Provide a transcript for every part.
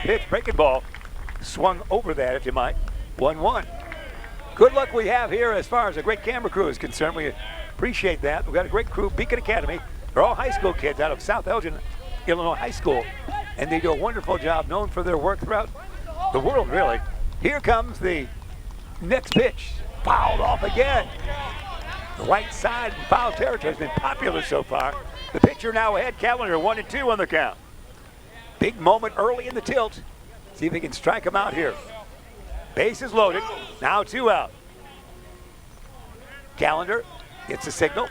pitch, breaking ball. Swung over that, if you might. 1-1. Good luck we have here as far as a great camera crew is concerned. We appreciate that. We've got a great crew, Beacon Academy. They're all high school kids out of South Elgin, Illinois High School. And they do a wonderful job, known for their work throughout the world, really. Here comes the next pitch. Fouled off again. The right side in foul territory has been popular so far. The pitcher now ahead, Callender, 1-2 on the count. Big moment early in the tilt. See if he can strike him out here. Bases loaded, now 2 out. Callender gets the signal.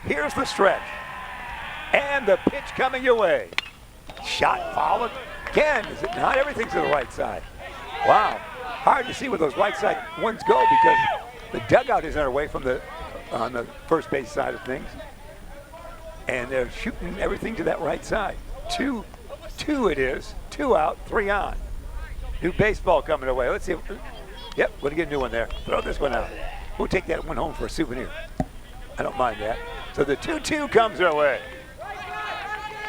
Here's the stretch. And the pitch coming your way. Shot followed. Again, is it not? Everything's to the right side. Wow. Hard to see where those right side ones go because the dugout isn't away from on the first base side of things. And they're shooting everything to that right side. 2 it is. 2 out, 3 on. New baseball coming away. Let's see. Yep, we're going to get a new one there. Throw this one out. We'll take that one home for a souvenir. I don't mind that. So the 2-2 comes our way.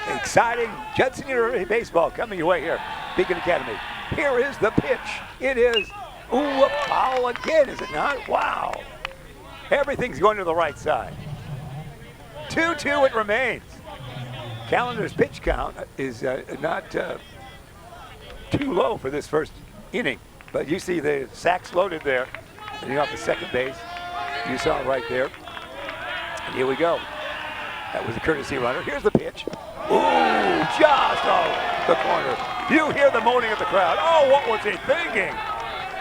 Exciting Judson University baseball coming your way here. Beacon Academy. Here is the pitch. It is, a foul again, is it not? Wow. Everything's going to the right side. 2-2 it remains. Callender's pitch count is not too low for this first inning. But you see the sacks loaded there. And you're off the second base. You saw it right there. And here we go. That was a courtesy runner. Here's the pitch. Ooh, just off the corner. You hear the moaning of the crowd. Oh, what was he thinking?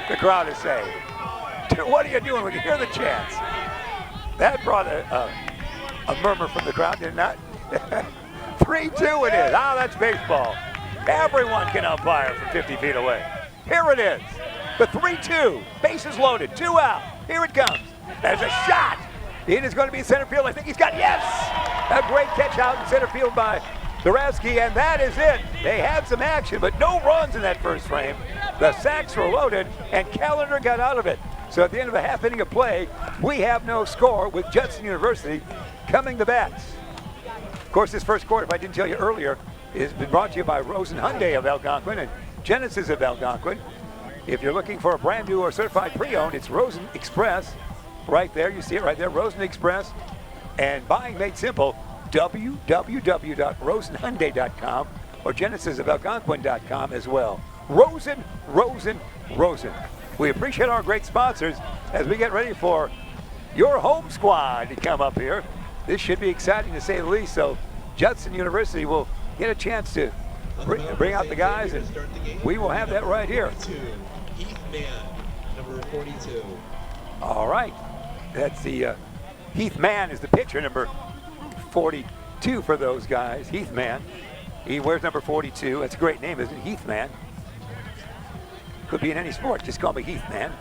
The crowd is saying. What are you doing? We can hear the chants. That brought a murmur from the crowd, did it not? 3-2 it is. That's baseball. Everyone can umpire from 50 feet away. Here it is. The 3-2. Bases loaded. 2 out. Here it comes. There's a shot. It is going to be center field. I think he's got, yes! A great catch out in center field by Dorowski, and that is it. They had some action, but no runs in that first frame. The sacks were loaded, and Callender got out of it. So at the end of a half inning of play, we have no score with Judson University coming to bats. Of course, this first quarter, if I didn't tell you earlier, has been brought to you by Rosen Hyundai of Algonquin and Genesis of Algonquin. If you're looking for a brand new or certified pre-owned, it's Rosen Express. Right there, you see it right there, Rosen Express. And buying made simple, www.rosenhyundai.com or genesisofelgonquin.com as well. Rosen, Rosen, Rosen. We appreciate our great sponsors as we get ready for your home squad to come up here. This should be exciting to say the least, so Judson University will get a chance to bring out the guys, and we will have that right here. Heath Mann, number 42. All right. That's the Heath Mann is the pitcher, number 42 for those guys. Heath Mann. He wears number 42. That's a great name, isn't it? Heath Mann. Could be in any sport. Just call me Heath Mann.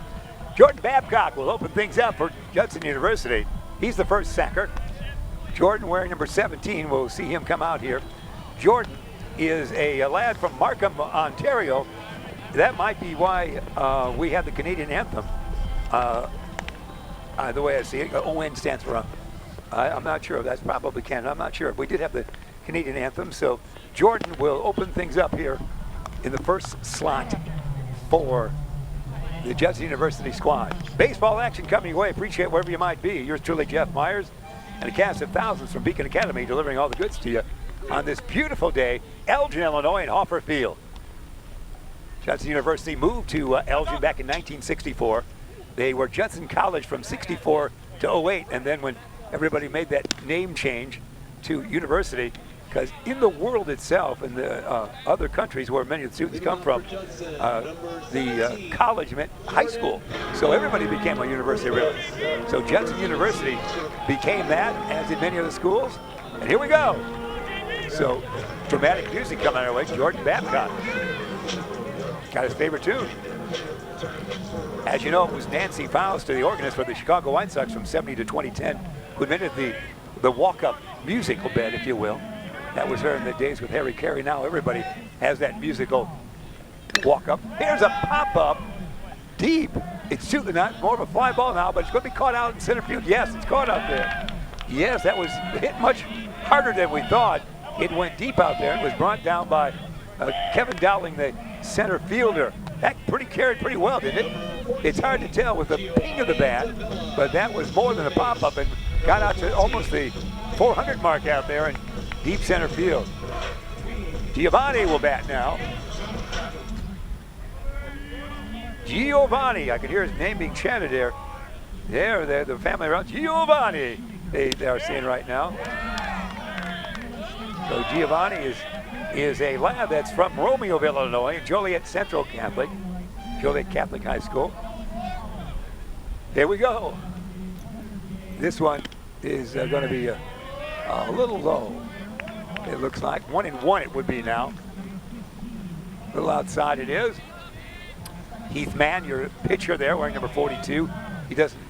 Jordan Babcock will open things up for Judson University. He's the first sacker. Jordan wearing number 17. We'll see him come out here. Jordan is a lad from Markham, Ontario. That might be why we have the Canadian anthem. The way I see it, ON stands for I'm not sure. That's probably Canada. I'm not sure. We did have the Canadian anthem, so Jordan will open things up here in the first slot for the Judson University squad. Baseball action coming your way. Appreciate wherever you might be. Yours truly, Jeff Myers, and a cast of thousands from Beacon Academy delivering all the goods to you on this beautiful day, Elgin, Illinois, and Hoffer Field. Judson University moved to Elgin back in 1964. They were Judson College from 64 to 08, and then when everybody made that name change to university, because in the world itself, in the other countries where many of the students come from, the college meant high school. So everybody became a university, really. So Judson University became that, as did many of the schools. And here we go. So dramatic music coming our way. Jordan Babcock got his favorite tune. As you know, it was Nancy Faust, the organist for the Chicago White Sox from 70 to 2010, who invented the walk-up musical bed, if you will. That was her in the days with Harry Carey. Now everybody has that musical walk-up. Here's a pop-up deep. It's not more of a fly ball now, but it's going to be caught out in center field. Yes, it's caught out there. Yes, that was hit much harder than we thought. It went deep out there and was brought down by Kevin Dowling, the center fielder. That carried pretty well, didn't it? It's hard to tell with the ping of the bat, but that was more than a pop-up and got out to almost the 400 mark out there in deep center field. Giovanni will bat now. Giovanni, I can hear his name being chanted there. There, the family around Giovanni, they are saying right now. So Giovanni is a lad that's from Romeoville, Illinois, Joliet Central Catholic, Joliet Catholic High School. Here we go. This one is going to be a little low. It looks like 1-1 it would be now. A little outside it is. Heath Mann, your pitcher there, wearing number 42. He doesn't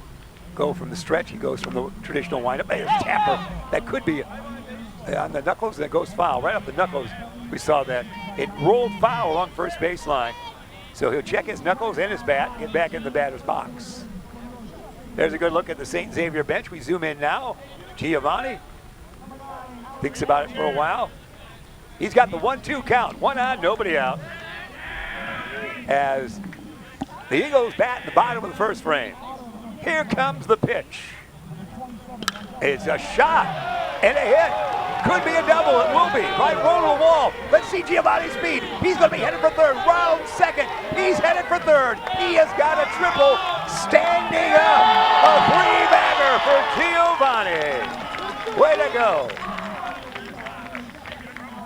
go from the stretch. He goes from the traditional windup. There's Tapper. That could be on the knuckles, and it goes foul. Right up the knuckles, we saw that. It rolled foul along first baseline. So he'll check his knuckles and his bat, get back in the batter's box. There's a good look at the St. Xavier bench. We zoom in now. Giovanni thinks about it for a while. He's got the 1-2 count. One on, nobody out. As the Eagles bat in the bottom of the first frame. Here comes the pitch. It's a shot and a hit. Could be a double. It will be. Right roll to the wall. Let's see Giovanni's speed. He's going to be headed for third. Round second. He's headed for third. He has got a triple. Standing up. A three-bagger for Giovanni. Way to go.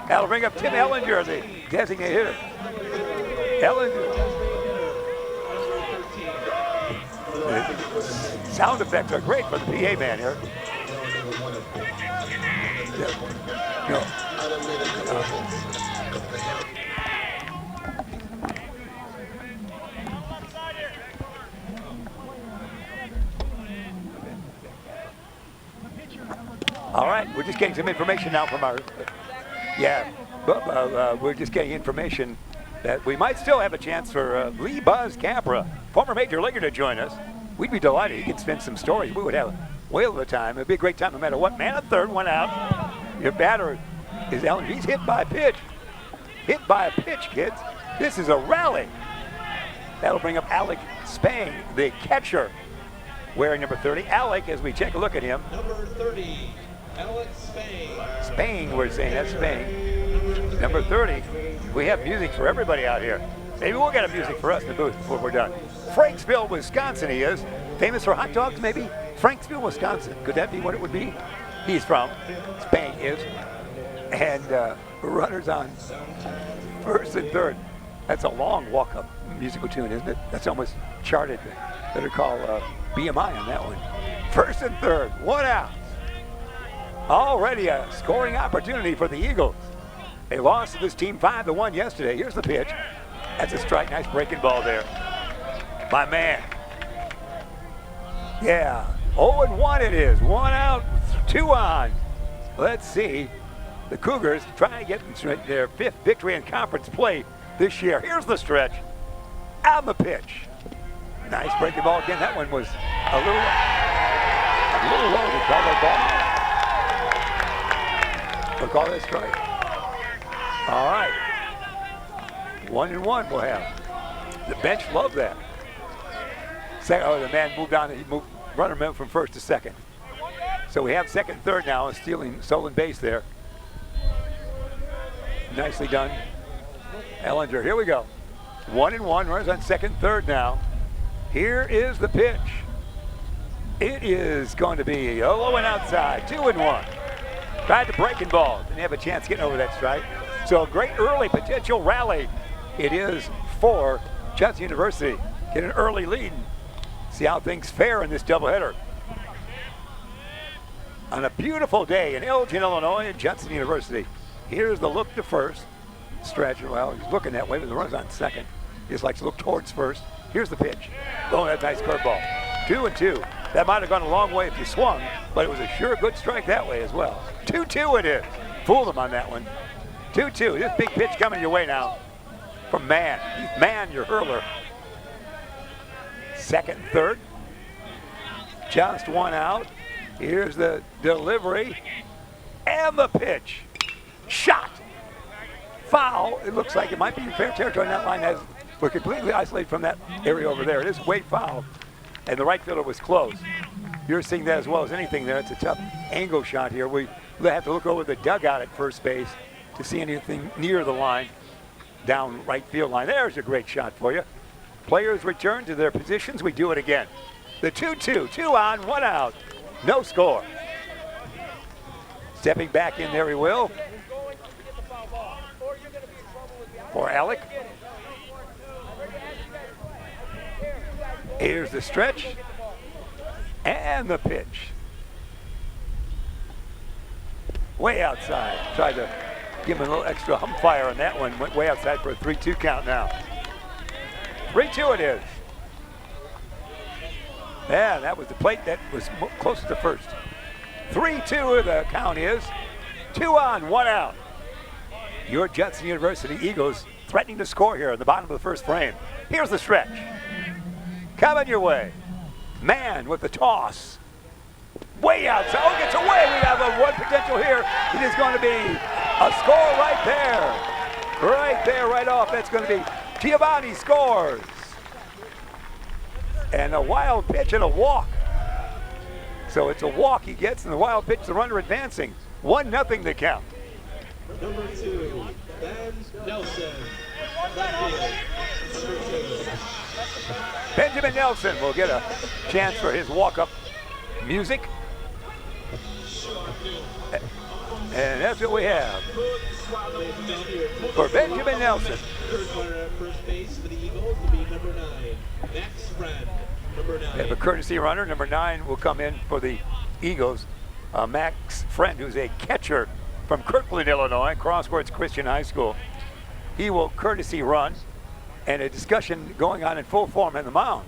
That'll bring up Tim Ellinger, the designated hitter. Ellinger. The sound effects are great for the PA man here. No. All right, we're just getting some information now from our, we're just getting information that we might still have a chance for Lee Buzz Capra, former major leaguer, to join us. We'd be delighted. He could spin some stories. We would have a whale of a time. It'd be a great time no matter what. Man at third, one out. Your batter is Allen. He's hit by a pitch. Hit by a pitch, kids. This is a rally. That'll bring up Alec Spang, the catcher, wearing number 30. Alec, as we take a look at him. Number 30, Alec Spang. Spang, we're saying that's Spang. Number 30. We have music for everybody out here. Maybe we'll get a music for us in the booth before we're done. Franksville, Wisconsin he is. Famous for hot dogs, maybe? Franksville, Wisconsin. Could that be what it would be? He's from. Spang is. And runners on first and third. That's a long walk-up musical tune, isn't it? That's almost charted. Better call BMI on that one. First and third, one out. Already a scoring opportunity for the Eagles. They lost to this team 5-1 yesterday. Here's the pitch. That's a strike. Nice breaking ball there. My man. Yeah. 0-1 it is. One out, two on. Let's see. The Cougars try to get their 5th victory in conference play this year. Here's the stretch. On the pitch. Nice breaking ball again. That one was a little low to call that ball. We'll call that strike. All right. 1-1 we'll have. The bench loved that. The man moved on. He moved. Runner moved from first to second. So we have second, third now, and stolen base there. Nicely done. Ellinger, here we go. 1-1, runners on second, third now. Here is the pitch. It is going to be low and outside, 2-1. Tried the breaking ball, didn't have a chance getting over that strike. So a great early potential rally it is for Judson University. Get an early lead. See how things fare in this doubleheader. On a beautiful day in Elgin, Illinois at Judson University. Here's the look to first. Stretch, well, he's looking that way, but the run's on second. He just likes to look towards first. Here's the pitch. Oh, that nice curveball. 2-2. That might have gone a long way if you swung, but it was a sure good strike that way as well. 2-2 it is. Fooled him on that one. 2-2. This big pitch coming your way now from Mann. Mann, your hurler. Second, third. Just one out. Here's the delivery and the pitch. Shot. foul. It looks like it might be in fair territory on that line as we're completely isolated from that area over there. It is way foul, and the right fielder was close. You're seeing that as well as anything there. It's a tough angle shot here. We have to look over the dugout at first base to see anything near the line, down right field line. There's a great shot for you. Players return to their positions. We do it again. The 2-2, 2 on, 1 out. No score. Stepping back in there he will. For Alec. Here's the stretch. And the pitch. Way outside. Tried to give him a little extra fire on that one. Went way outside for a 3-2 count now. 3-2 it is. Yeah, that was the plate that was closest to first. 3-2 the count is. 2 on, 1 out. Your Judson University Eagles threatening to score here in the bottom of the first frame. Here's the stretch. Coming your way. Man with the toss. Way outside. Oh, gets away. We have a one potential here. It is going to be a score right there. Right there, right off. That's going to be Giovanni scores. And a wild pitch and a walk. So it's a walk he gets, and the wild pitch, the runner advancing. 1-0 to count. Number 2, Ben Nelson. Benjamin Nelson will get a chance for his walk-up music. And that's what we have for Benjamin Nelson. First runner at first base for the Eagles will be number 9, Max Friend. Number 9. They have a courtesy runner. Number 9 will come in for the Eagles. Max Friend, who's a catcher from Kirkland, Illinois, Crossroads Christian High School. He will courtesy run, and a discussion going on in full form in the mound.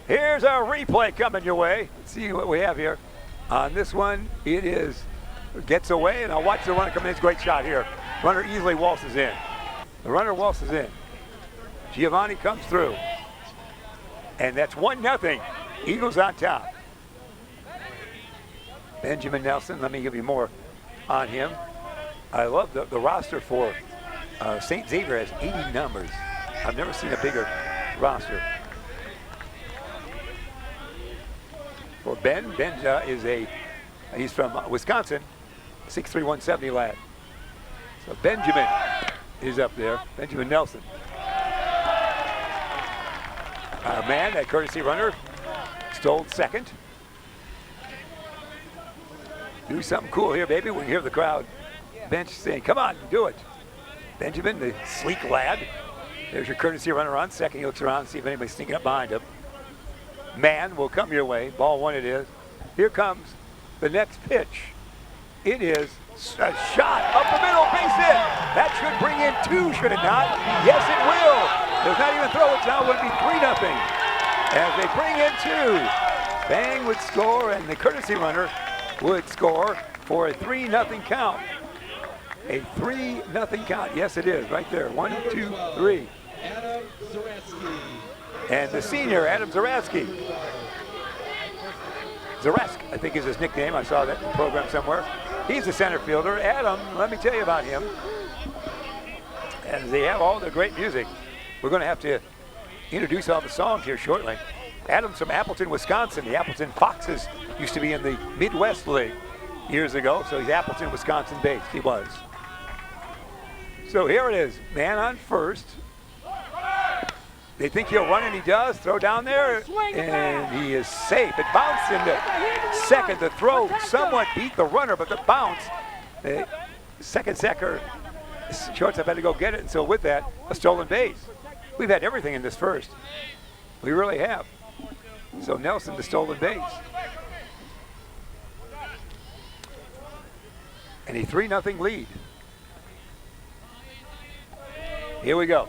Here's our replay coming your way. Let's see what we have here. On this one, it is gets away, and I'll watch the runner come in. It's a great shot here. Runner easily waltzes in. The runner waltzes in. Giovanni comes through. And that's 1-0. Eagles on top. Benjamin Nelson, let me give you more on him. I love the roster for St. Xavier has 80 numbers. I've never seen a bigger roster. For Ben he's from Wisconsin, 6'3", 170 lad. So Benjamin is up there, Benjamin Nelson. Man, that courtesy runner, stole second. Do something cool here, baby. We can hear the crowd bench saying, come on, do it. Benjamin, the sleek lad. There's your courtesy runner on second. He looks around to see if anybody's sneaking up behind him. Man will come your way. Ball 1 it is. Here comes the next pitch. It is a shot up the middle, base hit. That should bring in 2, should it not? Yes, it will. Does not even throw it now. It would be 3-0. As they bring in 2. Bang would score, and the courtesy runner would score for a 3-0 count. A 3-0 count. Yes, it is. Right there. 1, 2, 3. Adam Zaraski. And the senior, Adam Zaraski. Zaresk, I think is his nickname. I saw that in the program somewhere. He's the center fielder. Adam, let me tell you about him. As they have all the great music, we're going to have to introduce all the songs here shortly. Adam's from Appleton, Wisconsin. The Appleton Foxes used to be in the Midwest League years ago, so he's Appleton, Wisconsin based. He was. So here it is, man on first. They think he'll run, and he does. Throw down there, and he is safe. It bounced into second. The throw somewhat beat the runner, but the bounce, the second secker, shortstop had to go get it, and so with that, a stolen base. We've had everything in this first. We really have. So Nelson, the stolen base. And a 3-0 lead. Here we go.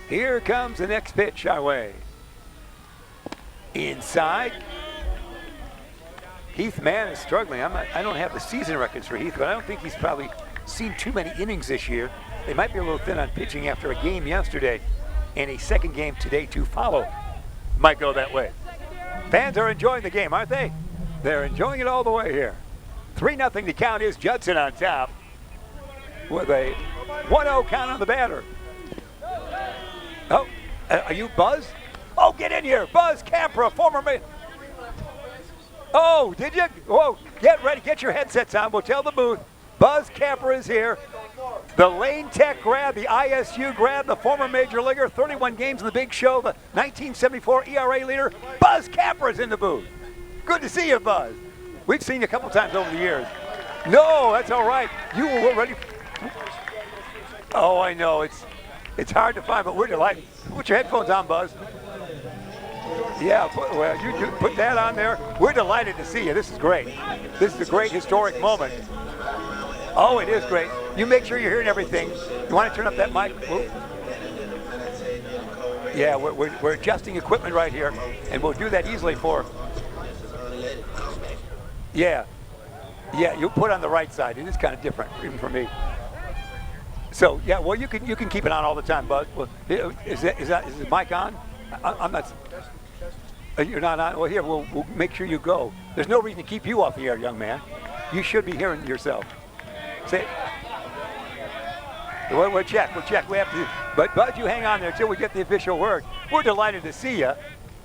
Here comes the next pitch our way. Inside. Heath Mann is struggling. I don't have the season records for Heath, but I don't think he's probably seen too many innings this year. They might be a little thin on pitching after a game yesterday and a second game today to follow. Might go that way. Fans are enjoying the game, aren't they? They're enjoying it all the way here. 3-0 to count is Judson on top. with a 1-0 count on the batter. Oh, are you Buzz? Oh, get in here. Buzz Capra, former man. Oh, did you? Whoa, get ready. Get your headsets on. We'll tell the booth. Buzz Capra is here. The Lane Tech grad, the ISU grad, the former major leaguer, 31 games in the big show, the 1974 ERA leader. Buzz Capra is in the booth. Good to see you, Buzz. We've seen you a couple times over the years. No, that's all right. You were ready. Oh, I know. It's hard to find, but we're delighted. Put your headphones on, Buzz. Yeah, you put that on there. We're delighted to see you. This is great. This is a great historic moment. Oh, it is great. You make sure you're hearing everything. You want to turn up that mic? Yeah, we're adjusting equipment right here, and we'll do that easily for. Yeah, you put on the right side. It is kind of different, even for me. So yeah, well you can keep it on all the time, Buzz. Well, is the mic on? I'm not. You're not on. Well, here we'll make sure you go. There's no reason to keep you off the air, young man. You should be hearing yourself. Say. We'll check. We have to. But Buzz, you hang on there until we get the official word. We're delighted to see you,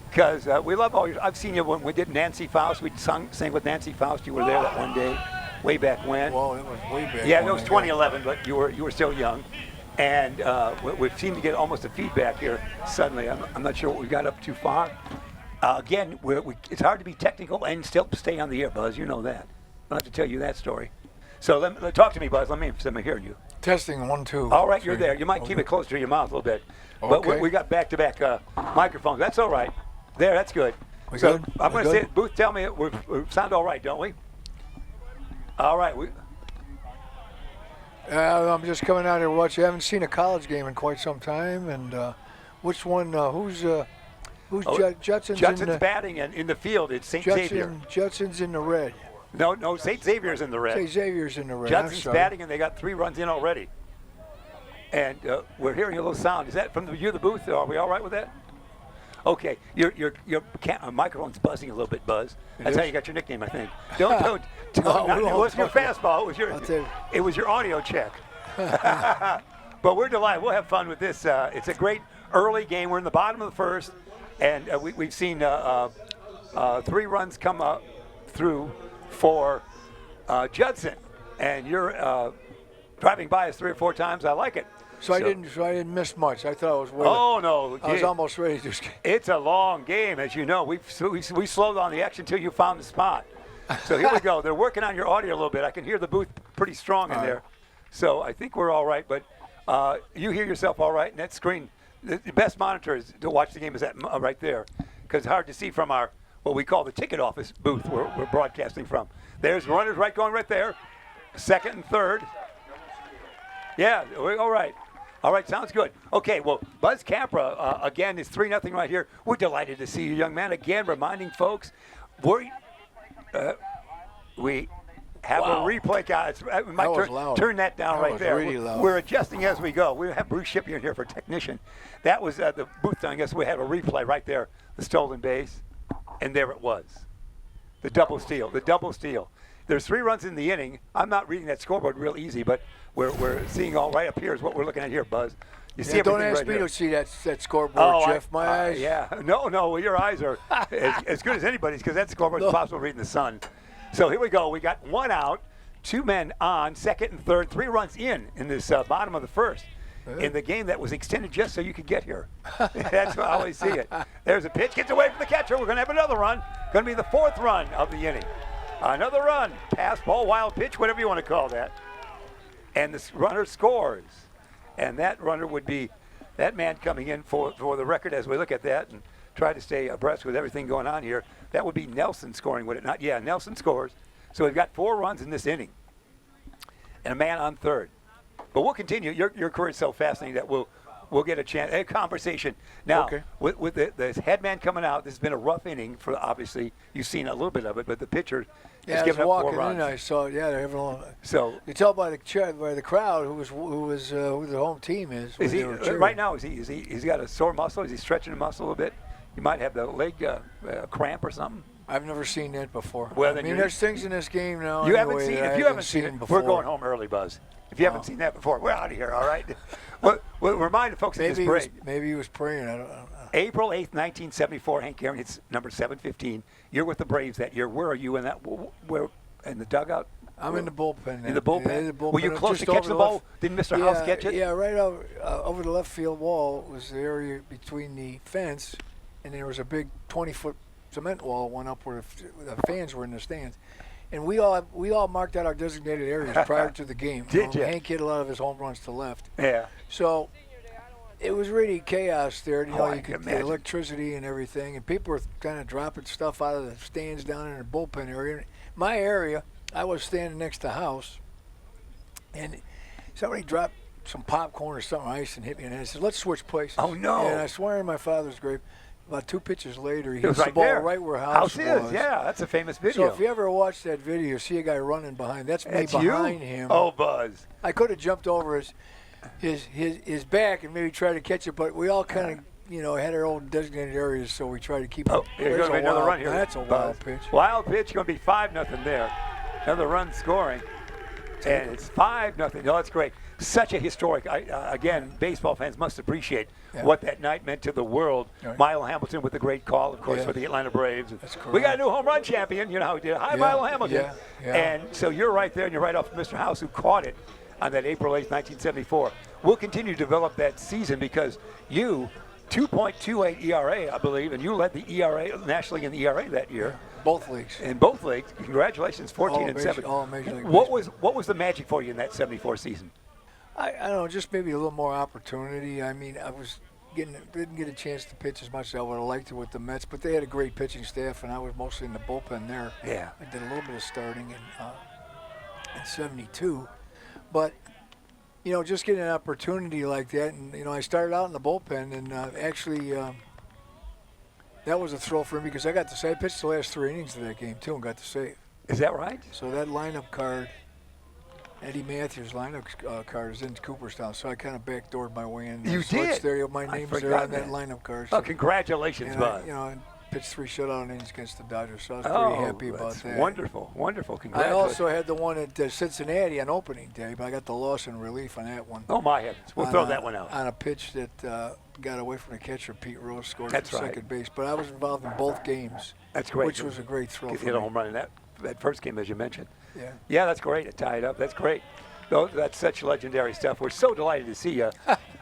because we love all your. I've seen you when we did Nancy Faust. We sang with Nancy Faust. You were there that one day, way back when. Well, it was way back. Yeah, it was 2011, but you were still young. And we seem to get almost a feedback here suddenly. I'm not sure what we got up too far. Again, it's hard to be technical and still stay on the air, Buzz. You know that. I don't have to tell you that story. So talk to me, Buzz. Let me hear you. Testing 1, 2. All right, you're there. You might keep it close to your mouth a little bit. Okay. But we got back-to-back microphones. That's all right. There, that's good. We so good? I'm going to say, Booth, tell me, we sound all right, don't we? All right. I'm just coming out here to watch. I haven't seen a college game in quite some time. And which one? Who's Judson's? Judson's batting in the field. It's St. Xavier. Judson's in the red. No, St. Xavier's in the red. St. Xavier's in the red. Judson's batting, and they got 3 runs in already. And we're hearing a little sound. Is that from the booth? Are we all right with that? Okay, your microphone's buzzing a little bit, Buzz. That's how you got your nickname, I think. It wasn't your fastball. It was your audio check. But we're delighted. We'll have fun with this. It's a great early game. We're in the bottom of the first, and we've seen 3 runs come up through for Judson, and you're driving by us 3 or 4 times. I like it. So I didn't miss much. I thought I was. Oh no! I was almost ready to. It's a long game, as you know. We slowed on the action until you found the spot. So here we go. They're working on your audio a little bit. I can hear the booth pretty strong in there. So I think we're all right. But you hear yourself all right. And that screen, the best monitor to watch the game is that right there, because it's hard to see from our what we call the ticket office booth where we're broadcasting from. There's runners going right there, second and third. Yeah, we're all right. All right, sounds good. Okay, well, Buzz Capra, again, is 3-0 right here. We're delighted to see you, young man. Again, reminding folks, we have a replay, guys. We might turn that down right there. Really loud. We're adjusting as we go. We have Bruce Shippey in here for technician. That was the booth telling us we had a replay right there, the stolen base, and there it was. The double steal. There's 3 runs in the inning. I'm not reading that scoreboard real easy, but we're seeing all right up here is what we're looking at here, Buzz. You see don't everything ask right me here. to see that scoreboard, Jeff. My eyes. Yeah. No. Well, your eyes are as good as anybody's, because that scoreboard is possible reading the sun. So here we go. We got 1 out, 2 men on, second and third, 3 runs in this bottom of the first. In the game that was extended just so you could get here. That's how I always see it. There's a pitch, gets away from the catcher. We're going to have another run. Going to be the 4th run of the inning. Another run, pass, ball, wild pitch, whatever you want to call that. And the runner scores. And that runner would be that man coming in for the record as we look at that and try to stay abreast with everything going on here. That would be Nelson scoring, would it not? Yeah, Nelson scores. So we've got 4 runs in this inning and a man on third. But we'll continue. Your career is so fascinating that we'll get a conversation. Now, with the headman coming out, this has been a rough inning for, obviously, you've seen a little bit of it, but the pitcher is giving up 4 runs. I saw, they're having a long. So you tell by the crowd who the home team is. Is he right now? He's got a sore muscle? Is he stretching the muscle a little bit? He might have the leg cramp or something. I've never seen that before. Well, I mean, there's things in this game now. You anyway haven't seen that If you I haven't seen it, before. we're going home early, Buzz. If you haven't seen that before, we're out of here, all right? We'll remind the folks at this break. Maybe he was praying. I don't know. April 8th, 1974, Hank Aaron hits number 715. You're with the Braves that year. Where are you in that? Where in the dugout? I'm in the bullpen. In the bullpen? Yeah, the bullpen. Were you close Just to catch over the left- ball? Didn't Mr. House catch it? Yeah, right over the left field wall was the area between the fence, and there was a big 20-foot cement wall went up where the fans were in the stands. And we all marked out our designated areas prior to the game. Did you? Hank hit a lot of his home runs to left. Yeah. So it was really chaos there. You know, I you can could imagine. the electricity and everything, and people were kind of dropping stuff out of the stands down in the bullpen area. My area, I was standing next to the house, and somebody dropped some popcorn or something ice and hit me, and I said, "Let's switch places." Oh, no. And I swear in my father's grave, about 2 pitches later, he It was hits the right ball there. right where House was. is, yeah. That's a famous video. So if you ever watch that video, you see a guy running behind. That's me That's behind you? him. Oh, Buzz. I could have jumped over his back and maybe tried to catch it, but we all kind of, had our own designated areas, so we tried to keep it. Oh, here's There's going to be a another wild- run here. That's a Buzz. wild pitch. Wild pitch, going to be 5-0 there. Another run scoring. And it's 5-0. No, that's great. Such a historic. Again, baseball fans must appreciate what that night meant to the world. Right. Milo Hamilton with the great call, of course, Yeah. for the Atlanta Braves. That's We got a correct. new home run champion. You know how he did. Hi, Yeah, Milo Hamilton. yeah, yeah. And so you're right there, and you're right off Mr. House, who caught it on that April 8th, 1974. We'll continue to develop that season because you, 2.28 ERA, I believe, and you led the ERA nationally in the ERA that year. Both leagues. In both leagues, congratulations, 14-7. all Major League What Baseball. was the magic for you in that 74 season? I don't know, just maybe a little more opportunity. I mean, I was didn't get a chance to pitch as much as I would have liked to with the Mets, but they had a great pitching staff, and I was mostly in the bullpen there. Yeah. I did a little bit of starting in 72, but just getting an opportunity like that, and I started out in the bullpen, and actually. That was a thrill for me because I pitched the last 3 innings of that game too and got the save. Is that right? So that lineup card, Eddie Matthews' lineup card is in Cooperstown. So I kind of backdoored my way in. You so it's did? there. My I name's there forgot on that that. lineup card. Oh, So, congratulations, and Buzz. I pitched 3 shutout innings against the Dodgers, so I was pretty happy about that's that. wonderful, wonderful. I Congratulations. also had the one at Cincinnati on opening day, but I got the loss in relief on that one. Oh, my heavens. We'll on throw a- that one out. On a pitch that got away from the catcher, Pete Rose scored That's from right. second base. But I was involved in both games, That's great. which was a great thrill Hit for a me. home run in that first game, as you mentioned. Yeah. Yeah, that's great. It tied up. That's great. No, that's such legendary stuff. We're so delighted to see you.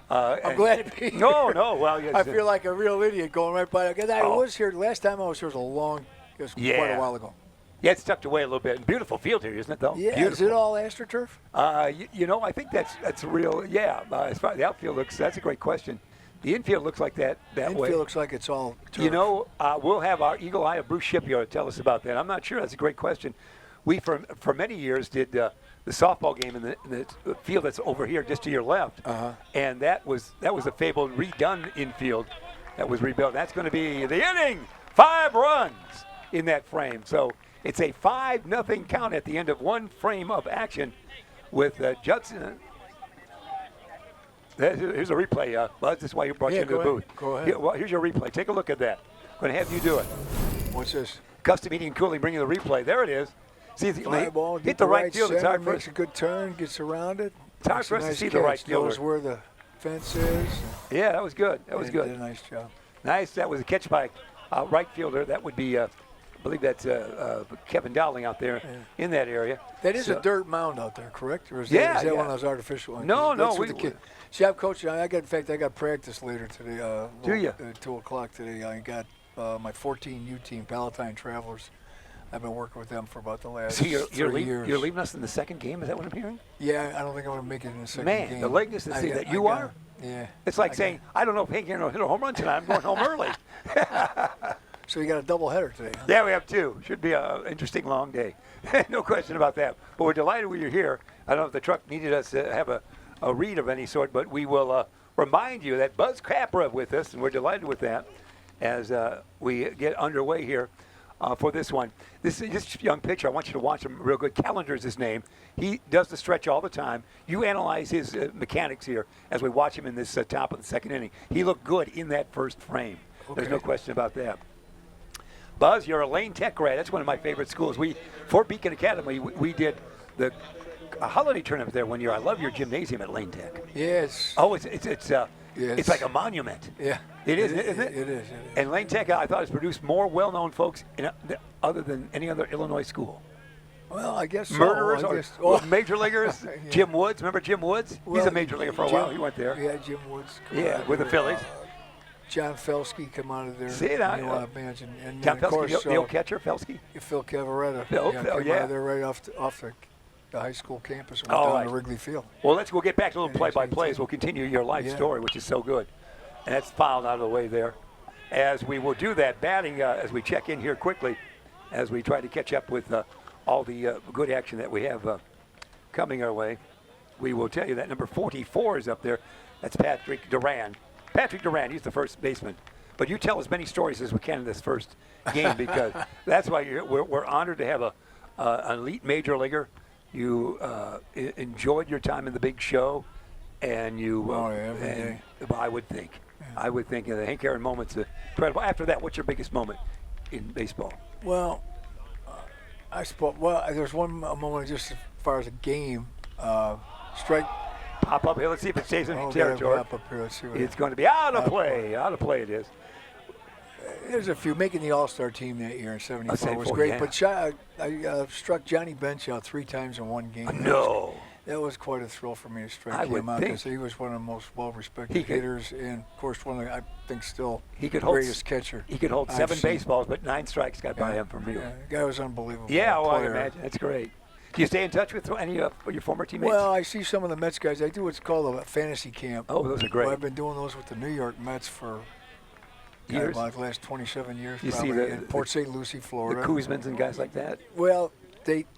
I'm glad to be here. No. Well, yes, I feel like a real idiot going right by. Because I was here last time I was here was quite Yeah. a while ago. Yeah, it's tucked away a little bit. And beautiful field here, isn't it, though? Yeah, Beautiful. is it all AstroTurf? I think that's real. Yeah, as far as the outfield looks, that's a great question. The infield looks like that way. Infield looks like it's all turf. We'll have our eagle eye of Bruce Shipyard tell us about that. I'm not sure. That's a great question. We, for many years, did the softball game in the field that's over here, just to your left. Uh-huh. And that was a fabled redone infield that was rebuilt. That's going to be the inning. 5 runs in that frame. So it's a 5-0 count at the end of one frame of action with Judson. Here's a replay, Buzz. This is why you brought you into the booth. Go ahead. Here, well, here's your replay. Take a look at that. I'm going to have you do it. What's this? Custom Heating and Cooling bringing the replay. There it is. See, Fly ball, hit the right field. It's center, hard for makes a good turn, gets around it. It's hard Makes for a us to nice see the right catch, fielder. knows where the fence is. Yeah, that was good. That was Did good. a nice job. Nice. That was a catch by right fielder. That would be, I believe that's Kevin Dowling out there in that area. That is So- a dirt mound out there, correct? Or is Yeah, that yeah. one of those artificial ones? No, That's no, what the kid. See, I'm coaching. I got practice later today. Do you? At 2 o'clock today. I got my 14U team, Palatine Travelers. I've been working with them for about the last So you're 3 years. You're leaving us in the second game? Is that what I'm hearing? Yeah, I don't think I'm going to make it in the second Man, game. the lateness to see that you are? Yeah. It's like saying, I don't know if Hank Aaron will hit a home run tonight. I'm going home early. So you got a double header today, huh? Yeah, we have 2. Should be an interesting long day. No question about that. But we're delighted you're here. I don't know if the truck needed us to have a read of any sort, but we will remind you that Buzz Capra with us, and we're delighted with that as we get underway here for this one. This young pitcher, I want you to watch him real good. Callender is his name. He does the stretch all the time. You analyze his mechanics here as we watch him in this top of the second inning. He looked good in that first frame. There's no question about that. Buzz, you're a Lane Tech grad. That's one of my favorite schools. For Beacon Academy, we did a holiday tournament there one year. I love your gymnasium at Lane Tech. Yes. Oh, it's like a monument. Yeah. It is, isn't it? It is. And Lane Tech, I thought, has produced more well-known folks other than any other Illinois school. Well, I guess so. Murderers or major leaguers. Yeah. Jim Woods, remember Jim Woods? Well, he's a major leaguer for a while. He went there. Yeah, Jim Woods. Yeah, with the Phillies. John Felsky come out of there. See it, I imagine. And John then, of course, Felsky, the old catcher, Felsky. Phil Cavaretta. Phil, came out of there right off the high school campus and went down to Wrigley Field. Well, we'll get back to a little play-by-plays. We'll continue your life story, which is so good. And that's filed out of the way there. As we will do that, batting, as we check in here quickly, as we try to catch up with all the good action that we have coming our way, we will tell you that number 44 is up there. That's Patrick Duran. Patrick Duran, he's the first baseman. But you tell as many stories as we can in this first game because that's why we're honored to have an elite major leaguer. You enjoyed your time in the big show, and you. Every day. I would think. Yeah. I would think the Hank Aaron moment's incredible. After that, what's your biggest moment in baseball? Well, I suppose. Well, there's one moment just as far as a game. Strike. Pop up here. Let's see if it stays in territory. Pop up here. Let's see what it's going to be out of play. Out of play it is. There's a few. Making the All-Star team that year in '74 was great. Yeah. But I struck Johnny Bench out 3 times in one game. No. That was quite a thrill for me to strike him out because he was one of the most well-respected hitters and, of course, one of the, I think, still the greatest catcher. He could hold 7 baseballs, but 9 strikes got by him from you. Yeah, the guy was unbelievable. Yeah, I imagine. That's great. Do you stay in touch with any of your former teammates? Well, I see some of the Mets guys. I do what's called a fantasy camp. Oh, those are great. I've been doing those with the New York Mets for years. About the last 27 years. You probably, see in Port St. Lucie, Florida. The Kuzmans and guys like that? Well,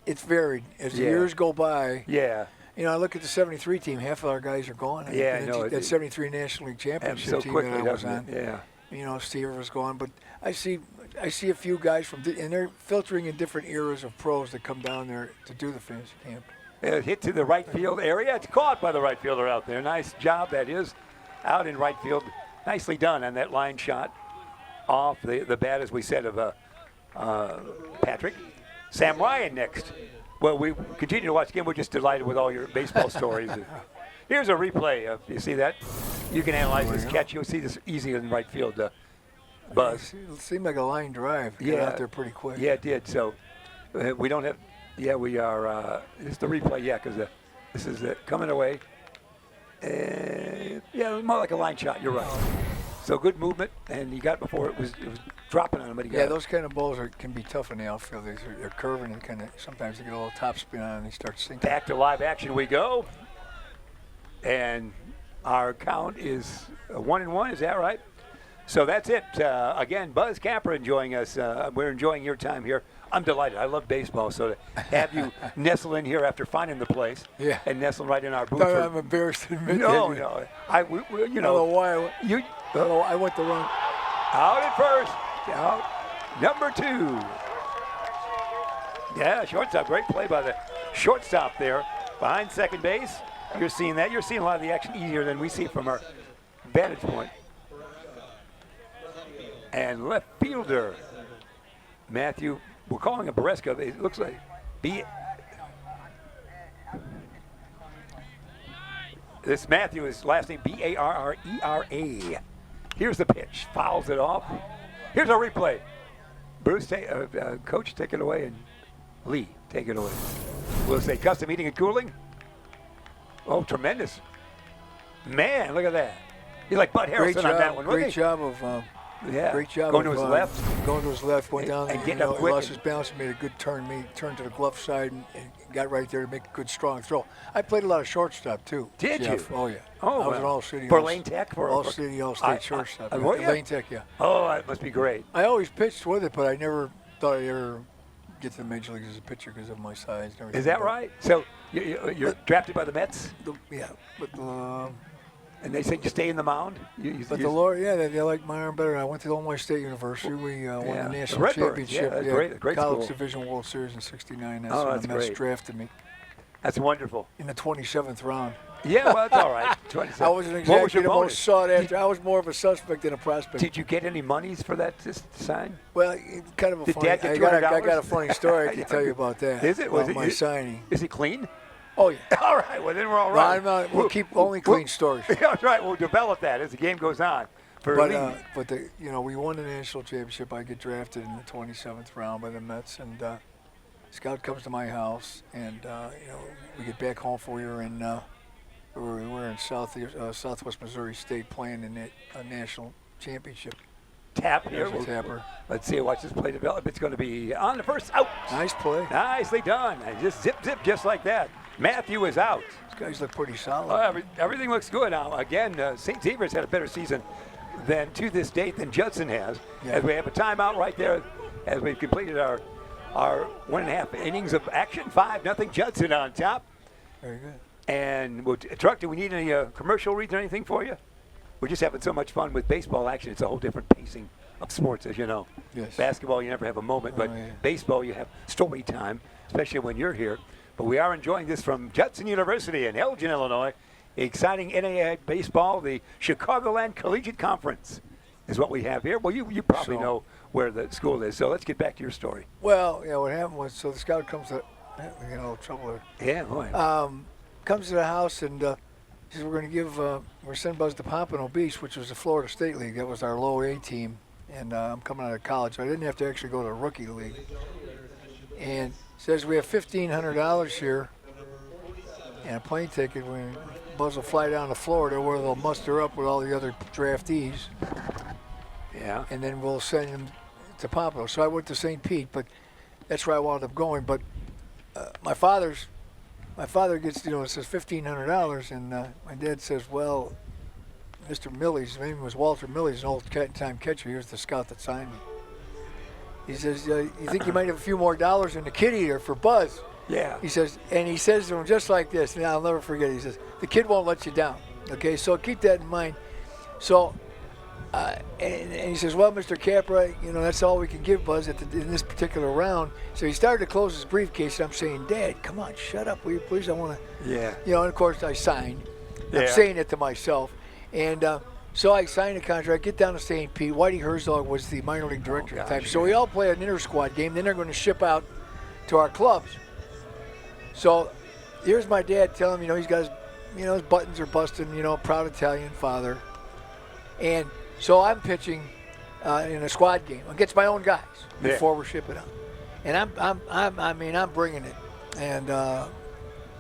it's varied. As the years go by, you know, I look at the 73 team, half of our guys are gone. Yeah, I know. That 73 National League Championship team that I was on. Yeah. You know, Steve was gone. But I see a few guys and they're filtering in different eras of pros that come down there to do the fantasy camp. Hit to the right field area. It's caught by the right fielder out there. Nice job that is out in right field. Nicely done on that line shot off the bat, as we said, of Patrick. Sam Ryan next. Well, we continue to watch the game. We're just delighted with all your baseball stories. Here's a replay. You see that? You can analyze this catch. You'll see this easy in right field. Buzz. It seemed like a line drive. Got out there pretty quick. Yeah, it did. So we don't have. Yeah, we are. It's the replay. Yeah, because this is coming away. Yeah, more like a line shot. You're right. So good movement, and he got before it was dropping on him, but he got it. Those kind of balls can be tough in the outfield. They're curving and kind of sometimes they get a little top spin on and they start sinking. Back to live action we go, and our count is 1-1. Is that right? So that's it. Again, Buzz Capper enjoying us. We're enjoying your time here. I'm delighted. I love baseball, so to have you nestle in here after finding the place and nestle right in our booth. I'm embarrassed to admit no. I don't know why. I went the wrong. Out at first. Out. Number 2. Yeah, shortstop. Great play by the shortstop there behind second base. You're seeing that. You're seeing a lot of the action easier than we see from our vantage point. And left fielder, Matthew, we're calling him Beresca. It looks like this Matthew is last name Barrera. Here's the pitch. Fouls it off. Here's a replay. Bruce, Coach, take it away, and Lee, take it away. We'll say custom heating and cooling. Oh, tremendous. Man, look at that. He's like Bud Harrelson on that one. Great job of great job going to his left. Going to his left, went down and getting up quick. He lost his balance and made a good turn. Turned to the glove side and got right there to make a good, strong throw. I played a lot of shortstop, too. Did Jeff. you? Oh, yeah. Oh, I was an all-city. For Lane Tech? All-city, all-state shortstop. Lane Tech, yeah. Oh, that must be great. I always pitched with it, but I never thought I'd ever get to the major leagues as a pitcher because of my size and everything. Is that right? So you're drafted by the Mets? But and they said you stay in the mound? But the Lord, they like my arm better. I went to Illinois State University. We won the national championship. Great College school. Division World Series in '69. That's when the Mets drafted me. That's wonderful. In the 27th round. Yeah, well, it's all right. 27. I wasn't What was exactly your the bonus? most sought after. I was more of a suspect than a prospect. Did you get any monies for that sign? Well, kind of a Did funny. Dad get I got $200? a funny story I can tell you about that. Is it? Was about it my signing? Is it clean? Oh yeah. All right. Well, then we're all No, right. we'll keep only clean stories. Yeah, that's right. We'll develop that as the game goes on. But we won the national championship. I get drafted in the 27th round by the Mets, and Scout comes to my house, and we get back home for we were in Southwest Missouri State playing in a national championship. Tap here. There's a tapper. Let's see. Watch this play develop. It's going to be on the first out. Nice play. Nicely done. And just zip, just like that. Matthew is out. These guys look pretty solid. Everything looks good now. Again, St. Xavier's had a better season to this date than Judson has. Yeah. As we have a timeout right there as we've completed our 1.5 innings of action. 5-0 Judson on top. Very good. And Truck, do we need any commercial reads or anything for you? We're just having so much fun with baseball action. It's a whole different pacing of sports, as you know. Yes. Basketball, you never have a moment, but baseball, you have story time, especially when you're here. But we are enjoying this from Judson University in Elgin, Illinois. Exciting NAIA baseball, the Chicagoland Collegiate Conference is what we have here. Well, you probably know where the school is, so let's get back to your story. Well, what happened was, so the scout comes to, we got a little trouble there. Yeah, boy. Comes to the house and he says, we're sending Buzz to Pompano Beach, which was the Florida State League. That was our low A team. And I'm coming out of college, so I didn't have to actually go to the rookie league. And says we have $1,500 here and a plane ticket. Buzz will fly down to Florida where they'll muster up with all the other draftees. Yeah. And then we'll send him to Pompano. So I went to St. Pete, but that's where I wound up going. But my father gets, it says $1,500, and my dad says, well, Mr. Millies, his name was Walter Millies, an old-time catcher. He was the scout that signed me. He says, you think you might have a few more dollars in the kitty there for Buzz? Yeah. He says to him just like this, and I'll never forget it. He says, the kid won't let you down. Okay, so keep that in mind. So, and he says, well, Mr. Capra, that's all we can give Buzz in this particular round. So he started to close his briefcase, and I'm saying, Dad, come on, shut up, will you please? I want to. Yeah. And of course I signed. Yeah. I'm saying it to myself. And so I signed a contract, get down to St. Pete. Whitey Herzog was the minor league director at the time. So we all play an inter-squad game. Then they're going to ship out to our clubs. So here's my dad telling me, he's got his buttons are busting, proud Italian father. And so I'm pitching in a squad game against my own guys before we're shipping out. And I'm bringing it. And a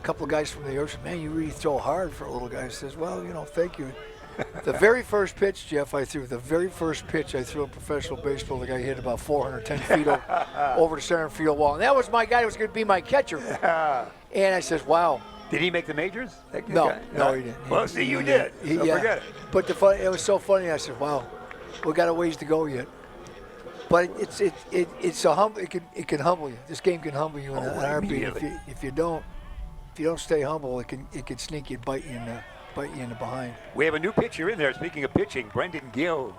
couple of guys from the ocean, man, you really throw hard for a little guy. He says, well, thank you. The very first pitch, Jeff, I threw in professional baseball, the guy hit about 410 feet over the center field wall. And that was my guy who was going to be my catcher. And I says, wow. Did he make the majors? No, he didn't. Well, see, you did. Don't forget it. But it was so funny. I said, wow, we got a ways to go yet. But it's a humble. It can humble you. This game can humble you in an heartbeat. If you don't stay humble, it can sneak you, bite you in the behind. We have a new pitcher in there. Speaking of pitching, Brendan Grill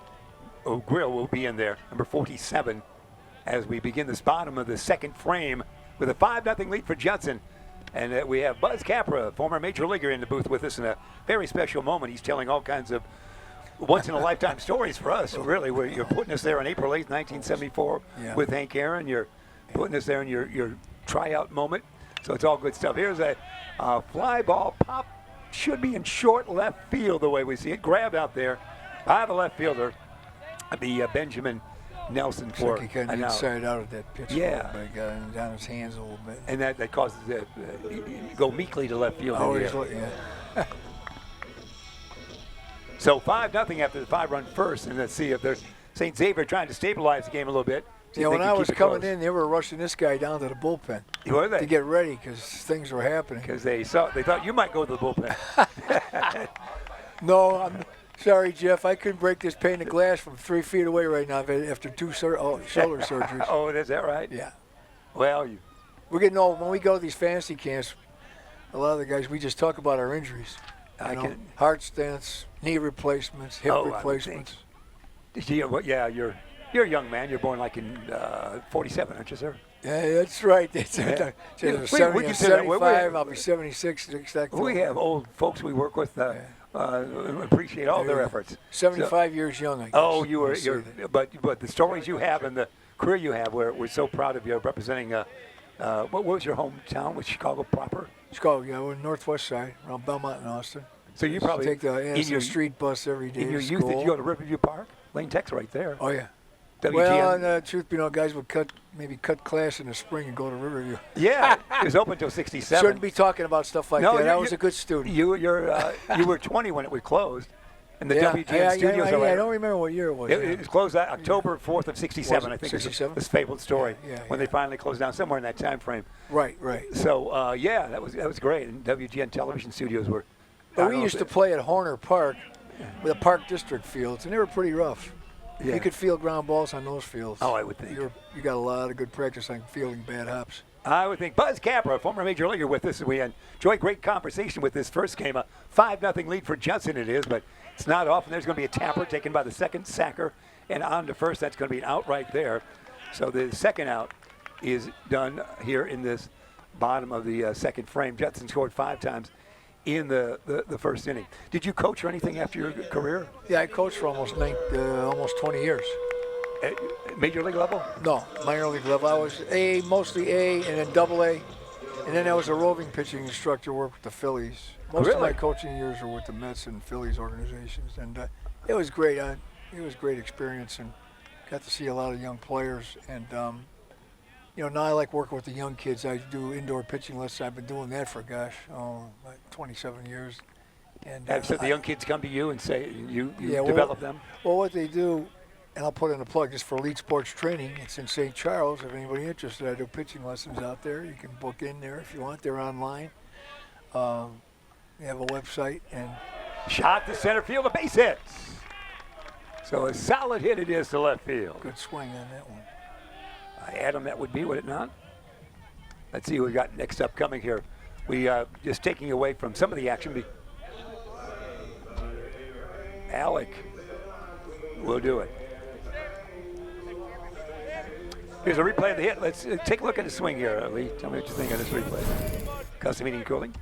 will be in there, number 47, as we begin the bottom of the second frame with a 5-0 lead for Judson. And we have Buzz Capra, former major leaguer, in the booth with us in a very special moment. He's telling all kinds of once-in-a-lifetime stories for us, really. Where you're putting us there on April 8th, 1974 with Hank Aaron. You're putting us there in your tryout moment. So it's all good stuff. Here's a fly ball pop. Should be in short left field the way we see it. Grabbed out there by the left fielder, the Benjamin Nelson for he kind of inside out of that pitch. Yeah. But he got down his hands a little bit. And that causes it go meekly to left field. Yeah. So 5-0 after the 5-run first. And let's see if there's St. Xavier trying to stabilize the game a little bit. Yeah, when I was coming in, they were rushing this guy down to the bullpen. Were they? To get ready because things were happening. Because they thought you might go to the bullpen. No, I'm sorry, Jeff. I couldn't break this pane of glass from 3 feet away right now after 2 shoulder surgeries. Oh, is that right? Yeah. Well, we're getting old. When we go to these fantasy camps, a lot of the guys, we just talk about our injuries. Heart stents, knee replacements, hip replacements. Yeah, you're a young man. You're born like in 47, aren't you, sir? Yeah, that's right. It's Yeah. it's We 70, consider that- 75. I'll be 76 next October. We have old folks we work with. Appreciate all their efforts. 75 years young, I guess. Oh, you were, I'll say you're, that. but the stories you have and the career you have, we're so proud of you representing. What was your hometown? Was Chicago proper? Chicago, yeah, we're northwest side, around Belmont and Austin. So you probably take the in your street bus every day in your to youth, did school. you go to Riverview Park? Lane Tech's right there. Oh, yeah. WGN. Well, and truth be known, guys would maybe cut class in the spring and go to Riverview. Yeah, it was open until '67. Shouldn't be talking about stuff like that. I was a good student. You were 20 when it was closed, and the WGN yeah, studios yeah, are. I don't remember what year it was. It was closed October 4th of '67, I think. 67? This fabled story Yeah, when they finally closed down somewhere in that time frame. Right. So yeah, that was great, and WGN television studios were. But we used to play at Horner Park with the Park District fields, and they were pretty rough. Yeah. You could field ground balls on those fields. Oh, I would think. You got a lot of good practice on fielding bad hops. I would think. Buzz Capra, former major leaguer, with us. We enjoyed great conversation with this first game. A 5-0 lead for Judson it is, but it's not often. There's going to be a tapper taken by the second sacker, and on to first. That's going to be an out right there. So the second out is done here in this bottom of the second frame. Judson scored 5 times in the first inning. Did you coach or anything after your career? Yeah, I coached for almost 20 years. At major league level? No, minor league level. I was mostly A, and then Double A, and then I was a roving pitching instructor. Worked with the Phillies. Most of my coaching years were with the Mets and Phillies organizations, and it was great. It was a great experience, and got to see a lot of young players. And now I like working with the young kids. I do indoor pitching lessons. I've been doing that for like 27 years. And So the young kids come to you and say you Yeah, develop them? Well, what they do, and I'll put in a plug just for Elite Sports Training. It's in St. Charles. If anybody interested, I do pitching lessons out there. You can book in there if you want. They're online. They have a website. And Shot to center field, a base hit. So a solid hit it is to left field. good swing on that one. Adam, that would be, would it not? Let's see who we got next up coming here. We just taking away from some of the action. Alec will do it. Here's a replay of the hit. Let's take a look at the swing here, Lee. Tell me what you think of this replay. Custom Heating and Cooling.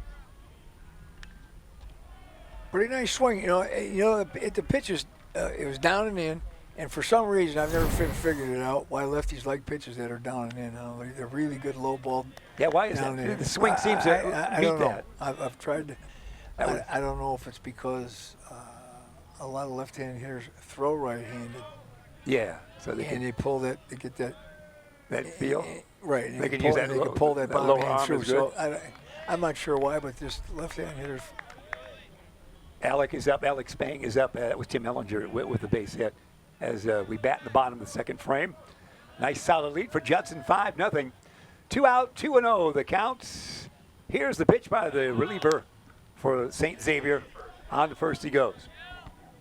Pretty nice swing. The pitch is it was down and in, and for some reason I've never figured it out why lefties like pitches that are down and in. They're really good low ball. Yeah, why is that? The swing seems to meet that. I've tried to. I don't know if it's because a lot of left-handed hitters throw right-handed. Yeah, so they pull that. They get that. That feel. Right. They can use that. They can pull that bomb lower hand arm through. is good. So I'm not sure why, but just left-handed hitters. Alec is up. Alex Spang is up. That was Tim Ellinger with the base hit as we bat in the bottom of the second frame. Nice solid lead for Judson, 5-0. 2 out, 2-0 the counts. Here's the pitch by the reliever for St. Xavier. On to first he goes.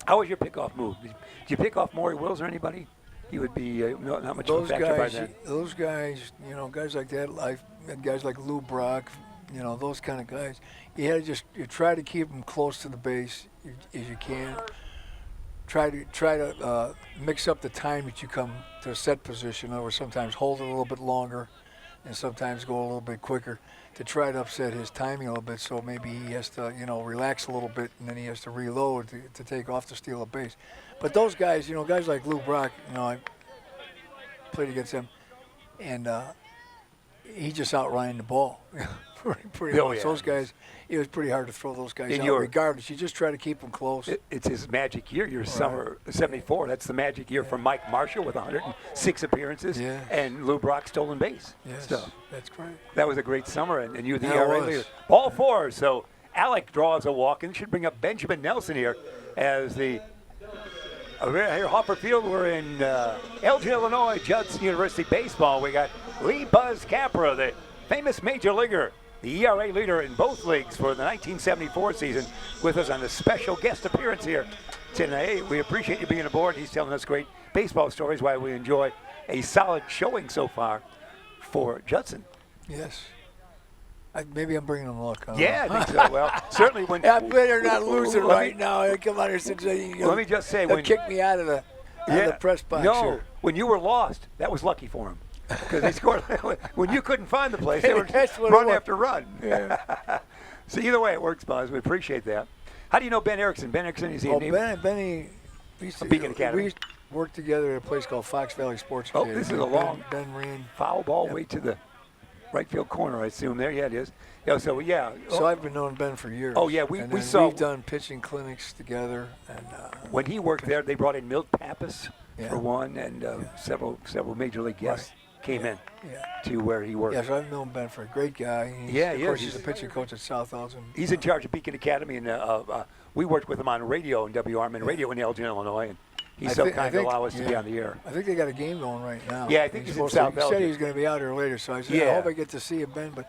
How was your pickoff move? Did you pick off Maury Wills or anybody? He would be not much of a factor by then. Those guys, guys like that, guys like Lou Brock, those kind of guys. You try to keep them close to the base as you can. Try to mix up the time that you come to a set position, or sometimes hold it a little bit longer, and sometimes go a little bit quicker to try to upset his timing a little bit. So maybe he has to, relax a little bit, and then he has to reload to take off to steal a base. But those guys, guys like Lou Brock, I played against him, and he just outlined the ball. pretty Oh, much. yeah. Those guys, it was pretty hard to throw those guys And out. Regardless, you just try to keep them close. It's his magic year. Your summer '74. That's the magic year for Mike Marshall with 106 appearances and Lou Brock stolen base. Yes, that's great. That was a great summer, and you the Yeah, it ERA was. leader. Ball 4. So Alec draws a walk, and should bring up Benjamin Nelson here as the. Here, Hopper Field. We're in Elgin, Illinois, Judson University baseball. We got Lee Buzz Capra, the famous major leaguer, the ERA leader in both leagues for the 1974 season, with us on a special guest appearance here today. We appreciate you being aboard. He's telling us great baseball stories, why we enjoy a solid showing so far for Judson. Yes. Maybe I'm bringing them luck. Yeah, I think so. Well, certainly when... I better not losing right now. They come out here and say, let me just say, they'll when kick me out of the press box no, here. when you were lost, that was lucky for him. because they scored when you couldn't find the place. They were That's what it run was. after run. Yeah. So either way, it works, Buzz. We appreciate that. How do you know Ben Erickson? Ben Erickson is he a name? Benny, we used to, Beacon Academy. we used to work together at a place called Fox Valley Sports Oh, Academy. this is a long Ben ran. foul ball Yep. way to the right field corner, I assume. There, yeah, it is. Yeah, so yeah. So I've been knowing Ben for years. Oh, yeah, And we then saw- We've done pitching clinics together, and When he worked there, they brought in Milt Pappas Yeah. for one, and several major league guests came in yeah. to where he worked. Yeah, so I've known Ben for a great guy. Yeah, of he course, is. he's a pitching coach at South Elgin. He's in charge of Beacon Academy, and we worked with him on radio in WRMN radio in Elgin, Illinois, and he's so kind to allow us to be on the air. I think they got a game going right now. Yeah, I think he's in supposed South to, he said Elgin. he was going to be out here later, so I said, Yeah. I hope I get to see you, Ben. But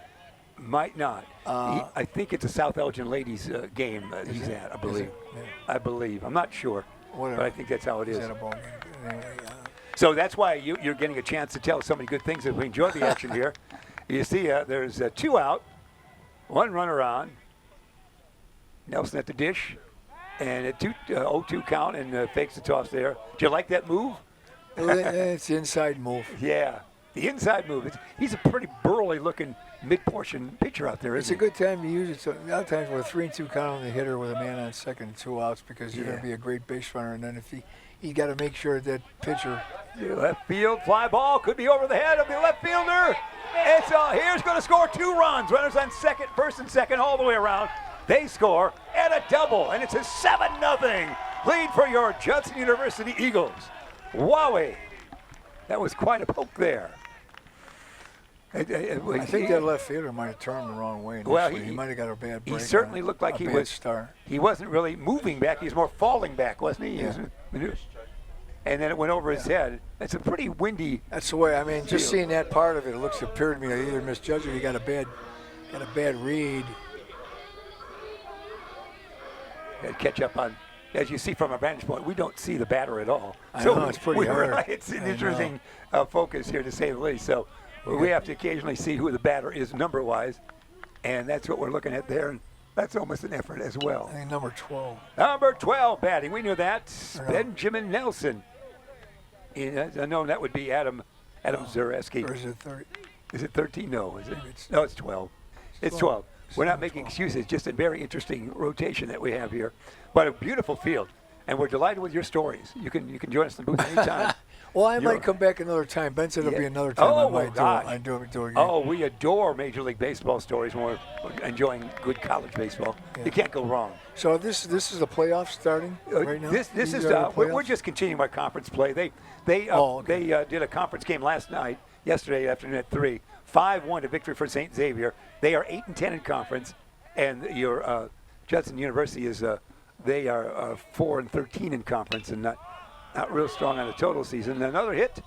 Might not. I think it's a South Elgin ladies game he's it? at, I Is believe. it? Yeah. I believe. I'm not sure, Whatever. but I think that's how it He's is. at a ball game. Anyway, So that's why you're getting a chance to tell so many good things as we enjoy the action here. You see, there's 2 out, 1 runner on. Nelson at the dish, and a 0-2 count, and fakes the toss there. Do you like that move? it's the inside move. Yeah, the inside move. He's a pretty burly-looking mid-portion pitcher out there, It's isn't a good time to use it. So a lot of times with a 3-2 count on the hitter with a man on second and 2 outs because you're going to be a great base runner, and then if you got to make sure that pitcher. The left field fly ball could be over the head of the left fielder. It's here's going to score 2 runs. Runners on second, first and second, all the way around. They score and a double, and it's a 7-0 lead for your Judson University Eagles. Wowie, that was quite a poke there. I think that left fielder might have turned the wrong way. Well, He might have got a bad break. He certainly looked like he was. Start. He wasn't really moving back. He was more falling back, wasn't he? Yeah. And then it went over his head. It's a pretty windy. That's the way. I mean, just seeing that part of it, it appeared to me like either misjudged or he got a bad read. Catch up on, as you see from our vantage point, we don't see the batter at all. I know, it's pretty hard. It's an I interesting focus here, to say the least. So we have to occasionally see who the batter is number-wise, and that's what we're looking at there, and that's almost an effort as well. I think number 12. Number 12 batting. We knew that. I know. Benjamin Nelson. I know that would be Adam Zareski. Or is it 30? Is it 13? No, is it? Maybe it's- No, it's 12. It's 12. We're not number making 12. excuses, just a very interesting rotation that we have here. But a beautiful field. And we're delighted with your stories. You can join us in the booth anytime. Well, I You're- might come back another time. Ben said it'll be Yeah. another time. Oh, I might gosh. do it again. Oh, we adore Major League Baseball stories when we're enjoying good college baseball. Yeah. You can't go wrong. So this is the playoffs starting right now? This These is are the we're playoffs? just continuing our conference play. They did a conference game yesterday afternoon at 3. 5-1 to victory for St. Xavier. They are 8-10 in conference, and your Judson University is they are 4-13 in conference and not real strong on the total season. Another hit.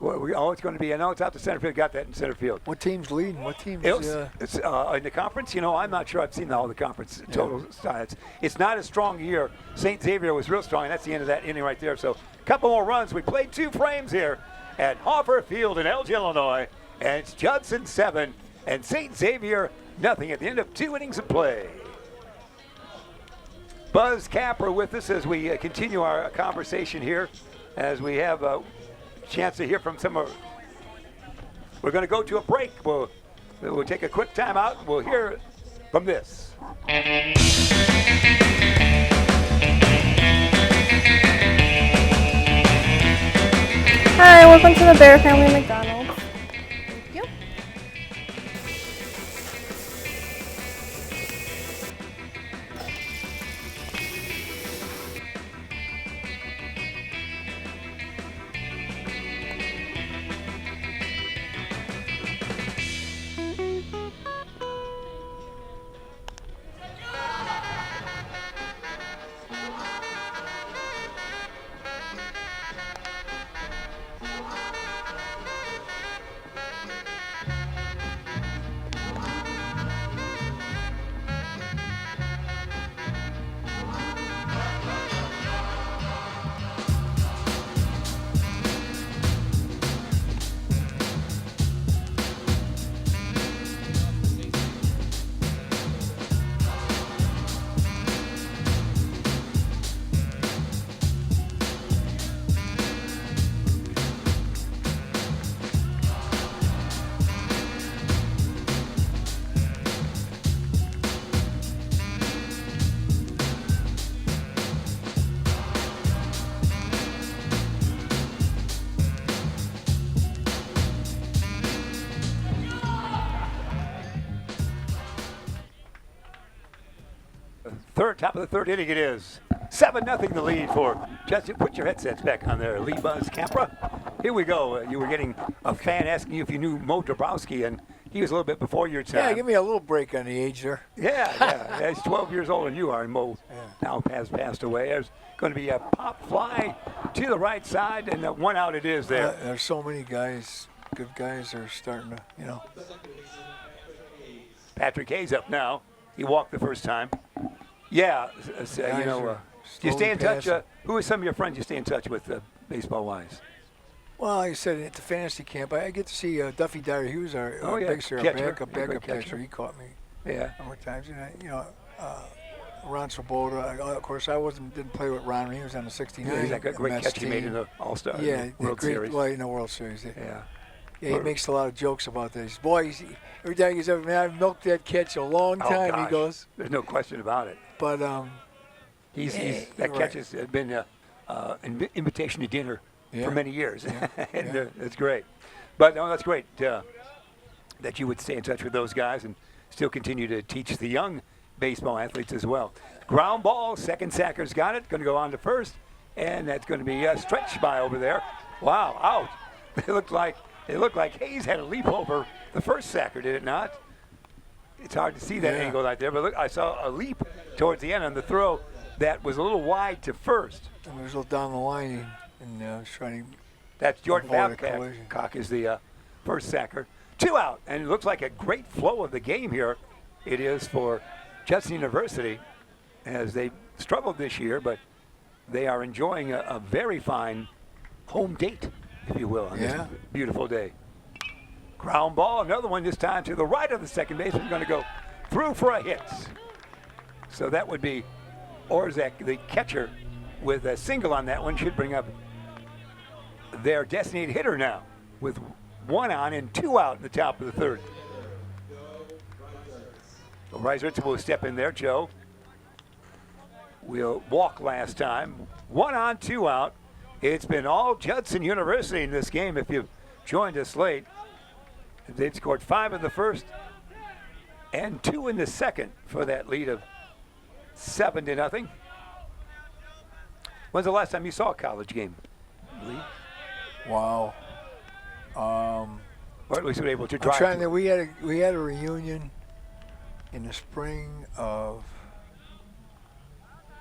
It's going to be. I know it's out to center field. Got that in center field. What team's leading? What team's It's in the conference. I'm not sure I've seen all the conference total stats. It's not a strong year. St. Xavier was real strong. That's the end of that inning right there. So a couple more runs. We played 2 frames here at Hoffer Field in Elgin, Illinois. And it's Judson 7 and St. Xavier nothing at the end of 2 innings of play. Buzz Capper with us as we continue our conversation here, as we have a chance to hear from some of. We're going to go to a break. We'll take a quick time out. We'll hear from this. Hi, welcome to the Bear Family McDonald's. Thank you. third, top of the third inning it is. 7-0 the lead for Judson. Put your headsets back on there, Lee Buzz Capra. Here we go. You were getting a fan asking you if you knew Mo Dabrowski, and he was a little bit before your time. Yeah, give me a little break on the age there. Yeah. He's 12 years older than you are, and Mo now has passed away. There's going to be a pop fly to the right side, and one out it is there. There's so many guys, good guys, are starting to, Patrick Hayes up now. He walked the first time. Yeah, do you stay in touch? Who are some of your friends you stay in touch with, baseball-wise? Well, like I said, at the fantasy camp, I get to see Duffy Dyer. He was our backup catcher. He caught me a number of times. Ron Swoboda. Of course, didn't play with Ron. He was on the 69. Yeah, he's like a great catch he made in the All-Star World Series. Well, in the World Series. Yeah. Yeah, he makes a lot of jokes about this. Boy, every time he says, "Man, I've milked that catch a long time," he goes. There's no question about it. But that catch has been an invitation to dinner for many years, and it's great. But no, that's great that you would stay in touch with those guys and still continue to teach the young baseball athletes as well. Ground ball, second sacker's got it. Going to go on to first, and that's going to be stretched by over there. Wow, out. It looked like Hayes had a leap over the first sacker, did it not? It's hard to see that angle right there, but look, I saw a leap towards the end on the throw that was a little wide to first. And was a little down the line and trying to. That's Jordan Babcock is the first sacker. 2 out, and it looks like a great flow of the game here. It is for Judson University, as they struggled this year, but they are enjoying a very fine home date, if you will, on this beautiful day. Ground ball, another one this time to the right of the second baseman, going to go through for a hit. So that would be Orzak, the catcher, with a single on that one, should bring up their designated hitter now, with 1 on and 2 out in the top of the third. So Reisertz will step in there, Joe. We'll walk last time. 1 on, 2 out. It's been all Judson University in this game if you've joined us late. They've scored 5 in the first and 2 in the second for that lead of 7-0. When's the last time you saw a college game, Lee? Wow. Or at least we were able to drive. I'm trying to, we had a reunion in the spring of,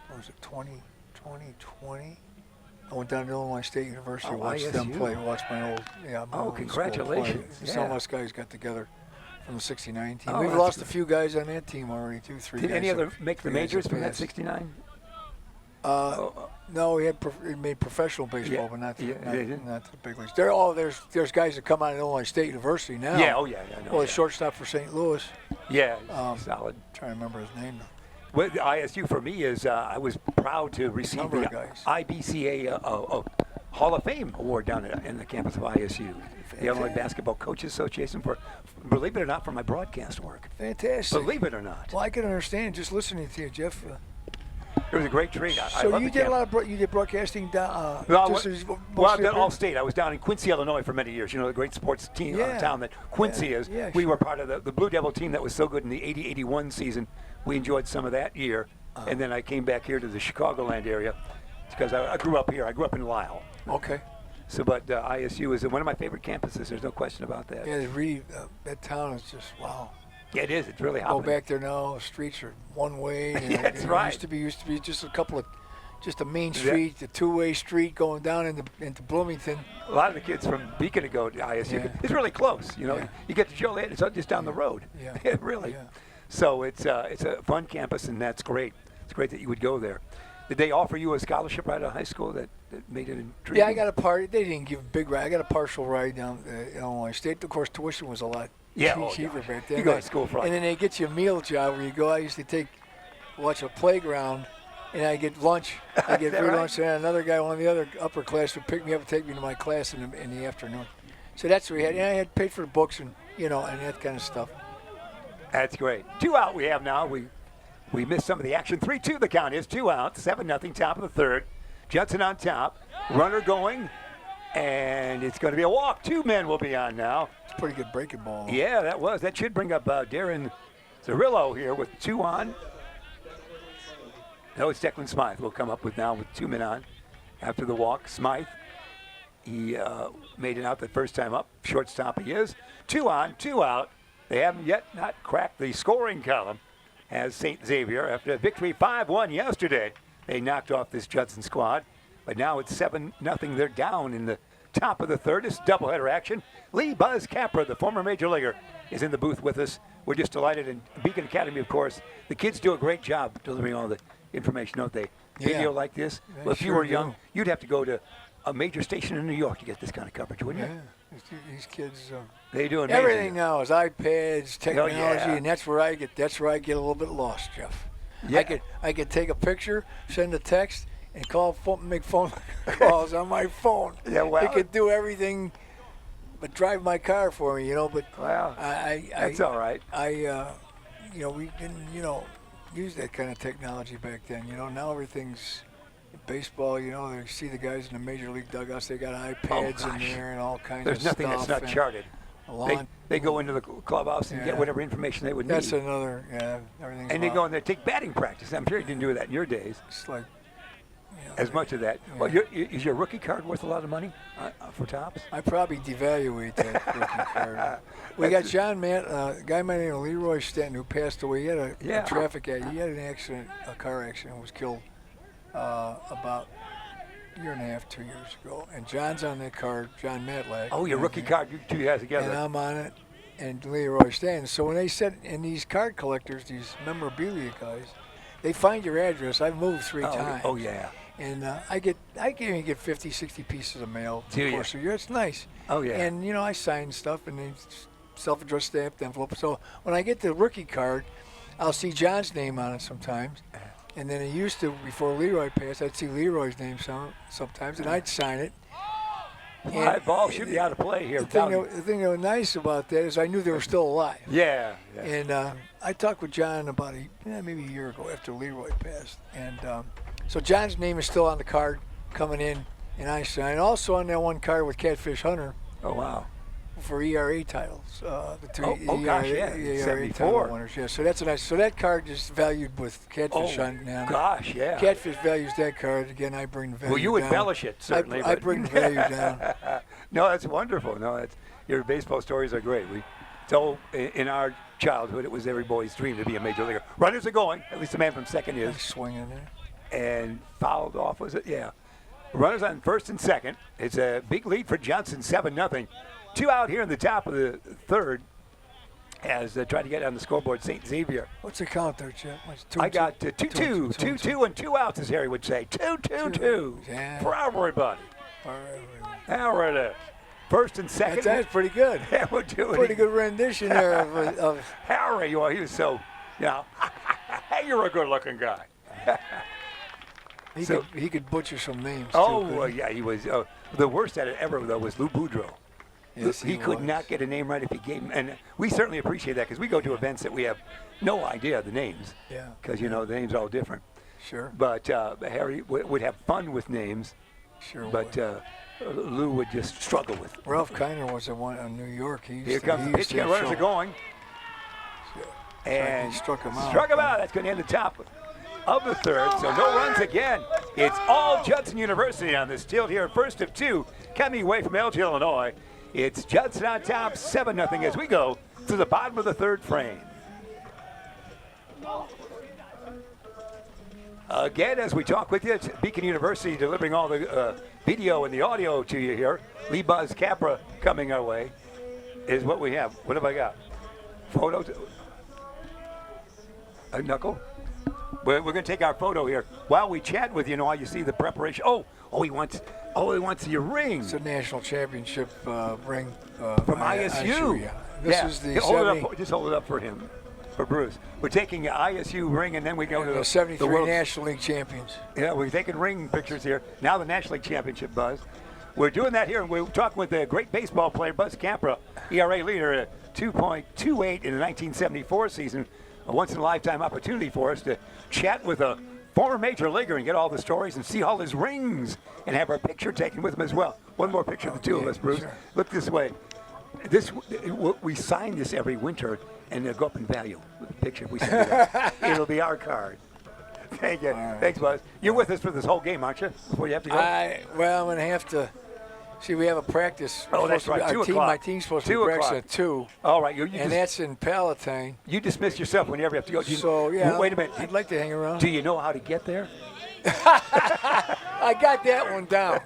what was it, 2020? I went down to Illinois State University, watched them play, watched my old, congratulations. Some of us guys got together from the 69 team. We've lost a few guys on that team already, 2, 3 Did guys. any other make the majors from that 69? No, we made professional baseball, but not the big leagues. There's guys that come out of Illinois State University now. Yeah, Well, the shortstop for St. Louis. Yeah, solid. Trying to remember his name now. Well, the ISU for me is I was proud to receive the IBCA Hall of Fame award down in the campus of ISU. The Illinois Basketball Coaches Association for, believe it or not, for my broadcast work. Fantastic. Believe it or not. Well, I can understand just listening to you, Jeff. It was a great treat. So you did a lot of you did broadcasting down. Well, all state. I was down in Quincy, Illinois, for many years. You know, the great sports team town that Quincy is. Yeah, we were part of the Blue Devil team that was so good in the 80-81 season. We enjoyed some of that year, and then I came back here to the Chicagoland area because I grew up here. I grew up in Lisle. Okay. So, but ISU is one of my favorite campuses. There's no question about that. Yeah, that town is just wow. Yeah, it is. It's really happening. Go back there now. The streets are one way. That's right. Used to be just a main street, a 2-way street going down into Bloomington. A lot of the kids from Beacon to go to ISU. Yeah. It's really close. You know, you get to Joliet. It's just down the road. Yeah. Really. Yeah. So it's a fun campus, and that's great. It's great that you would go there. Did they offer you a scholarship right out of high school that made it intriguing? Yeah, I got a part. They didn't give a big ride. I got a partial ride down Illinois State. Of course, tuition was a lot cheaper back then. You go to school for and then they get you a meal job where you go. I used to watch a playground, and I get lunch. I get free lunch, and another guy, one of the other upper class, would pick me up and take me to my class in the afternoon. So that's what we had. And I had paid for the books and and that kind of stuff. That's great. 2 out we have now. We missed some of the action. 3-2 the count is. 2 out. 7-0 top of the third. Judson on top. Runner going. And it's going to be a walk. 2 men will be on now. It's a pretty good breaking ball. Yeah, that was. That should bring up Darren Zerillo here with 2 on. No, it's Declan Smythe. We'll come up with now with 2 men on after the walk. Smythe, he made it out the first time up. Shortstop he is. 2 on, 2 out. They haven't yet not cracked the scoring column as St. Xavier. After a victory 5-1 yesterday, they knocked off this Judson squad. But now it's 7-0. They're down in the top of the third. It's doubleheader action. Lee Buzz Capra, the former major leaguer, is in the booth with us. We're just delighted. And Beacon Academy, of course, the kids do a great job delivering all the information, don't they? Yeah. Video like this. They Well, if you sure were young, do. you'd have to go to a major station in New York to get this kind of coverage, wouldn't you? Yeah, these kids. They do amazing. Everything now is iPads, technology, yeah. and that's where I get a little bit lost, Jeff. Yeah. I could take a picture, send a text, and make phone calls on my phone. Yeah, well. It could do everything, but drive my car for me, But Well, that's all right. We didn't, use that kind of technology back then. Now everything's baseball. They see the guys in the major league dugouts. They got iPads in there and all kinds There's of nothing stuff. that's not charted. They go into the clubhouse and get whatever information they would That's need. everything's. And they go in there, take batting practice. I'm sure you didn't do that in your days. It's like. As much of that. Yeah. Well, is your rookie card worth a lot of money for Topps? I probably devaluate that rookie card. We got John Matt, a guy by the name of Leroy Stanton, who passed away. He had a traffic accident. He had an accident, a car accident, was killed about a year and a half, 2 years ago. And John's on that card, John Matlack. Oh, your rookie card, you two guys together. And I'm on it, and Leroy Stanton. So when they said, and these card collectors, these memorabilia guys, they find your address. I've moved 3 times. Oh, yeah. And I can get 50, 60 pieces of mail. Do you? Course a year. It's nice. Oh, yeah. And, I sign stuff and they self-addressed stamped envelope. So when I get the rookie card, I'll see John's name on it sometimes. And then it used to, before Leroy passed, I'd see Leroy's name sometimes, and I'd sign it. Fly ball should be out of play here. The thing that was nice about that is I knew they were still alive. Yeah. And I talked with John about maybe a year ago after Leroy passed. And so John's name is still on the card coming in, and I signed. Also on that one card with Catfish Hunter. Oh, wow. For ERA titles. The two gosh, yeah. ERA 74. title winners. Yeah, so that's a nice. So that card is valued with Catfish Hunter now. Gosh, yeah. Catfish values that card. Again, I bring the value Well, you down. embellish it, certainly. I bring the value down. No, that's wonderful. No, your baseball stories are great. So in our childhood, it was every boy's dream to be a major leaguer. Runners are going. At least the man from second is. Nice swing in there. And fouled off, was it? Yeah. Runners on first and second. It's a big lead for Johnson, 7-0. 2 out here in the top of the third as they try to get on the scoreboard, St. Xavier. What's the count there, Chip? I got 2-2. 2-2 and 2 outs, as Harry would say. 2-2-2 Yeah. for everybody. All right. First and second. That's pretty good. Yeah, we're doing Pretty good rendition there of Harry, he was so, you're a good-looking guy. he could butcher some names. Yeah, he was. The worst at it ever, though, was Lou Boudreau. Yes, he could not get a name right if he gave him. And we certainly appreciate that because we go to events that we have no idea the names. Yeah. Because, the names are all different. Sure. But Harry would have fun with names. Sure. But Lou would just struggle with it. Ralph Kiner was the one in New York. Here comes the pitch. Runners are going. And he struck him out. That's going to end the top of the third. So no runs again. It's all Judson University on this tilt here. First of 2 coming away from LG, Illinois. It's Judson on top, 7-0 as we go to the bottom of the third frame. Again, as we talk with you, it's Beacon University delivering all the video and the audio to you here. Lee Buzz Capra coming our way is what we have. What have I got? Photos? A knuckle? We're going to take our photo here while we chat with you. While you see the preparation. He wants your ring. It's a national championship ring from ISU. Yeah. This is the just hold it up for him, for Bruce. We're taking the ISU ring, and then we go to the 73 World National League champions. Yeah, we're taking ring pictures here. Now the National League Championship, Buzz. We're doing that here, and we're talking with a great baseball player, Buzz Capra, ERA leader at 2.28 in the 1974 season. A once-in-a-lifetime opportunity for us to chat with a former major leaguer and get all the stories and see all his rings and have our picture taken with him as well. One more picture of the two of us, Bruce. Sure. Look this way. We sign this every winter, and they'll go up in value with the picture. We send it. It'll be our card. Thank you. right. Thanks, Buzz. You're with us for this whole game, aren't you? Before you have to go? Well, I'm going to have to. See, we have a practice. Oh, that's right. 2 o'clock. My team's supposed to 2 be practicing o'clock. at 2. All right. And that's in Palatine. You dismiss yourself whenever you have to go. So, yeah. Wait a minute. I'd like to hang around. Do you know how to get there? I got that one down.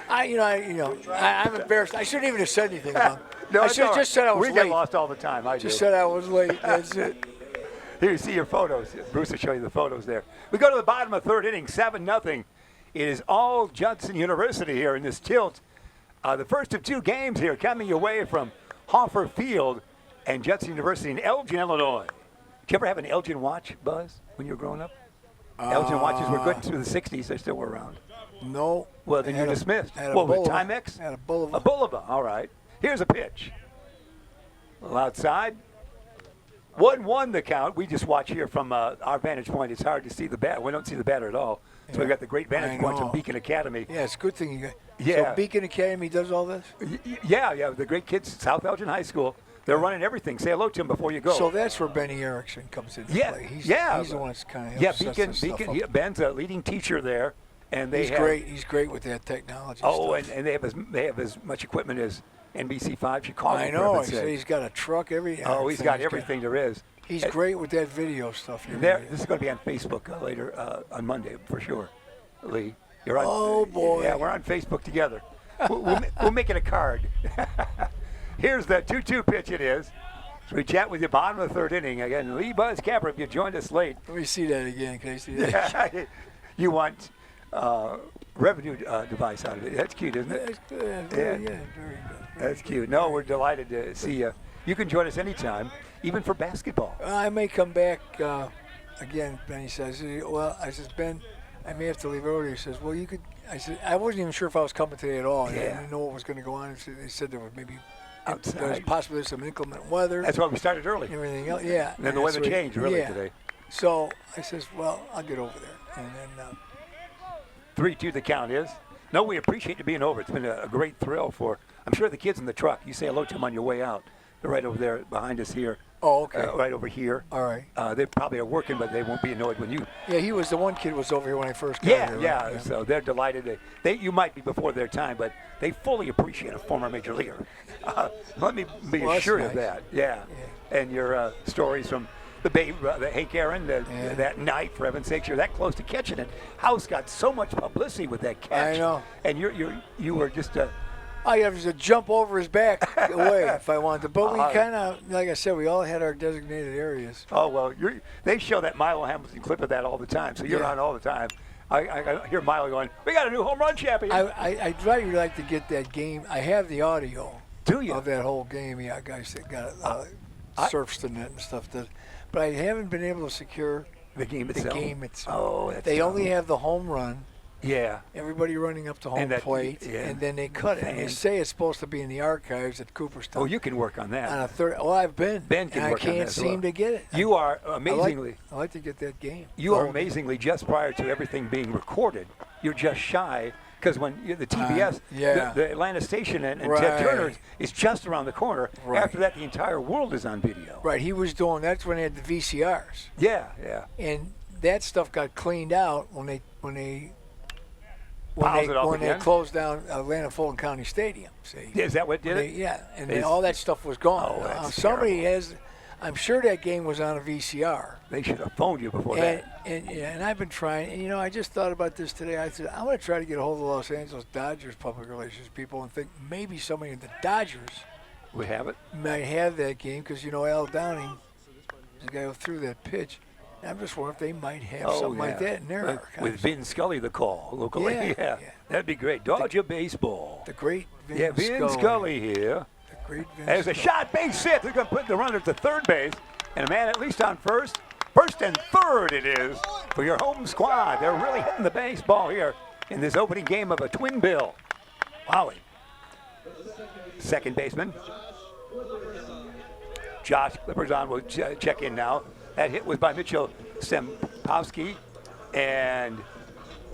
I'm embarrassed. I shouldn't even have said anything about it. No, I it's should have all just said I was right. late. We get lost all the time. I Just do. said I was late. That's it. Here, you see your photos. Bruce will show you the photos there. We go to the bottom of the third inning, 7-0. It is all Judson University here in this tilt. The first of 2 games here coming your way from Hoffer Field and Judson University in Elgin, Illinois. Did you ever have an Elgin watch, Buzz, when you were growing up? Elgin watches were good through the 60s. They still were around. No. Well, then you're dismissed. Had a What was it, Bulova. Timex? Had a Bulova. A Bulova. All right. Here's a pitch. A little outside. 1-1 the count. We just watch here from our vantage point. It's hard to see the bat. We don't see the batter at all. So we've got the great vantage point from Beacon Academy. Yeah, it's a good thing you got. Yeah. So Beacon Academy does all this? Yeah. The great kids, South Elgin High School. They're running everything. Say hello to him before you go. So that's where Benny Erickson comes into play. He's the one that's kind of Ben's a leading teacher there, and He's great. He's great with that technology. Oh, stuff. and they have as much equipment as NBC5 Chicago. I know. He's got a truck. He's got everything there is. He's great with that video stuff. This is going to be on Facebook later on Monday for sure. Lee, you're on. Oh boy. Yeah, we're on Facebook together. We'll make it a card. Here's the 2-2 pitch. It is. So we chat with you bottom of the third inning again. Lee Buzz Capper, if you joined us late. Let me see that again. Can I see that? You want revenue device out of it. That's cute, isn't it? That's good. Very good. That's cute. No, we're delighted to see you. You can join us anytime, even for basketball. I may come back again. Benny says, "Well," I says, "Ben, I may have to leave early." He says, "Well, you could." I said, "I wasn't even sure if I was coming today at all. I didn't know what was going to go on." They said there was maybe outside. There was possibly some inclement weather. That's why we started early. And everything else, yeah. And then the weather changed really today. So I says, "Well, I'll get over there." And then 3-2 the count is. No, we appreciate you being over. It's been a great thrill for. I'm sure the kids in the truck. You say hello to them on your way out. They're right over there behind us here. Oh, okay. Right over here. All right. They probably are working, but they won't be annoyed when you. Yeah, he was the one kid was over here when I first got here. Right? Yeah. So they're delighted. You might be before their time, but they fully appreciate a former major leaguer. Let me be assured of that. Yeah. And your stories from the Hank Aaron, that night, for heaven's sakes, you're that close to catching it. House got so much publicity with that catch. I know. And you were just I have to jump over his back away if I wanted to. But we kind of, like I said, we all had our designated areas. Oh, well, they show that Milo Hamilton clip of that all the time, so you're on all the time. I hear Milo going, "We got a new home run champion." I'd really like to get that game. I have the audio. Do you? Of that whole game. Yeah, guys that got surfs to net and stuff. But I haven't been able to secure the game itself. Oh, they only have the home run. Yeah. Everybody running up to home plate, and then they cut it. And they say it's supposed to be in the archives at Cooperstown. Oh, you can work on that. On a third. Well, I've been. Ben can work on that. I can't seem to get it. You are amazingly. I like to get that game. You are amazingly just prior to everything being recorded. You're just shy because when the TBS, the Atlanta station and Ted Turner's is just around the corner. Right. After that, the entire world is on video. Right. He was doing. That's when they had the VCRs. Yeah. And that stuff got cleaned out when they closed down Atlanta Fulton County Stadium. See? Is that what did it? Yeah, and all that stuff was gone. Oh, somebody has. I'm sure that game was on a VCR. They should have phoned you before that. And I've been trying. And, I just thought about this today. I said, I'm going to try to get a hold of the Los Angeles Dodgers public relations people and think maybe somebody in the Dodgers would have it. Might have that game because, Al Downing, the guy who threw that pitch. I'm just wondering if they might have something like that in their archives. With Vin Scully, the call locally. Yeah. That'd be great. Dodger baseball. The great Vin Scully. Vin Scully here. The great Vin There's a shot, base hit. They're going to put the runner to third base. And a man at least on first. First and third it is for your home squad. They're really hitting the baseball here in this opening game of a twin bill. Wowie. Second baseman. Josh Clipperzon will check in now. That hit was by Mitchell Stempowski, and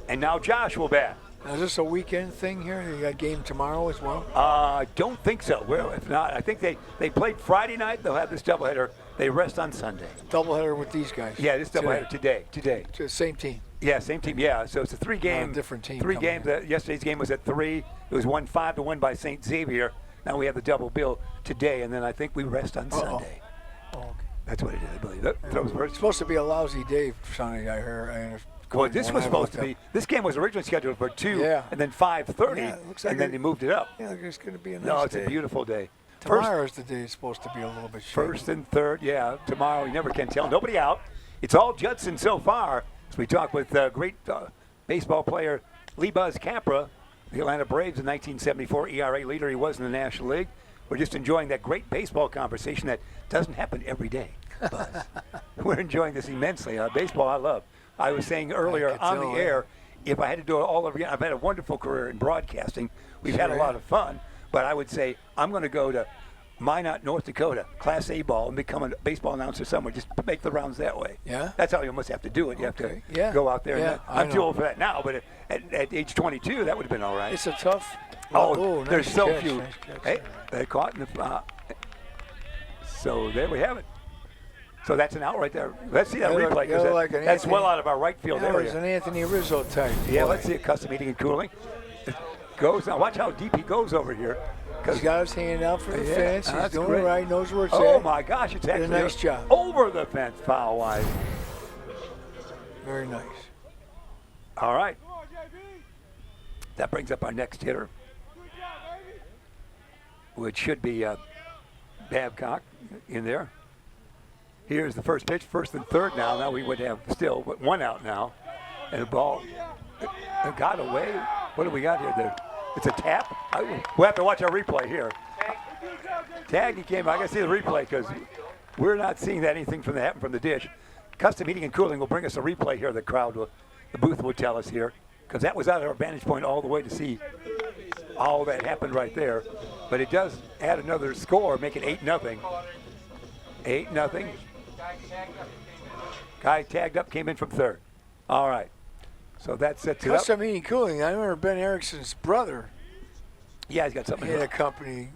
now Josh will bat. Now, is this a weekend thing here? You got a game tomorrow as well? I don't think so. Well, if not, I think they played Friday night. They'll have this doubleheader They rest on Sunday. Doubleheader with these guys. Yeah, this doubleheader today. Same team. Yeah, same team. Yeah, so it's a three-game. Different team. Three games. Yesterday's game was at 3. It was 1-5 to 1 by St. Xavier. Now we have the double bill today, and then I think we rest on Sunday. Oh, okay. That's what it is, I believe. Those It's supposed to be a lousy day for Sunday, I heard. Well, this was supposed to be. This game was originally scheduled for 2 and then 5:30, and then they moved it up. Yeah, it's going to be a nice day. No, it's a beautiful day. Tomorrow's the day it's supposed to be a little bit shady. First and third, yeah. Tomorrow, you never can tell. Nobody out. It's all Judson so far. As we talk with great baseball player Lee Buzz Capra, the Atlanta Braves, the 1974 ERA leader he was in the National League. We're just enjoying that great baseball conversation that doesn't happen every day, Buzz. We're enjoying this immensely. Baseball I love. I was saying earlier on the air, if I had to do it all over again, I've had a wonderful career in broadcasting. We've had a lot of fun. But I would say I'm going to go to Minot, North Dakota, Class A ball, and become a baseball announcer somewhere. Just make the rounds that way. Yeah? That's how you almost have to do it. You have to go out there. Yeah, I'm too old for that now, but at age 22, that would have been all right. It's a tough. There's nice so catch, few. Nice catch. Hey, they caught in the. So there we have it. So that's an out right there. Let's see that replay, because that's well out of our right field area. That was an Anthony Rizzo type. Yeah, let's see it. Custom heating and cooling. It goes now. Watch how deep he goes over here. He's got his hand out for the fence. He's doing it right. Knows where it's at. Oh my gosh, it's actually a nice job. Over the fence, foul wise. Very nice. All right. That brings up our next hitter, which should be Babcock in there. Here's the first pitch, first and third now. Now we would have still one out now. And the ball got away. What do we got here? It's a tap. We'll have to watch our replay here. Tag, he came. I got to see the replay because we're not seeing that anything from the dish. Custom heating and cooling will bring us a replay here. The booth will tell us here, because that was out of our vantage point all the way to see all that happened right there. But it does add another score, make it 8-0. 8-0. Guy tagged up, came in from third. All right. So that sets it up. Custom heating and cooling. I remember Ben Erickson's brother. Yeah, he's got something. He had a company.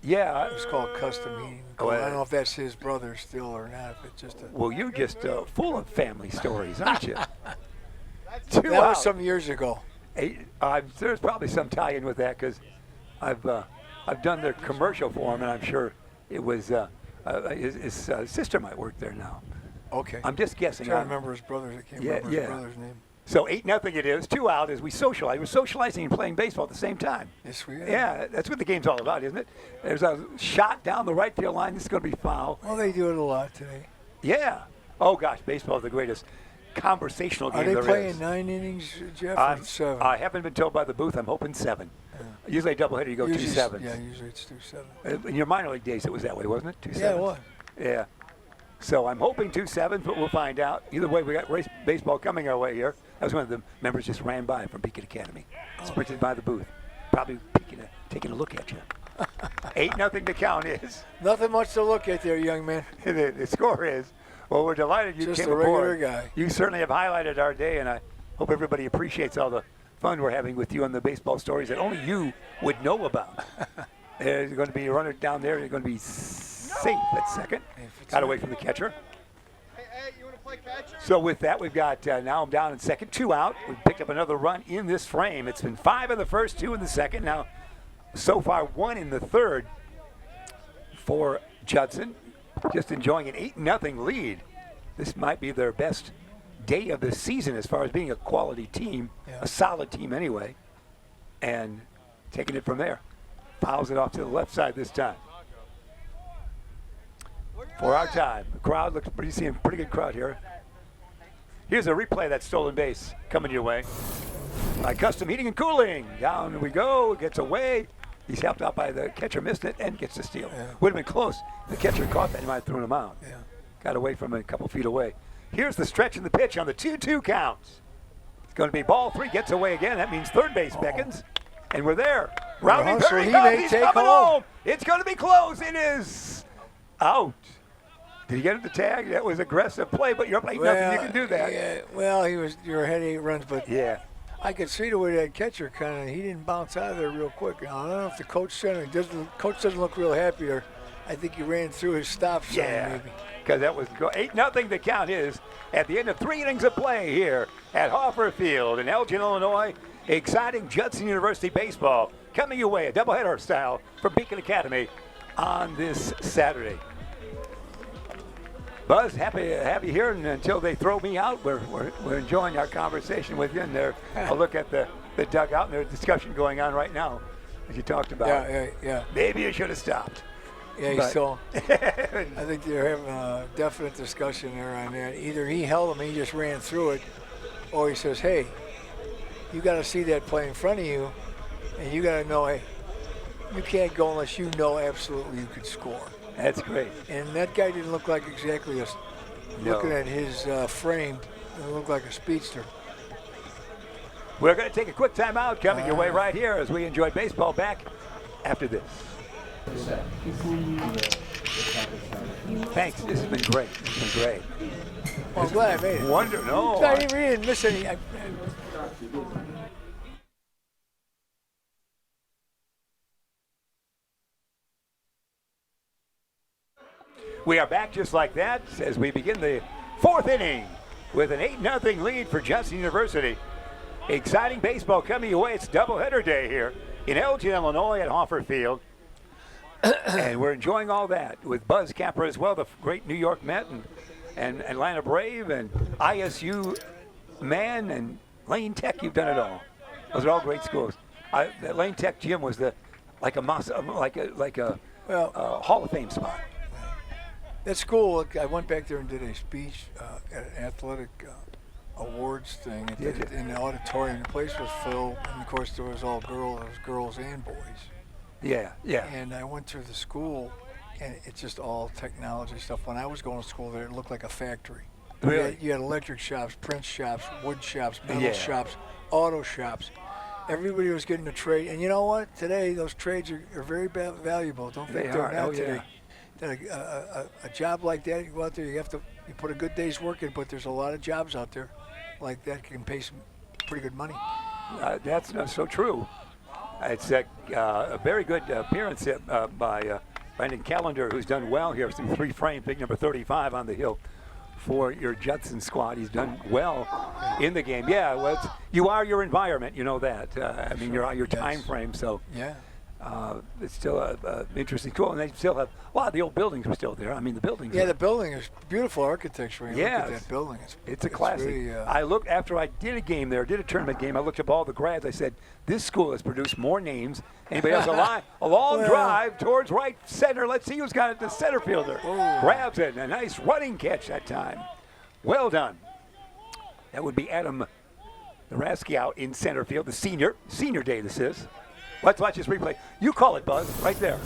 Yeah. It was called Custom Heating and Cooling. I don't know if that's his brother still or not. If it's just a. Well, you're just full of family stories, aren't you? That was some years ago. There's probably some tie-in with that, because I've done their commercial for him, and I'm sure it was his sister might work there now. Okay. I'm just guessing. I remember his brother. I can't remember his brother's name. So 8-0 it is. 2 out as we socialize. We're socializing and playing baseball at the same time. Yes, we are. Yeah, that's what the game's all about, isn't it? There's a shot down the right field line. This is going to be foul. Well, they do it a lot today. Yeah. Oh, gosh, baseball is the greatest conversational game there is. Are they playing 9 innings, Jeff, or 7? I haven't been told by the booth. I'm hoping 7. Yeah. Usually a doubleheader, you go 2 sevens. Yeah, usually it's 2 7. In your minor league days, it was that way, wasn't it? 2 sevens. Yeah, it was. Yeah. So I'm hoping 2 sevens, but we'll find out. Either way, we got baseball coming our way here. That was one of the members just ran by from Beacon Academy. Sprinted by the booth. Probably taking a look at you. 8-0 the count is. Nothing much to look at there, young man. The score is. Well, we're delighted you just came a regular aboard. Guy. You certainly have highlighted our day, and I hope everybody appreciates all the fun we're having with you on the baseball stories that only you would know about. There's going to be a runner down there. You're going to be safe at second. Got away from the catcher. Hey, you want to play catch? So with that, we've got now I'm down in second, 2 out. We've picked up another run in this frame. It's been 5 in the first, 2 in the second. Now, so far, 1 in the third for Judson. Just enjoying an 8-0 lead. This might be their best day of the season as far as being a quality team, a solid team anyway, and taking it from there. Fouls it off to the left side this time. For our time, the crowd looks seeing pretty good crowd here. Here's a replay of that stolen base coming your way. By Custom Heating and Cooling. Down we go, gets away. He's helped out by the catcher, missed it, and gets the steal. Yeah. Would have been close. The catcher caught that, he might have thrown him out. Yeah. Got away from him a couple feet away. Here's the stretch and the pitch on the 2-2 counts. It's going to be ball 3, gets away again. That means third base beckons. And we're there. Rounding third, he may take home. It's going to be close. It is out. Did he get at the tag? That was aggressive play, but you're up 8-0. You can do that. Yeah, well, you're ahead 8 runs, but yeah. I could see the way that catcher he didn't bounce out of there real quick. I don't know if the coach said it. Coach doesn't look real happy, or I think he ran through his stop sign, Yeah, maybe. because that was 8-0. The count is at the end of 3 innings of play here at Hoffer Field in Elgin, Illinois. Exciting Judson University baseball coming your way, a doubleheader style from Beacon Academy on this Saturday. Buzz, happy to have you here, and until they throw me out, we're enjoying our conversation with you. And there, a look at the dugout, and there's discussion going on right now, as you talked about. Yeah. Maybe you should have stopped. Yeah, so I think they're having a definite discussion there on that. Either he held him and he just ran through it, or he says, hey, you got to see that play in front of you, and you got to know, hey, you can't go unless you know absolutely you can score. That's great. And that guy didn't look like exactly a, looking at his frame, it looked like a speedster. We're going to take a quick timeout coming your way right here as we enjoy baseball back after this. Thanks. This has been great. It's been great. Well, I'm glad I made it. Wonder, no. I didn't miss any. We are back just like that as we begin the 4th inning with an 8-0 lead for Judson University. Exciting baseball coming your way. It's doubleheader day here in Elgin, Illinois at Hoffer Field. And we're enjoying all that with Buzz Capper as well, the great New York Met and Atlanta Brave and ISU Man and Lane Tech. You've done it all. Those are all great schools. The Lane Tech gym was like a Hall of Fame spot. That school, I went back there and did a speech at an athletic awards thing in the auditorium. The place was filled, and of course there was all girls and boys. Yeah. And I went through the school, and it's just all technology stuff. When I was going to school there, it looked like a factory. Really? You had electric shops, print shops, wood shops, metal shops, auto shops. Everybody was getting a trade. And you know what? Today, those trades are very valuable. Don't think they're not today. A job like that, you go out there, you put a good day's work in, but there's a lot of jobs out there like that can pay some pretty good money. That's not so true. It's a very good appearance by Brandon Callender, who's done well here. Some 3 frames, big number 35 on the hill for your Judson squad. He's done well in the game. Yeah, well, you are your environment, you know that. I mean, you're on your time frame, so. Yeah. It's still an interesting school, and they still have a lot of the old buildings are still there. I mean, the buildings. Yeah, the building is beautiful architecture. Look at that building. It's a classic. Really, I looked after I did a game there, did a tournament game. I looked up all the grads. I said, this school has produced more names. Anybody else a long drive towards right center. Let's see who's got it. The center fielder grabs it. A nice running catch that time. Well done. That would be Adam Narasky out in center field. The senior day this is. Let's watch this replay. You call it, Buzz, right there.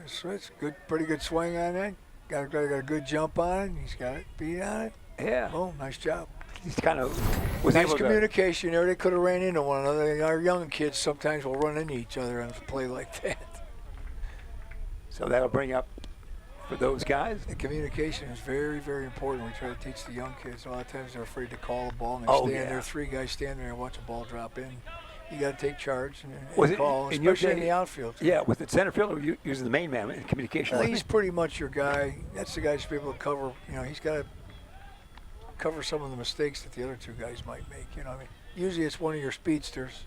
Switch, pretty good swing on that. Got a good jump on it. He's got it, beat on it. Yeah. Oh, nice job. He's kind of was nice able communication there. They could have ran into one another. Our young kids sometimes will run into each other on a play like that. So that'll bring up for those guys. The communication is very, very important. We try to teach the young kids. A lot of times they're afraid to call the ball, and they stand there. 3 guys stand there and watch a ball drop in. You got to take charge and call, especially in the outfield. Yeah, with the center fielder using the main man in communication. Well, he's pretty much your guy. That's the guy who's able to cover. You know, he's got to cover some of the mistakes that the other 2 guys might make. You know, I mean, usually it's one of your speedsters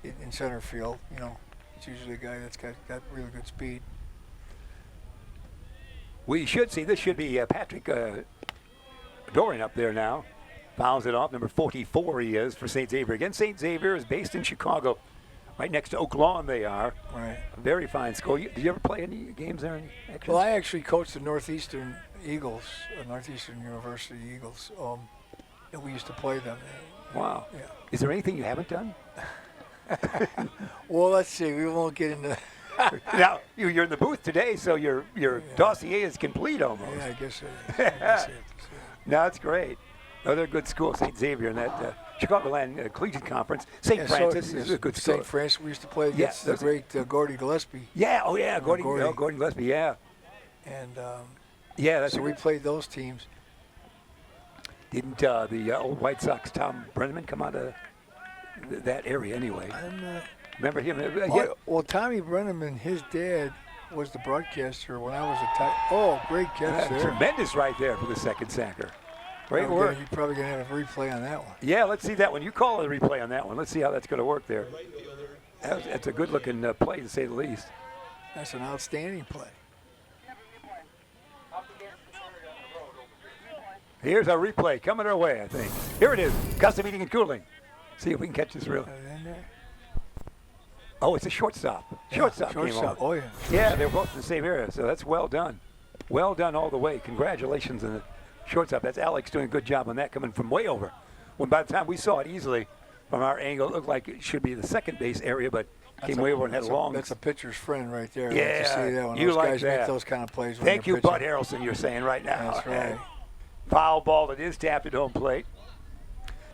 in center field. You know, it's usually a guy that's got really good speed. We should see this should be Patrick Dorian up there now. Fouls it off. Number 44 he is for St. Xavier. Again, St. Xavier is based in Chicago. Right next to Oak Lawn they are. Right. A very fine school. Did you ever play any games there? Well, I actually coached the Northeastern Eagles, Northeastern University Eagles. And we used to play them. Wow. Yeah. Is there anything you haven't done? Well, let's see. We won't get into now, you're in the booth today, so your dossier is complete almost. Yeah, I guess it is. No, that's great. No, they're a good school, St. Xavier, in that Chicagoland Collegiate Conference. St. Francis is a good school. St. Francis, we used to play against the great Gordy Gillespie. Yeah, Gordy Gillespie, yeah. And that's so we played those teams. Didn't the old White Sox Tom Brenneman come out of that area anyway? I'm not. Remember him? Well, Tommy Brenneman, his dad was the broadcaster when I was a tight. Oh, great catch there. Tremendous right there for the second sacker. Great work. You're probably going to have a replay on that one. Yeah, let's see that one. You call it a replay on that one. Let's see how that's going to work there. That's a good-looking play, to say the least. That's an outstanding play. Here's our replay coming our way, I think. Here it is, custom heating and cooling. See if we can catch this reel. Oh, it's a shortstop. Shortstop came on. Oh, yeah. Yeah, they're both in the same area, so that's well done. Well done all the way. Congratulations on the shortstop. That's Alex doing a good job on that, coming from way over. When by the time we saw it easily from our angle, it looked like it should be the second base area, but came way over and had a long. That's a pitcher's friend right there. Yeah, I like to see that when you those like guys that. make those kind of plays. Thank you, Bud Harrelson, you're saying right now. That's right. Foul ball that is tapped at home plate.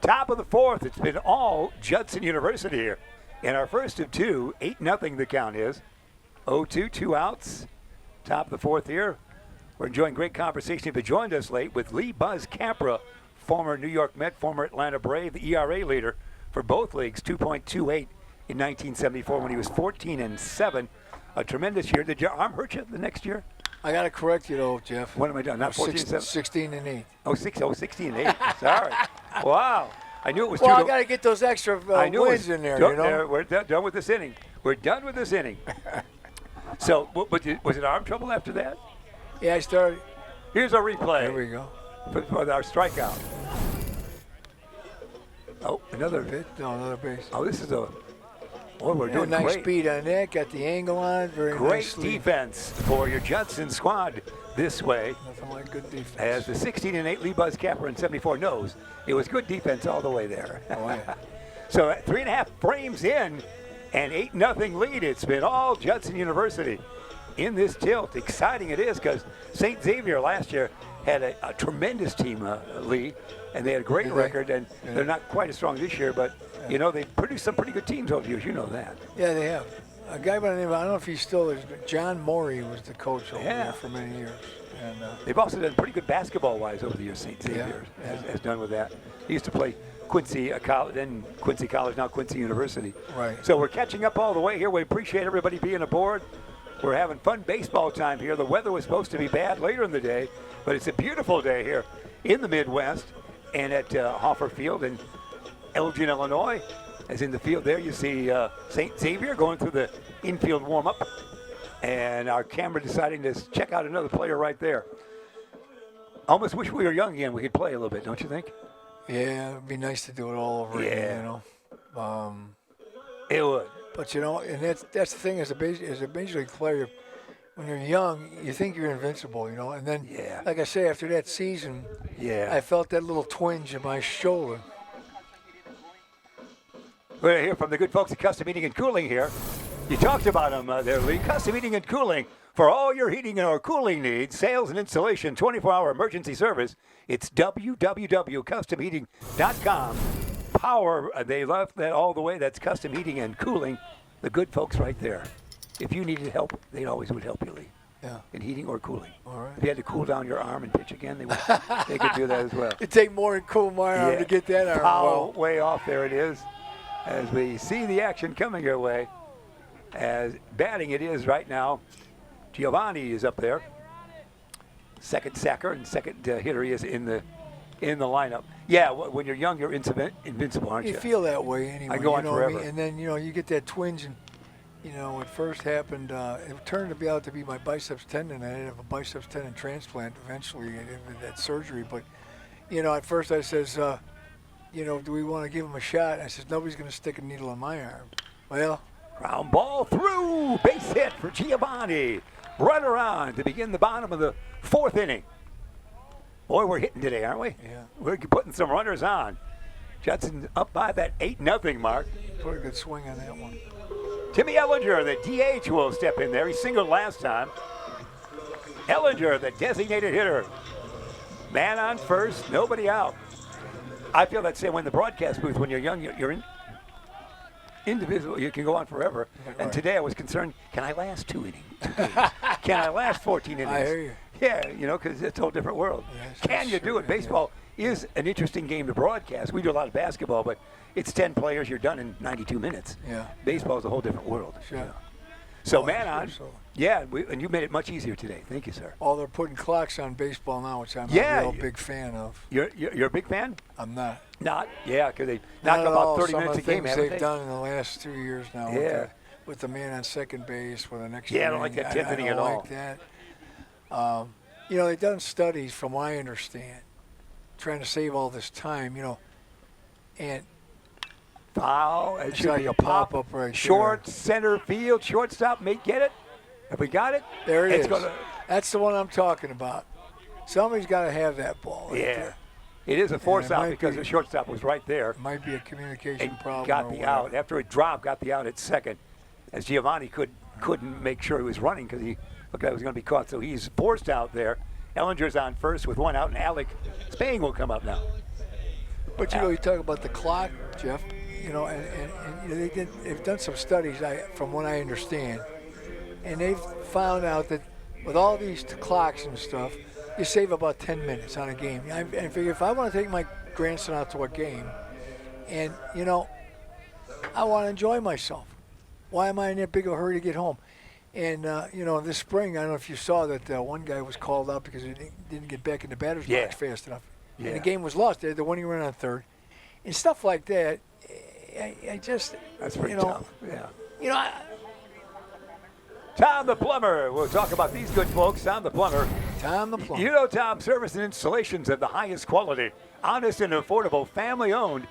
Top of the fourth, it's been all Judson University here. In our first of two, 8-0 the count is. 0-2, 2 outs. Top of the fourth here. We're enjoying great conversation. If you joined us late with Lee Buzz Capra, former New York Met, former Atlanta Brave, the ERA leader for both leagues, 2.28 in 1974 when he was 14-7. A tremendous year. Did your arm hurt you the next year? I got to correct you, though, Jeff. What am I doing? Not 14-7? 16-8. Oh, 16-8. Sorry. Wow. I knew it was Well, two. I got to get those extra wins in there, done, you know. We're done with this inning. We're done with this inning. So, was it arm trouble after that? Yeah, I started. Here's a replay. There we go. For our strikeout. Oh, another Hit. No, another base. Oh, this is a. Boy, we're doing nice great. speed on that. Got the angle on it. Very Great nicely. defense for your Judson squad this way. Nothing like good defense. As the 16-8 Lee Buzz Capper in 74 knows, it was good defense all the way there. Oh, yeah. So 3.5 frames in, and 8-0 lead. It's been all Judson University in this tilt. Exciting it is because St. Xavier last year had a tremendous team, Lee, and they had a great record, and they're not quite as strong this year, but you know, they've produced some pretty good teams over the years. You know that. Yeah, they have. A guy by the name of, I don't know if he still is, but John Morey was the coach over there for many years. And they've also done pretty good basketball-wise over the years, St. Xavier has done with that. He used to play Quincy College, then Quincy College, now Quincy University. Right. So we're catching up all the way here. We appreciate everybody being aboard. We're having fun baseball time here. The weather was supposed to be bad later in the day, but it's a beautiful day here in the Midwest and at Hoffer Field in Elgin, Illinois. As in the field there, you see St. Xavier going through the infield warm-up, and our camera deciding to check out another player right there. Almost wish we were young again. We could play a little bit, don't you think? yeah, it'd be nice to do it all over again, you know. It would. But you know, and that's the thing as a major league player, when you're young, you think you're invincible, you know. And then, like I say, after that season, I felt that little twinge in my shoulder. We're going to hear from the good folks at Custom Heating and Cooling here. You talked about them there, Lee. Custom Heating and Cooling. For all your heating or cooling needs, sales and installation, 24-hour emergency service, it's www.customheating.com. Power, they left that all the way. That's Custom Heating and Cooling. The good folks right there. If you needed help, they always would help you, Lee. Yeah. In heating or cooling. All right. If you had to cool down your arm and pitch again, they could do that as well. It'd take more than cool my arm to get that arm. Foul way off. There it is. As we see the action coming your way. As batting it is right now, Giovanni is up there. Second sacker and second hitter he is in the lineup. Yeah, when you're young, you're invincible, aren't you? You feel that way anyway. I go on forever. What I mean? And then, you know, you get that twinge, and, you know, it first happened, it turned out to be my biceps tendon. I had to have a biceps tendon transplant eventually, that surgery. But, you know, at first I says, you know, do we want to give him a shot? And I says, nobody's going to stick a needle in my arm. Well, ground ball through, base hit for Giovanni. Right around to begin the bottom of the fourth inning. Boy, we're hitting today, aren't we? Yeah. We're putting some runners on. Judson up by that 8-0 mark. Put a good swing on that one. Timmy Ellinger, the DH, will step in there. He singled last time. Ellinger, the designated hitter. Man on first, nobody out. I feel that same way in the broadcast booth. When you're young, you're individual. You can go on forever. Right. And today I was concerned, can I last 2 innings? Can I last 14 innings? I hear you. Yeah, you know, because it's a whole different world. Yes, Can you do it? Baseball is an interesting game to broadcast. We do a lot of basketball, but it's 10 players. You're done in 92 minutes. Yeah. Baseball is a whole different world. Sure. You know. So Oh, man on. so- Yeah, and you made it much easier today. Thank you, sir. Oh, they're putting clocks on baseball now, which I'm Yeah, a real you- big fan of. You're a big fan? I'm not. Not? Yeah, because they Not knock at about all. 30 Some minutes of a the game, things haven't they've they? done in the last 2 years now. Yeah. With the man on second base with an extra. Yeah, I don't like that 10th inning I at don't all. like that. You know, they've done studies, from what I understand, trying to save all this time. You know, and Foul. It It's should like be a a pop. pop-up right Short, center field, shortstop. May get it. Have we got it? there it It's is. gonna- That's the one I'm talking about. Somebody's got to have that ball. Right Yeah. there. It is a force it out might because be- the shortstop was right there. It might be a communication And problem. got or the whatever. out. After it dropped, got the out at second. As Giovanni couldn't make sure he was running because he looked like he was going to be caught. So he's forced out there. Ellinger's on first with one out, and Alec Spang will come up now. But you know, you talk about the clock, Jeff. You know, and you know, they've done some studies, from what I understand, and they've found out that with all these clocks and stuff, you save about 10 minutes on a game. I figure if I want to take my grandson out to a game, and you know, I want to enjoy myself. Why am I in that big of a hurry to get home? And you know, this spring, I don't know if you saw that one guy was called out because he didn't get back in the batter's Yeah. box fast enough, Yeah. and the game was lost. They had the winning run on third, and stuff like that. I just, That's pretty you know, tough. Yeah. You know, Tom the Plumber. We'll talk about these good folks. Tom the Plumber. Tom the plumber. You know, Tom, service and installations of the highest quality, honest and affordable, family-owned.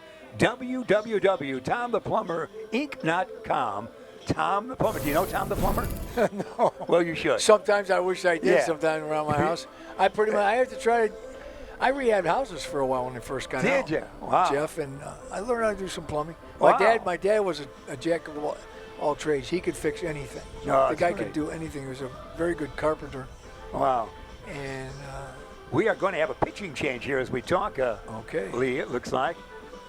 www.tomtheplumber.inc.com. Tom the Plumber. Do you know Tom the Plumber? No. Well, you should. Sometimes I wish I did. Yeah. Sometimes around my house, I have to try to. I rehabbed houses for a while when I first got out. Did you? Wow. Jeff, and I learned how to do some plumbing. Wow. My dad was a jack of all trades. He could fix anything. Oh, the that's guy great. could do anything. He was a very good carpenter. Wow. And We are going to have a pitching change here as we talk. Okay. Lee, it looks like.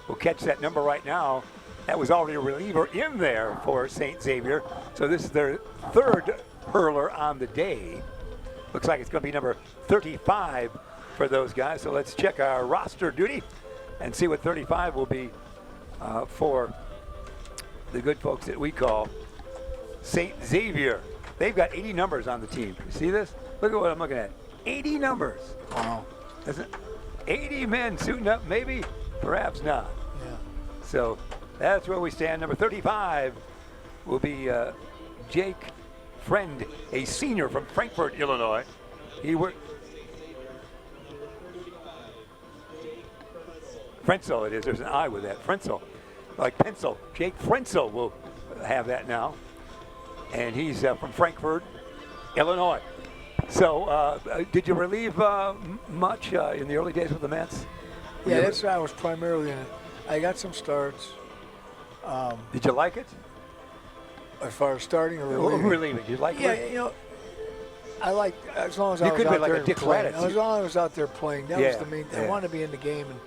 We'll catch that number right now. That was already a reliever in there for St. Xavier. So this is their third hurler on the day. Looks like it's going to be number 35 for those guys. So let's check our roster duty and see what 35 will be for the good folks that we call St. Xavier. They've got 80 numbers on the team. You see this? Look at what I'm looking at. 80 numbers. wow. Isn't 80 men suiting up? Maybe, perhaps not. Yeah. So that's where we stand. Number 35 will be Jake Friend, a senior from Frankfort, Illinois. He worked. Frenzel it is. There's an I with that. Frenzel. Like pencil. Jake Frenzel will have that now. And he's from Frankfort, Illinois. So did you relieve much in the early days with the Mets? Yeah, that's why I was primarily in it. I got some starts. Did you like it? As far as starting or Relieving. relieving. Did you like Yeah, it? you know, I like as long as You I was could be out like a there Dick playing. Raditz. As long as I was out there playing, that Yeah, was the main thing. yeah. I wanted to be in the game, and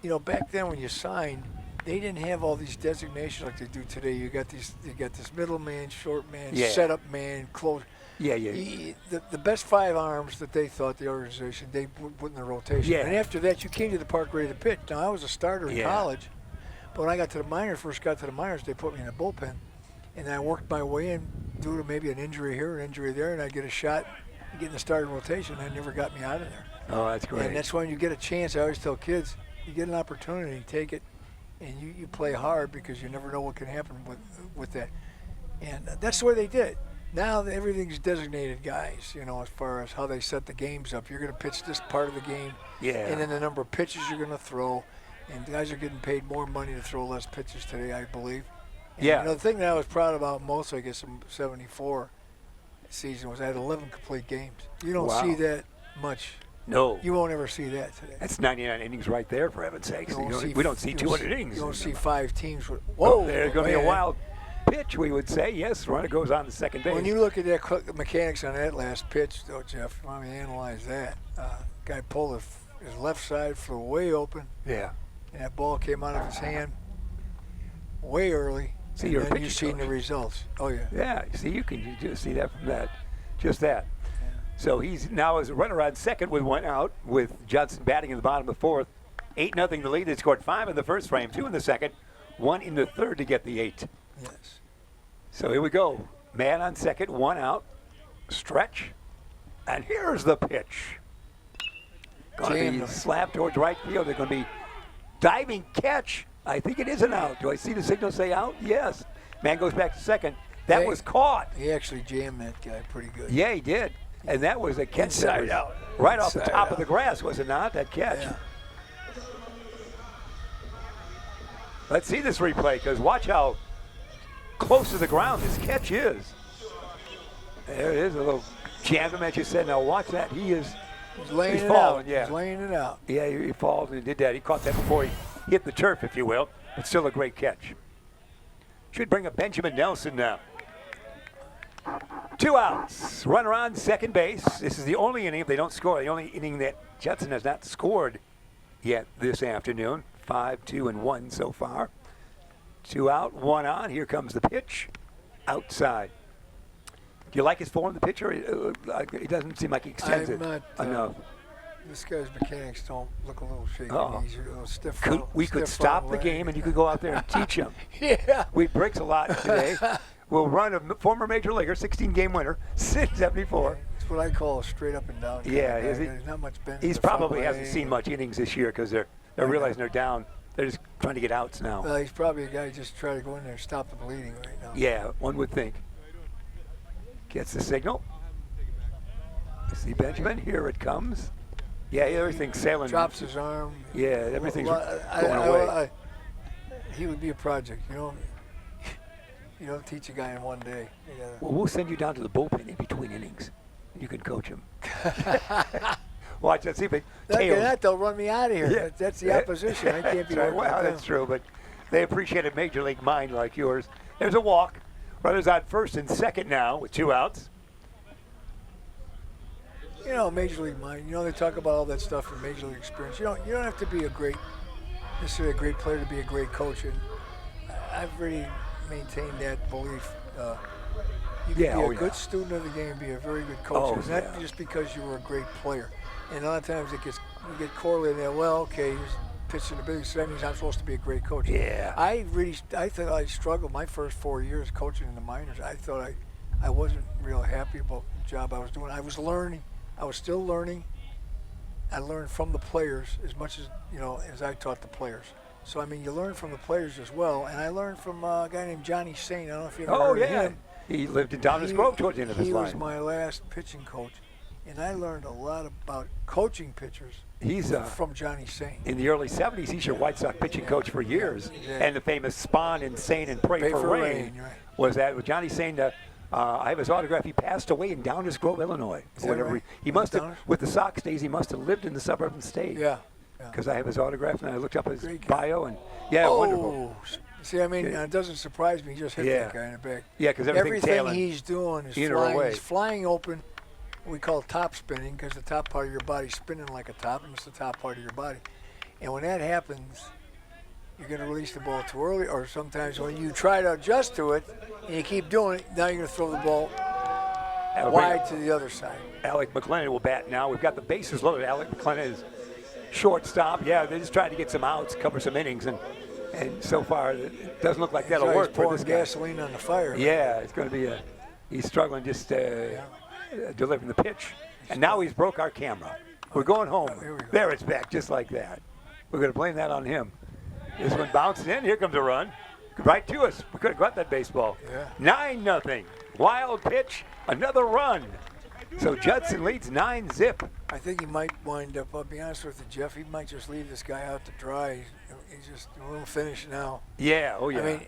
you know, back then when you signed, they didn't have all these designations like they do today. You got this middle man, short man, Yeah. setup man, close. Yeah, yeah. The best five arms that they thought the organization they put in the rotation. Yeah. And after that, you came to the park ready to pitch. Now I was a starter in Yeah. college, but when I got to the minors, they put me in the bullpen, and I worked my way in due to maybe an injury here, an injury there, and I get a shot, get in the starting rotation. That never got me out of there. Oh, that's great. And that's when you get a chance. I always tell kids, you get an opportunity, take it, and you play hard because you never know what can happen with that. And that's the way they did it. Now everything's designated guys, you know, as far as how they set the games up. You're going to pitch this part of the game, Yeah. and then the number of pitches you're going to throw. And guys are getting paid more money to throw less pitches today, I believe. And, Yeah. You know, the thing that I was proud about most, I guess, in '74 season was I had 11 complete games. You don't Wow. see that much. No. You won't ever see that today. That's 99 innings right there, for heaven's sakes. We don't see you 200 innings. You don't see 5 teams with. Whoa, Whoa, there's going to be a man. wild pitch, we would say. Yes, runner goes on to second base. When you look at that mechanics on that last pitch, though, Jeff, let me analyze that. Guy pulled his left side, flew way open, Yeah. and that ball came out of his hand way early. See, and you're a then pitcher you've seen coach. the results. Oh, yeah. Yeah, see, you can just see that from that. Just that. So he's now as a runner on second with one out, with Judson batting in the bottom of the fourth. 8-0 the lead. They scored 5 in the first frame, 2 in the second, 1 in the third to get the 8. Yes. So here we go. Man on second, one out. Stretch. And here's the pitch. Going to be Jammed him. slapped towards right field. They're going to be diving catch. I think it is an out. Do I see the signal say out? Yes. Man goes back to second. That Hey. was caught. He actually jammed that guy pretty good. Yeah, he did. And that was a catch that Inside was out. right off the Inside top of out. the grass, was it not? That catch. Yeah. Let's see this replay, because watch how close to the ground this catch is. There it is, a little jab him, as you said. Now watch that. He's laying it falling, out. yeah. He's laying it out. Yeah, he falls and he did that. He caught that before he hit the turf, if you will. But still a great catch. Should bring up Benjamin Nelson now. 2 outs. Runner on second base. This is the only inning, if they don't score, the only inning that Judson has not scored yet this afternoon. 5-2-1 so far. 2 out, 1 on. Here comes the pitch. Outside. Do you like his form, the pitcher? It doesn't seem like he extends I'm it not, enough. This guy's mechanics don't look a little shaky. Uh-oh. He's a little stiff. We could stop the game and you could go out there and teach him. Yeah. We breaks a lot today. We'll run a former major leaguer, 16-game winner, 674. It's what I call a straight up and down. Yeah, kind of is guy. he- There's not much bend. He's in the front probably leg. hasn't seen much innings this year because they're realizing they're down. They're just trying to get outs now. Well, he's probably a guy who just trying to go in there and stop the bleeding right now. Yeah, one would think. Gets the signal. See Benjamin, here it comes. Yeah, everything's sailing. Drops his arm. Yeah, everything's Well, going away. He would be a project. You don't teach a guy in one day. You gotta, Well, we'll send you down to the bullpen in between innings. You can coach him. Watch that. See if it Look at tails. that, they'll run me out of here. Yeah. That's the opposition. I can't be That's right. working Well, with that's them. true, but they appreciate a major league mind like yours. There's a walk. Runners on first and second now with 2 outs. Major league mind. They talk about all that stuff in major league experience. You don't have to be necessarily a great player to be a great coach. And I've really maintained that belief. You can Yeah, be a oh, good yeah. student of the game, be a very good coach. Oh, It's not yeah. just because you were a great player. And a lot of times you get correlated that, well, okay, he's pitching the big, so that means I'm supposed to be a great coach. Yeah. I thought I struggled my first 4 years coaching in the minors. I thought I wasn't real happy about the job I was doing. I was learning. I was still learning. I learned from the players as much as I taught the players. So, you learn from the players as well. And I learned from a guy named Johnny Saint. I don't know if you ever Oh, heard yeah. of him. He lived in Downers Grove towards the end of his He was life. my last pitching coach. And I learned a lot about coaching pitchers He's from Johnny Saint. in the early 70s. He's your White Sox pitching coach for years. Exactly. And the famous Spawn and Saint and Pray for Rain right. was that with Johnny Saint. I have his autograph. He passed away in Downers Grove, Illinois. Is that right? He must have, Downers? with the Sox days, he must have lived in the suburban state. Yeah. Because I have his autograph, and I looked up his Great guy. bio, and wonderful. See, it doesn't surprise me. He just hit Yeah. that guy in the back. Yeah, because everything's Everything tailing. he's doing is either flying. way. He's flying open. We call it top spinning because the top part of your body's spinning like a top, and it's the top part of your body. And when that happens, you're going to release the ball too early, or sometimes when you try to adjust to it and you keep doing it, now you're going to throw the ball That'll bring wide to the other side. Alec McLennan will bat now. We've got the bases loaded. Alec McLennan is shortstop. Yeah, they're just trying to get some outs, cover some innings, and so far it doesn't look like that'll So he's work for pouring this guy. gasoline on the fire. Yeah, it's going to be he's struggling just delivering the pitch. And now he's broke our camera. We're going home. Here we go. There it's back, just like that. We're going to blame that on him. This one bounces in. Here comes a run. Right to us. We could have got that baseball. Yeah. 9-0. Wild pitch. Another run. So Judson leads 9-0. I think he might wind up, I'll be honest with you, Jeff, he might just leave this guy out to dry. He's just a little finished now. Yeah, oh yeah.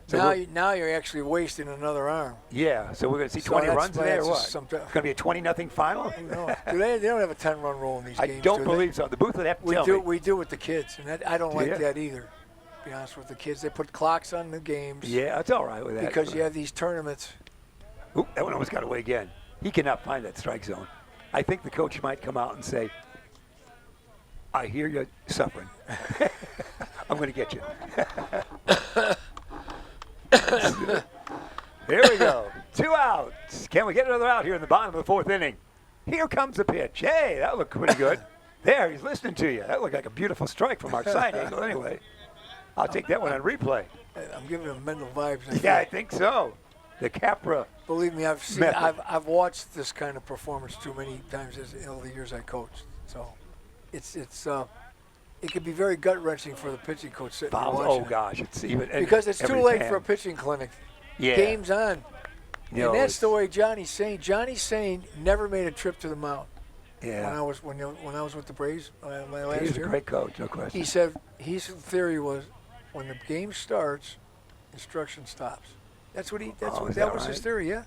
So now you're actually wasting another arm. yeah, so we're going to see So 20 that's- runs today or that's what? just It's going to be a 20-0 final? No, they don't have a 10-run rule in these I games. don't do they? believe so. The booth would have to We tell do. me. We do with the kids, and I don't Do like ya? that either. To be honest with the kids, they put clocks on the games. Yeah, that's all right with that. Because you have these tournaments. Oop, that one almost got away again. He cannot find that strike zone. I think the coach might come out and say, I hear you suffering. I'm going to get you. Here we go. 2 outs. Can we get another out here in the bottom of the 4th inning? Here comes the pitch. Hey, that looked pretty good. There, he's listening to you. That looked like a beautiful strike from our side angle anyway. I'll take that one on replay. I'm giving them mental vibes. Yeah, I think so. The Capra. Believe me, I've seen, method. I've watched this kind of performance too many times in the years I coached. So, it can be very gut wrenching for the pitching coach sitting there Fouls. watching Oh it. gosh, it's even Because it's too every late fan. for a pitching clinic. Yeah. Game's on. You know, And that's it's- the way Johnny's saying. Johnny's saying never made a trip to the mound. Yeah. When I was with the Braves my last He's a year, great coach, no question. he said his theory was when the game starts, instruction stops. That was his theory, yeah.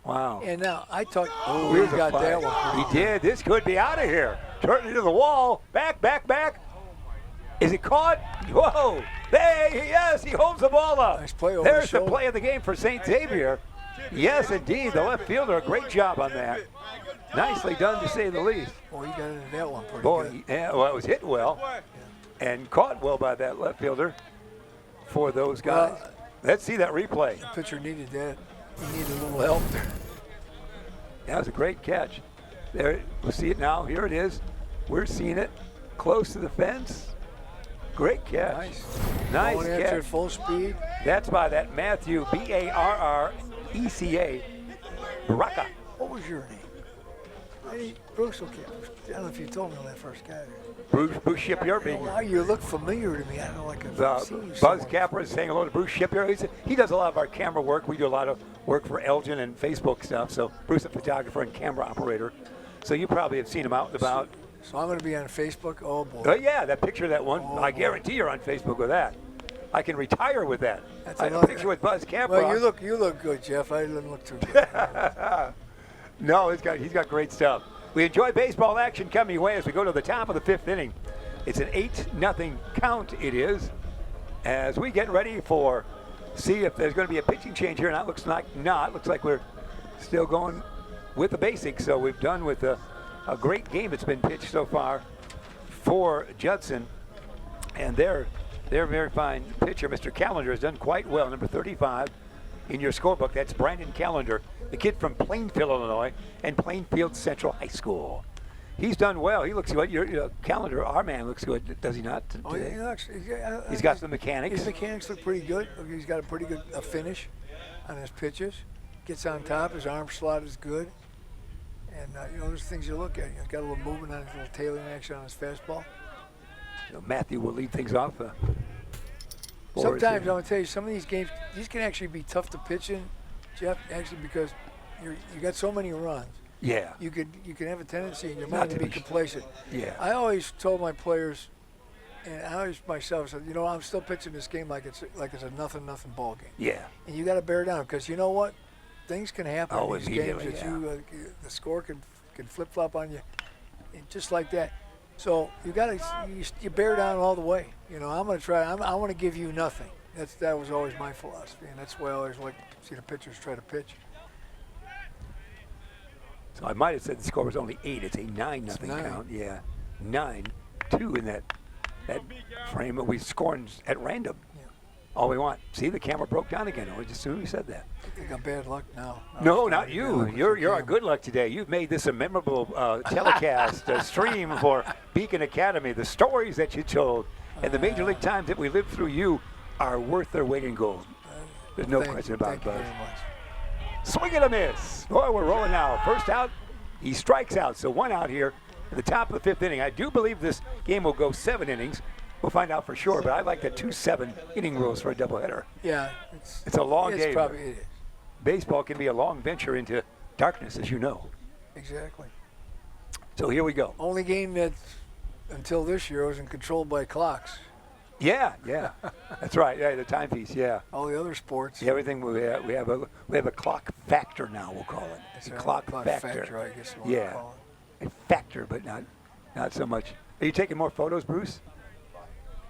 Wow. And now I talked. Oh, Here's we a got flag. that one. He did. This could be out of here. Turning to the wall. Back. Is it caught? Whoa. Yes, he holds the ball up. Nice play over There's the shoulder. play of the game for St. Xavier. Yes, indeed. The left fielder, a great job on that. Nicely done, to say the least. Boy, you got into that one pretty Boy, good. yeah, well, it was hit well and caught well by that left fielder for those guys. Well, Let's see that replay. the pitcher needed that. He needed a little help there. That was a great catch. There, we'll see it now. Here it is. We're seeing it close to the fence. Great catch. Nice Going after catch. it full speed. That's by that Matthew, Barreca. Baraka. What was your name? Bruce, okay. I don't know if you told me when I first got here. Bruce Shipyard being Wow, you look familiar to me. I don't know, like I've seen you Buzz somewhere. Capra is saying hello to Bruce Shipyard. He does a lot of our camera work. We do a lot of work for Elgin and Facebook stuff. So Bruce, a photographer and camera operator. So you probably have seen him out and about. So I'm going to be on Facebook. Oh boy. Oh yeah, that picture of that one. Oh, I boy. guarantee you're on Facebook with that. I can retire with that. That's I have a another- picture with Buzz Capra. Well, you look good, Jeff. I didn't look too good. No, he's got great stuff. We enjoy baseball action coming your way as we go to the top of the fifth inning. It's an 8-0 count, it is, as we get ready for see if there's going to be a pitching change here. And that looks like not. Looks like we're still going with the basics. So we've done with a great game that's been pitched so far for Judson. And their very fine pitcher, Mr. Callender, has done quite well. Number 35 in your scorebook. That's Brandon Callender, the kid from Plainfield, Illinois, and Plainfield Central High School. He's done well. He looks good. Your Callender, our man, looks good, does he not? Today? Oh, yeah, he looks, He's got the mechanics. His mechanics look pretty good. He's got a pretty good finish on his pitches. Gets on top. His arm slot is good. And, there's things you look at. He's got a little movement on his little tailing action on his fastball. So Matthew will lead things off. Sometimes, I'm going to tell you, some of these games, these can actually be tough to pitch in, Jeff, actually, because you got so many runs. Yeah. You can have a tendency in your Not mind to to be be complacent. Yeah. I always told my players, and I always myself said, I'm still pitching this game like it's a nothing ball game. Yeah. And you got to bear down because you know what, things can happen Oh, in these games immediately, that the score can flip flop on you, and just like that. So you bear down all the way. I'm going to try. I want to give you nothing. That was always my philosophy, and that's why I always like to see the pitchers try to pitch. So I might have said the score was only 8. It's a 9-0 It's 9. count. Yeah. 9-2 in that frame. We scoring at random. Yeah. All we want. See, the camera broke down again. Just as soon as we said that. You got bad luck now. No, not you. You're our good luck today. You've made this a memorable telecast, stream for Beacon Academy. The stories that you told and the Major League times that we lived through you are worth their weight in gold. There's no question about it, Thank you Buzz. very much. Swing and a miss. Boy, we're rolling now. First out, he strikes out. So 1 out here at the top of the 5th inning. I do believe this game will go 7 innings. We'll find out for sure, but I like the 2 7-inning rules for a doubleheader. Yeah, It's a long game. It is. Baseball can be a long venture into darkness, as you know. Exactly. So here we go. Only game that, until this year, wasn't controlled by clocks. Yeah. That's right. Yeah, the timepiece. Yeah. All the other sports. Everything we have a clock factor now. We'll call it It's a a clock factor. I guess you want to Yeah, call a factor, but not so much. Are you taking more photos, Bruce?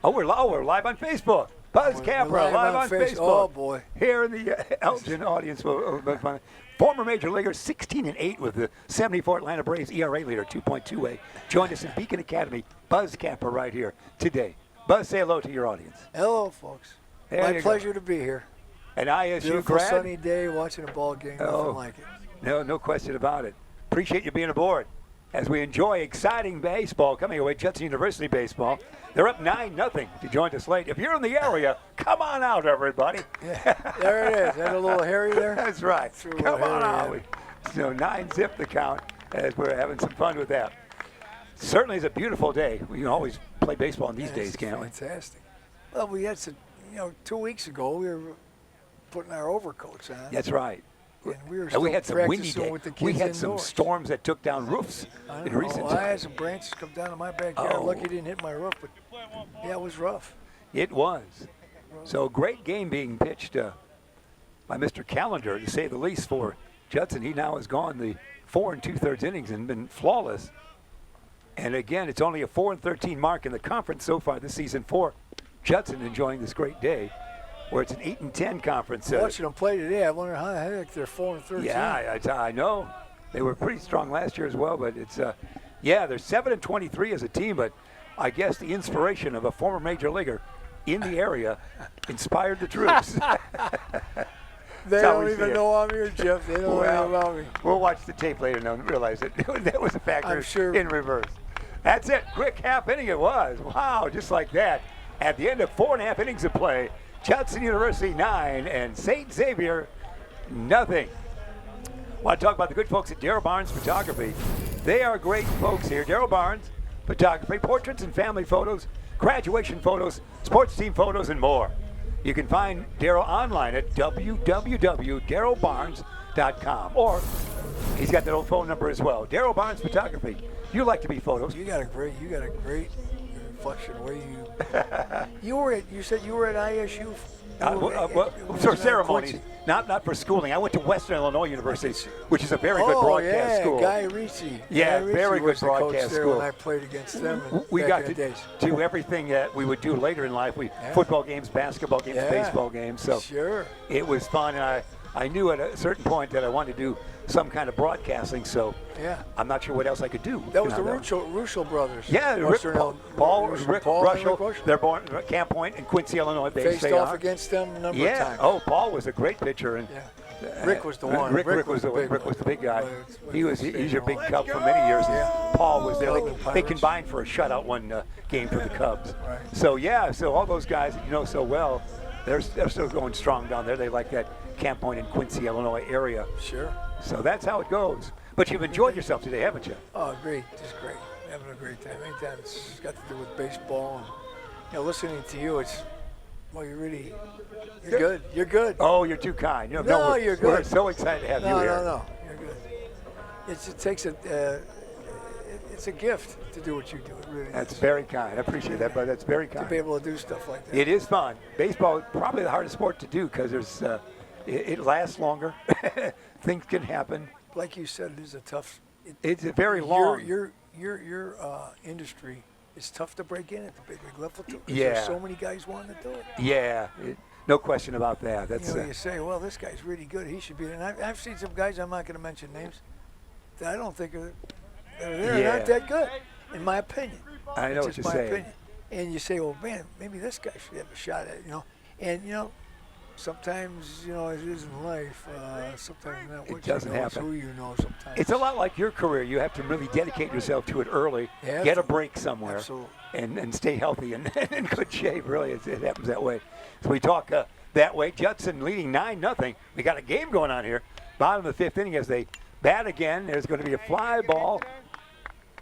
Oh, we're live on Facebook. Buzz We're Capra live live on on Face- Facebook. oh, boy. Here in the Elgin audience will be fun. Former Major Leaguer, 16-8 with the 74 Atlanta Braves ERA leader, 2.28. Joined us in Beacon Academy. Buzz Capra right here today. Buzz, say hello to your audience. Hello, folks. There My you go. pleasure to be here. An ISU Beautiful grad. sunny day watching a ball game. Oh. Nothing like it. No question about it. Appreciate you being aboard. as we enjoy exciting baseball coming away, Judson University baseball. They're up 9-0 if you joined us late. If you're in the area, come on out, everybody. Yeah, there it is. That a little hairy there? That's right. Come on out. Hairy, So 9-zip the count as we're having some fun with that. Certainly is a beautiful day. We can always play baseball in these days, can't we? Fantastic. Well, we had some, 2 weeks ago, we were putting our overcoats on. That's right. And we were And still we had some windy practicing days. with the kids We had some indoors. storms that took down roofs in recent I had times. some branches come down to my backyard. Oh. Lucky it didn't hit my roof, but yeah, it was rough. It was. So a great game being pitched by Mr. Callender, to say the least, for Judson. He now has gone the 4 2/3 innings and been flawless. And again, it's only a 4-13 mark in the conference so far this season for Judson, enjoying this great day, where it's an 8-10 conference. Watching them play today, I wonder how the heck they're 4-13. Yeah, I know. They were pretty strong last year as well, but it's they're 7-23 as a team, but I guess the inspiration of a former major leaguer in the area inspired the troops. They how don't we even see it. know I'm here, Jeff. They don't know anything about me. We'll watch the tape later and realize that that was a factor I'm sure. in reverse. That's it. Quick half inning it was. Wow, just like that. At the end of 4.5 innings of play, Judson University 9 and St. Xavier nothing. Want to talk about the good folks at Darryl Barnes Photography. They are great folks here. Darryl Barnes Photography, portraits and family photos, graduation photos, sports team photos, and more. You can find Darryl online at www.darrylbarnes.com, or he's got that old phone number as well. Darryl Barnes Photography. You like to be photos. You got a great reflection. Where you said you were at ISU. For ceremonies, not for schooling. I went to Western Illinois University, which is a very good broadcast school. Guy Ricci. Yeah, Guy Ricci very good was the coach broadcast there school. when I played against them. We back got in the to days. do everything that we would do later in life. Football games, basketball games, baseball games. So sure. It was fun, and I knew at a certain point that I wanted to do some kind of broadcasting. So Yeah. I'm not sure what else I could do. That was the Ruschel brothers. Yeah, Rick Ruschel. Ruschel. They're born at Camp Point in Quincy, Illinois. Faced off against them a number of times. Oh, Paul was a great pitcher, and Rick was the one. Rick was the big guy. He's your big one. Cub for many years. Yeah. Paul was there. Golden They Pirates. combined for a shutout one game for the Cubs. Right. So all those guys that you know so well, they're still going strong down there. They like that Camp Point in Quincy, Illinois area. Sure. So that's how it goes. But you've enjoyed yourself today, haven't you? Oh, great. Just great. Having a great time. Anytime it's got to do with baseball. And, listening to you, you're good. You're good. Oh, you're too kind. No, you're We're good. so excited to have you here. No. You're good. It takes it's a gift to do what you do. It really That's is. very kind. I appreciate that, but that's very To kind. be able to do stuff like that. It is fun. Baseball is probably the hardest sport to do because it lasts longer. Things can happen. Like you said, it is a tough. It's a very long. Your industry is tough to break in at the big league level too. 'Cause Yeah. There's so many guys wanting to do it. Yeah, no question about that. That's You say, well, this guy's really good. He should be. And I've seen some guys. I'm not going to mention names. That I don't think they're not that good, in my opinion. I know It's what just you're my saying. opinion. And you say, well, man, maybe this guy should have a shot at it, And sometimes it is in life. Sometimes not what doesn't you know, it's happen. who you know. Sometimes It's a lot like your career. You have to really dedicate yourself to it early, You have get to. a break somewhere, Absolutely. and stay healthy and in good shape. Really, it happens that way. So we talk that way. Judson leading 9-0. We got a game going on here. Bottom of the fifth inning as they bat again. There's going to be a fly ball,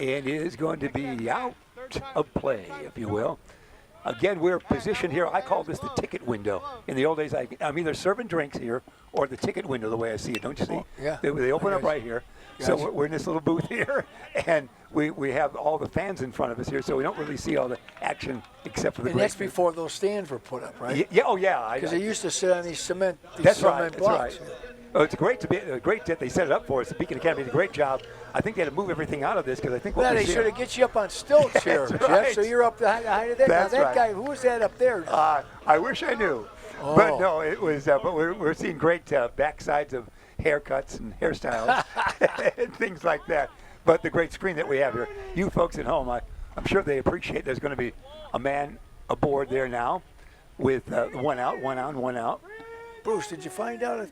and it is going to be out of play, if you will. Again, we're positioned here. I call this the ticket window. In the old days, I'm either serving drinks here or the ticket window, the way I see it. Don't you see? Yeah. They open up right here. So Gotcha. we're in this little booth here, and we have all the fans in front of us here, so we don't really see all the action except for the And that's break. before those stands were put up, right? Yeah. Because they used to sit on these cement. That's right. blocks. That's right. Oh, it's great that they set it up for us. The Beacon Academy did a great job. I think they had to move everything out of this because I think what Well, we they see- should have get you up on stilts here, That's Jeff. right. So you're up the height of that. That's now that right. guy, who was that up there? I wish I knew. Oh. But no, it was. But we're seeing great backsides of haircuts and hairstyles and things like that. But the great screen that we have here, you folks at home, I'm sure they appreciate. There's going to be a man aboard there now, with one out. Bruce, did you find out if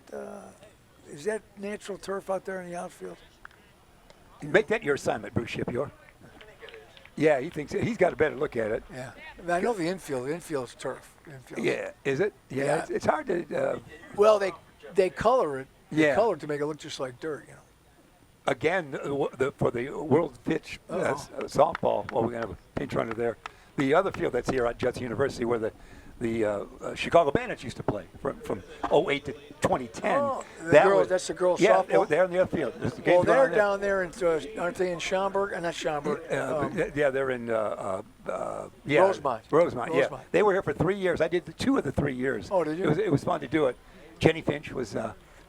is that natural turf out there in the outfield? Make that your assignment, Bruce Shipyard. Yeah, he thinks he's got a better look at it. Yeah. I know the infield. The infield's turf. Yeah, is it? Yeah, Yeah. It's hard to. Well, they color it. They Yeah. color it to make it look just like dirt. Again, for the World Pitch softball, well, we're going to have a pinch runner there. The other field that's here at Judson University where the Chicago Bandits used to play from 08 to 2010. Oh, that's the girls yeah, softball? they're in the other field. Well, they're down there, aren't they in Schaumburg? Not Schaumburg. Yeah, they're in Rosemont. Rosemont, yeah. They were here for 3 years. I did 2 of the 3 years. Oh, did you? It was fun to do it. Jenny Finch was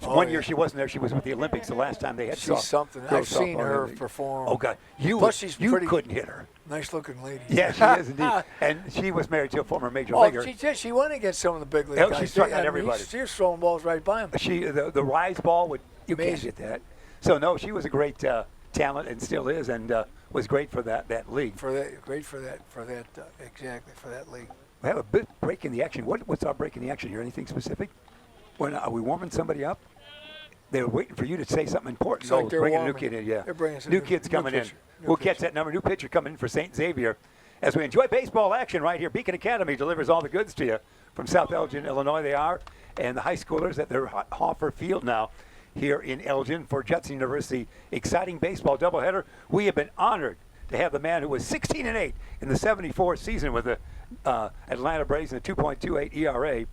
one year she wasn't there. She was with the Olympics the last time they had She's something. girls I've seen softball her in the- perform. Oh, God. Plus, she's you pretty couldn't hit her. Nice-looking lady. Yeah, she is indeed. And she was married to a former major leaguer. She did. She went against some of the big league Oh, guys. she struck out I mean, everybody. She was throwing balls right by him. The rise ball you can't Amazing. hit that. So no, she was a great talent and still is, and was great for that league. Great for that exactly for that league. We have a bit break in the action. What's our break in the action here? Anything specific? Are we warming somebody up? They were waiting for you to say something important. It's like they're bringing a new warming. kid in, yeah. They're bringing some new new- kids new coming in. pitcher. New We'll pitcher. catch that number. New pitcher coming in for St. Xavier. As we enjoy baseball action right here, Beacon Academy delivers all the goods to you from South Elgin, Illinois. They are, and the high schoolers at their Hoffer Field now here in Elgin for Judson University. Exciting baseball doubleheader. We have been honored to have the man who was 16-8 in the 74 season with the Atlanta Braves and a 2.28 ERA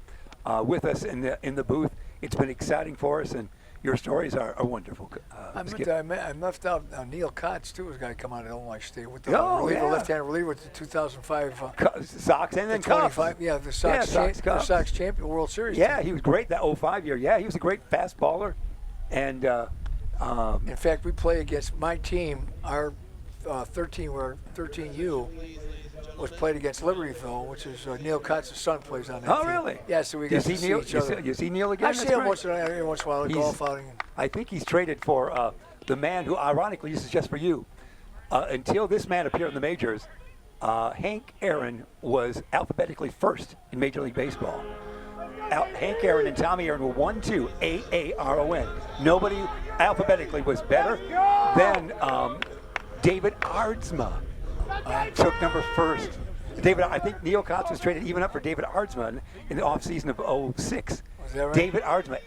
with us in the booth. It's been exciting for us, and your stories are wonderful. I Skip. left out Neil Kotz, too, was a guy come out of Illinois State with the yeah. left-handed reliever with the 2005 Sox and then Cubs. 25. Yeah, the Sox, Cubs. Sox champion World Series. Yeah, team. he was great that 05 year. Yeah, he was a great fastballer. And In fact, we play against my team. Our 13U was played against Libertyville, which is Neil Kotz's son plays on that Oh, team. really? Yeah, so we You got see to see Neil? each other. You see Neil again? I see That's him great. every once in a while at a golf outing. I think he's traded for the man who, ironically, this is just for you. Until this man appeared in the majors, Hank Aaron was alphabetically first in Major League Baseball. Hank Aaron and Tommy Aaron were 1-2, AARON. Nobody alphabetically was better than David Aardsma. Took number first. I think Neil Kotz was traded even up for David Aardsma in the offseason of 06. Was that right? David Aardsma,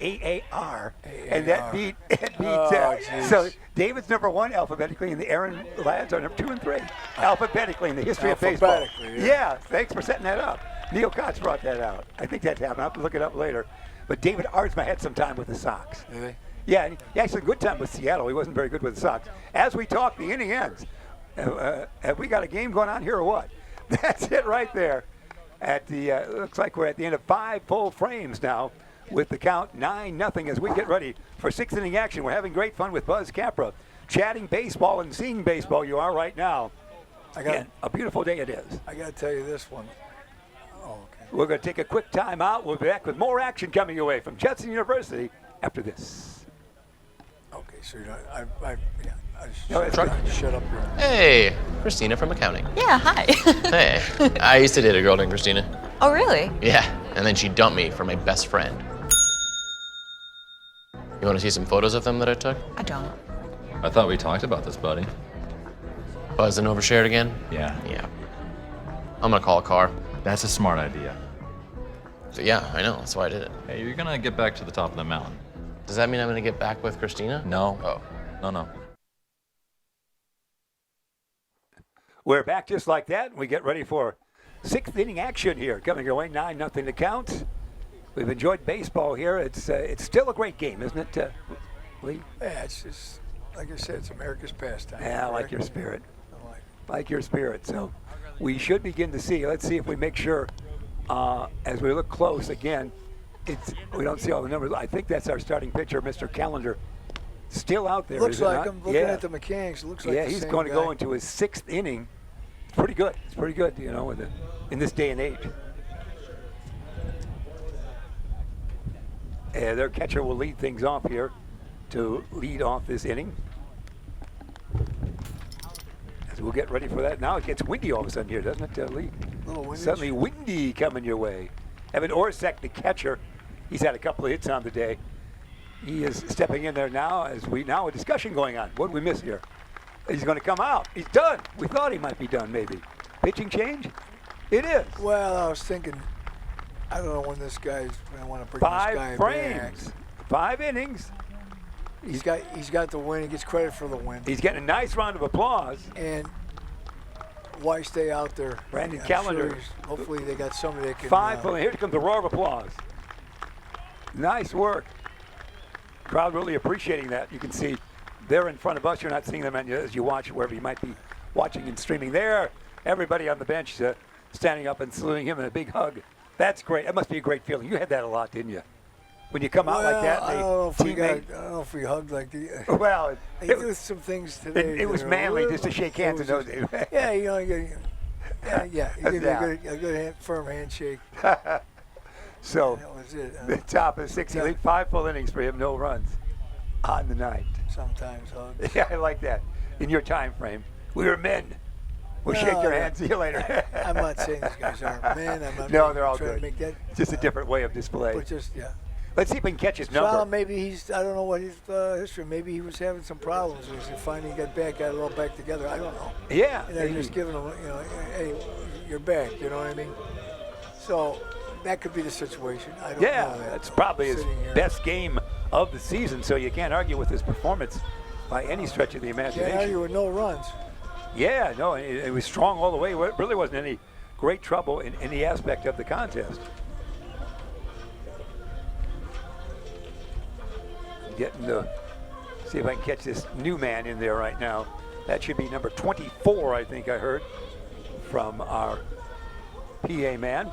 AAR. And that beat geez. so David's number 1 alphabetically, and the Aaron lads are number 2 and 3 alphabetically in the history of baseball. Alphabetically, Yeah, thanks for setting that up. Neil Kotz brought that out. I think that's happened. I'll have to look it up later. But David Aardsma had some time with the Sox. Did Yeah, he actually had a good time with Seattle. He wasn't very good with the Sox. As we talk, the inning ends. Have we got a game going on here or what? That's it right there. Looks like we're at the end of 5 full frames now with the count 9-0 as we get ready for 6th inning action. We're having great fun with Buzz Capra, chatting baseball and seeing baseball. You are right now. Again, a beautiful day it is. I got to tell you this one. Oh, okay. We're going to take a quick time out. We'll be back with more action coming your way from Judson University after this. Okay, so you're not, I No, it's good. shut up here. Hey, Christina from accounting. Yeah, hi. Hey, I used to date a girl named Christina. Oh, really? Yeah, and then she dumped me for my best friend. You want to see some photos of them that I took? I don't. I thought we talked about this, buddy. Buzz and overshared again? Yeah. Yeah. I'm gonna call a car. That's a smart idea. So, yeah, I know. That's why I did it. Hey, you're gonna get back to the top of the mountain. Does that mean I'm gonna get back with Christina? No. Oh. No. We're back just like that, and we get ready for 6th inning action here. Coming your way, 9-0 to count. We've enjoyed baseball here. It's still a great game, isn't it, Lee? Yeah, it's just, like I said, it's America's pastime. Yeah, I like correct? your spirit. I like it. Like your spirit. So we should begin to see. Let's see if we make sure, as we look close again, we don't see all the numbers. I think that's our starting pitcher, Mr. Calendar, still out there. Looks is it like not? him. Looking at the mechanics, it looks like Yeah, the he's same going to guy. go into his 6th inning. It's pretty good. It's pretty good, in this day and age. And their catcher will lead things off here to lead off this inning. As we'll get ready for that. Now it gets windy all of a sudden here, doesn't it, Lee? A little windy. Suddenly windy coming your way. Evan Orsak, the catcher, he's had a couple of hits on the day. He is stepping in there now a discussion going on. What did we miss here? He's going to come out. He's done. We thought he might be done, maybe. Pitching change? It is. Well, I was thinking, I don't know when this guy's going to want to bring this guy 5 frames. back. 5 innings. He's got the win. He gets credit for the win. He's getting a nice round of applause. And why stay out there? Brandon I'm Callender. sure hopefully they got somebody that can. 5. Here comes the roar of applause. Nice work. Crowd really appreciating that. You can see they're in front of us. You're not seeing them as you watch wherever you might be watching and streaming. There, everybody on the bench standing up and saluting him and a big hug. That's great. That must be a great feeling. You had that a lot, didn't you? When you come out like that, I don't know if we hugged like the. Well, they do some things today. it was manly just to shake hands in those days. Yeah, you know, you give a good firm handshake. So, That was it. the top of the 6th inning, 5 full innings for him, no runs on the night. Sometimes hugs. Yeah, I like that. In your time frame, we were men. We'll shake your hand. See you later. I'm not saying these guys aren't men. I'm not No, they're all trying good. to make that. It's just a different way of display. But just Let's see if we can catch his number. Well, maybe I don't know what his history. Maybe he was having some problems. As he finally got it all back together. I don't know. Yeah. And they're just giving him, hey, you're back. You know what I mean? So that could be the situation. I don't know that. That's probably his best game of the season, so you can't argue with his performance by any stretch of the imagination. Can't argue with no runs. Yeah, no, it was strong all the way. It really wasn't any great trouble in any aspect of the contest. Getting to see if I can catch this new man in there right now. That should be number 24, I think I heard, from our PA man.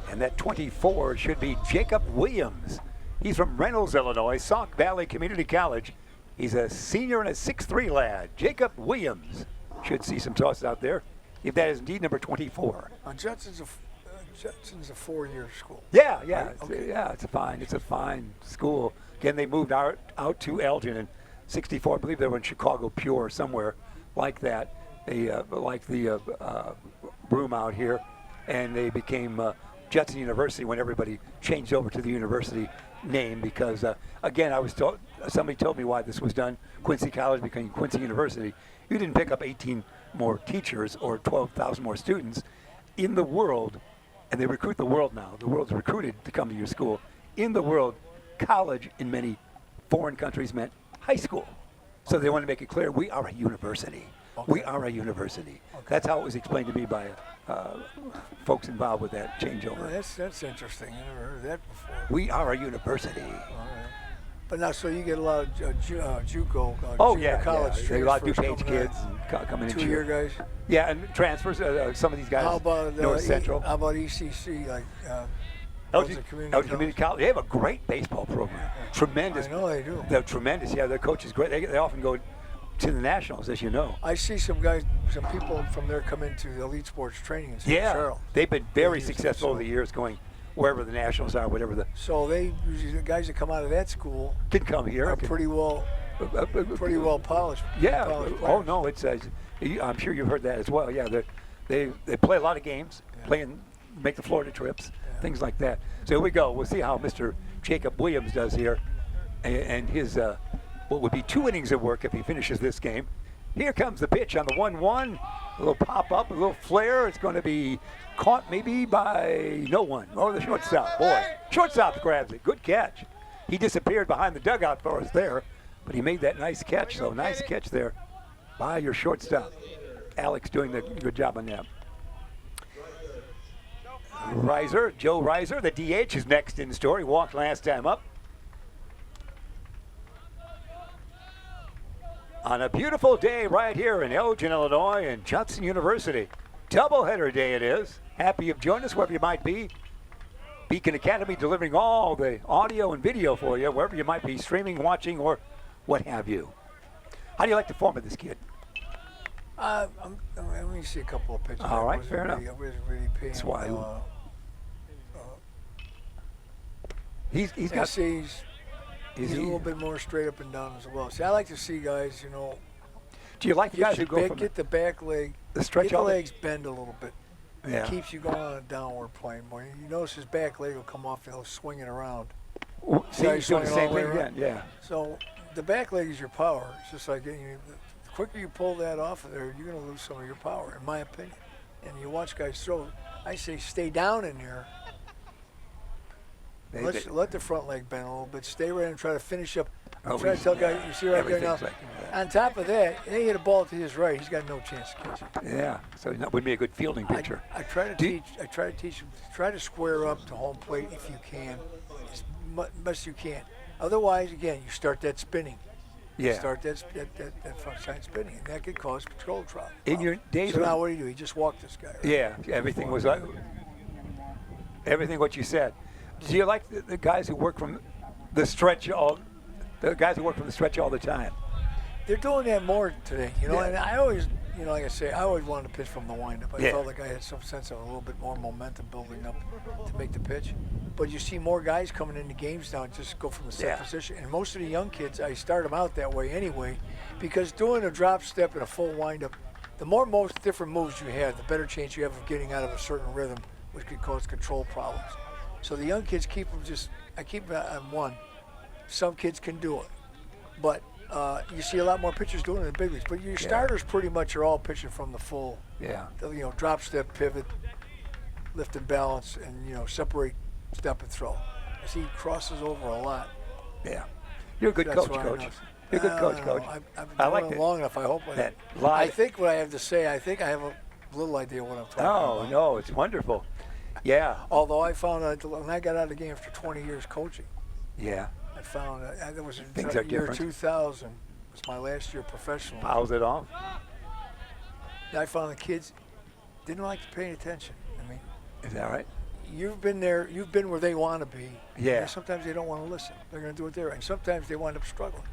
And that 24 should be Jacob Williams. He's from Reynolds, Illinois, Sauk Valley Community College. He's a senior and a 6'3" lad. Jacob Williams should see some tosses out there, if that is indeed number 24. Judson's a 4-year school. Yeah, Right? Okay. It's a fine school. Again, they moved out to Elgin in '64. I believe they were in Chicago Pure or somewhere like that. They liked the room out here, and they became Judson University when everybody changed over to the university name because, again, somebody told me why this was done. Quincy College became Quincy University. You didn't pick up 18 more teachers or 12,000 more students in the world, and they recruit the world now. The world's recruited to come to your school. In the world, college in many foreign countries meant high school. So they want to make it clear, we are a university. Okay. We are a university. Okay. That's how it was explained to me by folks involved with that changeover. Well, that's interesting. I never heard that before. We are a university. All right. But now, so you get a lot of JUCO, junior college yeah. A lot of transfers DuPage kids coming in. 2-year guys. Yeah, and transfers. Some of these guys. How about North Central? How about ECC, like Elgin Community College? They have a great baseball program. Tremendous. I know they do. They're tremendous. Yeah, their coach is great. They often go to the nationals, as you know. I see some people from there come into the elite sports training in St. Charles. They've been very successful over the years, going wherever the nationals are, whatever the. So they usually the guys that come out of that school can come here. Are pretty well polished. Yeah. Polished no, it's. I'm sure you've heard that as well. Yeah, they play a lot of games, make the Florida trips, things like that. So here we go. We'll see how Mr. Jacob Williams does here, and his what would be 2 innings of work if he finishes this game. Here comes the pitch on the 1-1. A little pop up, a little flare. It's going to be caught maybe by no one. Oh, the shortstop. Boy, shortstop grabs it. Good catch. He disappeared behind the dugout for us there, but he made that nice catch. So nice catch there by your shortstop. Alex doing the good job on that. Joe Reiser, the DH, is next in the story. Walked last time up. On a beautiful day right here in Elgin, Illinois, and Judson University. Doubleheader day it is. Happy you've joined us wherever you might be. Beacon Academy delivering all the audio and video for you, wherever you might be streaming, watching, or what have you. How do you like the form of this kid? Let me see a couple of pictures. All right, fair enough. I wasn't really paying. That's why. He's got. He's a little bit more straight up and down as well. See, I like to see guys, Do you like the guys who go from get the back leg, the stretch? Get the legs bend a little bit. Yeah. It keeps you going on a downward plane more. You notice his back leg will come off and he'll swing it around. See, he's doing the same thing again. Yeah. So the back leg is your power. It's just like the quicker you pull that off of there, you're going to lose some of your power, in my opinion. And you watch guys throw. I say stay down in there. Let the front leg bend a little bit. Stay right and try to finish up. I'm trying to tell guys, you see right there now. On top of that, they hit a ball to his right. He's got no chance to catch it. Yeah, so that would be a good fielding picture. I try to teach him. Try to square up to home plate if you can, as best you can. Otherwise, again, you start that spinning. Yeah. Start that front side spinning, and that could cause control trouble. In your days, so now what do? He just walked this guy. Right? Yeah, everything was everything what you said. Do you like the guys who work from the stretch all the time? They're doing that more today, you know. Yeah. And I always, like I say, I always wanted to pitch from the windup. I Yeah. felt like I had some sense of a little bit more momentum building up to make the pitch. But you see more guys coming into games now and just go from the set position. And most of the young kids, I start them out that way anyway, because doing a drop step and a full windup, the most different moves you have, the better chance you have of getting out of a certain rhythm, which could cause control problems. So the young kids keep them I keep them on one. Some kids can do it, but you see a lot more pitchers doing it in the big leagues. But your starters pretty much are all pitching from the full, drop step, pivot, lift and balance, and separate, step and throw. I see he crosses over a lot. Yeah, you're a good coach. You're a good coach. I've been doing it long enough. I hope I think what I have to say. I think I have a little idea what I'm talking about. No, it's wonderful. Yeah. Although I found out when I got out of the game after 20 years coaching. Yeah. I found that was in Things the are year different. 2000. Was my last year professional. Fouls it off. I found the kids didn't like to pay attention. I mean, is that right? You've been there. You've been where they want to be. Yeah. And sometimes they don't want to listen. They're going to do it their way. And sometimes they wind up struggling.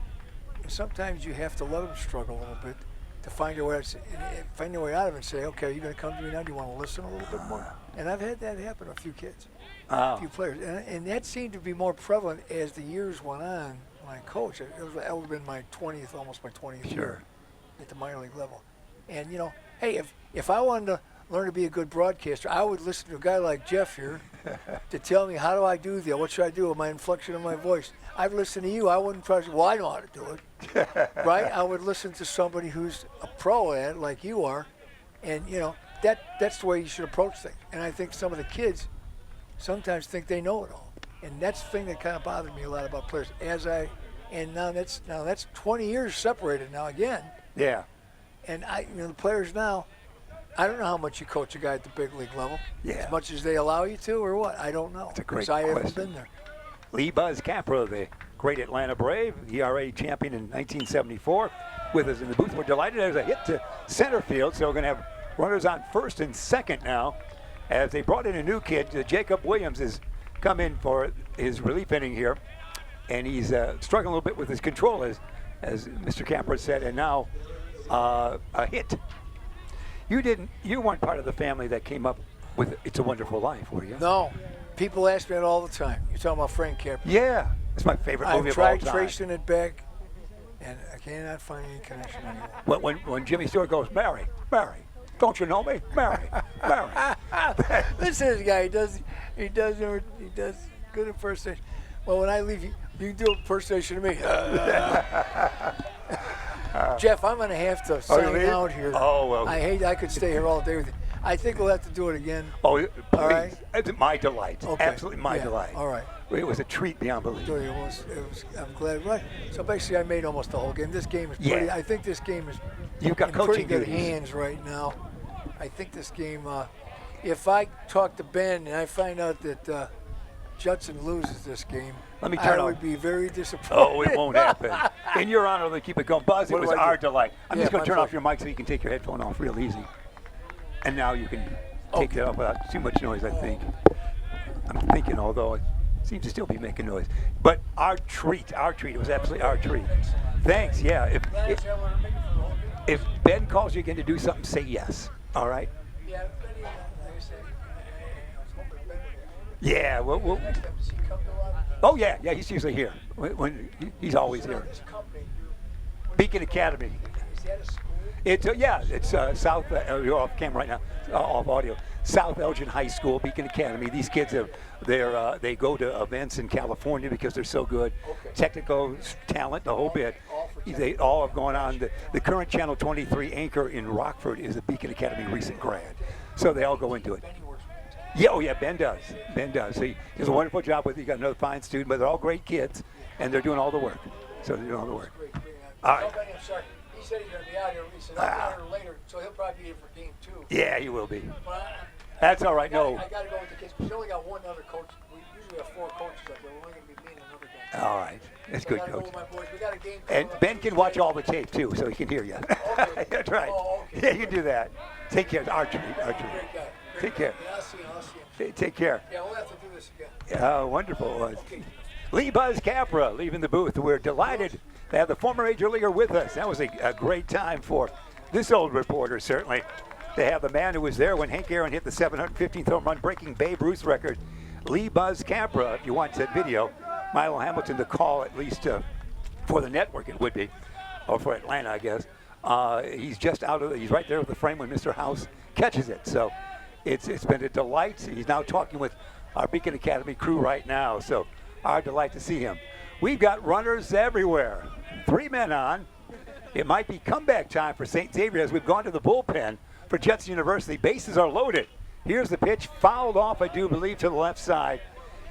And sometimes you have to let them struggle a little bit to find your way out of it and say, okay, you're going to come to me now. Do you want to listen a little bit more? And I've had that happen to a few kids, a few players. And that seemed to be more prevalent as the years went on when I coached. That would have been my 20th, almost my 20th year at the minor league level. And, hey, if I wanted to learn to be a good broadcaster, I would listen to a guy like Jeff here to tell me, how do I do that? What should I do with my inflection of my voice? I'd listen to you. I wouldn't try to say, well, I know how to do it, right? I would listen to somebody who's a pro at it, like you are, and, that's the way you should approach things. And I think some of the kids sometimes think they know it all. And that's the thing that kind of bothered me a lot about players. Now that's 20 years separated now again. Yeah. And the players now, I don't know how much you coach a guy at the big league level. Yeah. As much as they allow you to, or what? I don't know. It's a great question. I haven't question. been there. Lee Buzz Capra, the great Atlanta Brave, ERA champion in 1974, with us in the booth. We're delighted. There's a hit to center field, so we're going to have runners on first and second now, as they brought in a new kid. Jacob Williams has come in for his relief inning here, and he's struggling a little bit with his control, as Mr. Capra said, and now a hit. You weren't part of the family that came up with It's a Wonderful Life, were you? No. People ask me that all the time. You're talking about Frank Capra. Yeah. It's my favorite movie of all time. I've tried tracing it back, and I cannot find any connection anymore. But when Jimmy Stewart goes, Mary, don't you know me? Mary. Listen to this guy. He does good impersonation. Well, when I leave, you can do impersonation of me. Jeff, I'm going to have to sign out here. Oh, well. I could stay here all day with you. I think we'll have to do it again. Oh, please. All right. It's my delight. Okay. Absolutely my delight. All right. It was a treat beyond belief. I'm glad. Right. So basically, I made almost the whole game. This game is pretty. I think this game is You've got in pretty coaching good duties. hands right now. I think this game. If I talk to Ben and I find out that Judson loses this game, I would be very disappointed. Oh, it won't happen. In your honor, let's keep it going. Buzz, it was our delight. I'm just going to turn off your mic so you can take your headphone off real easy. And now you can take it off without too much noise, I think. I'm thinking, although it seems to still be making noise. But our treat, it was absolutely our treat. Thanks, yeah. If Ben calls you again to do something, say yes, all right? Yeah, Benny, like I said, I was hoping Ben would. Yeah, well, Next time, does he come to a lot of oh yeah, he's usually here. He's always here. his company? Beacon Academy. Is that a school? It's South. You're off camera right now. off audio. South Elgin High School, Beacon Academy. These kids they go to events in California because they're so good. Okay. Technical talent, the whole bit. All for They all have gone on. The current Channel 23 anchor in Rockford is a Beacon Academy recent grad. So they all go into it. Benny works with me. Yeah, oh yeah, Ben does. Ben does. He does a wonderful job with it. You got another fine student, but they're all great kids, and they're doing all the work. So they're doing all the work. Great. All right. Tell Benny I'm sorry. He said he's going to be out here. He said I'll be here later, so he'll probably be here for game 2. Yeah, he will be. But That's all right. No. I got to go with the kids because we only got one other coach. We usually have 4 coaches up there. We're only going to be me and another guy. All right. That's So good, I gotta go coach. with my boys. We got a game And coming up Ben can watch Tuesday. all the tape too, so he can hear you. Okay. That's right. Oh, okay. Yeah, you can do that. Take care, Archery. Great guy. Great Take guy. care. Yeah, I'll see him. Take care. Yeah, we'll have to do this again. Wonderful. Okay. Lee Buzz Capra leaving the booth. We're delighted to have the former Major Leaguer with us. That was a great time for this old reporter, certainly, to have the man who was there when Hank Aaron hit the 715th home run, breaking Babe Ruth's record. Lee Buzz Capra, if you want that video, Milo Hamilton to call at least for the network, it would be, or for Atlanta, I guess. He's just he's right there with the frame when Mr. House catches it. So it's been a delight. He's now talking with our Beacon Academy crew right now. So our delight to see him. We've got runners everywhere. 3 men on. It might be comeback time for St. Xavier as we've gone to the bullpen for Judson University. Bases are loaded. Here's the pitch, fouled off, I do believe, to the left side.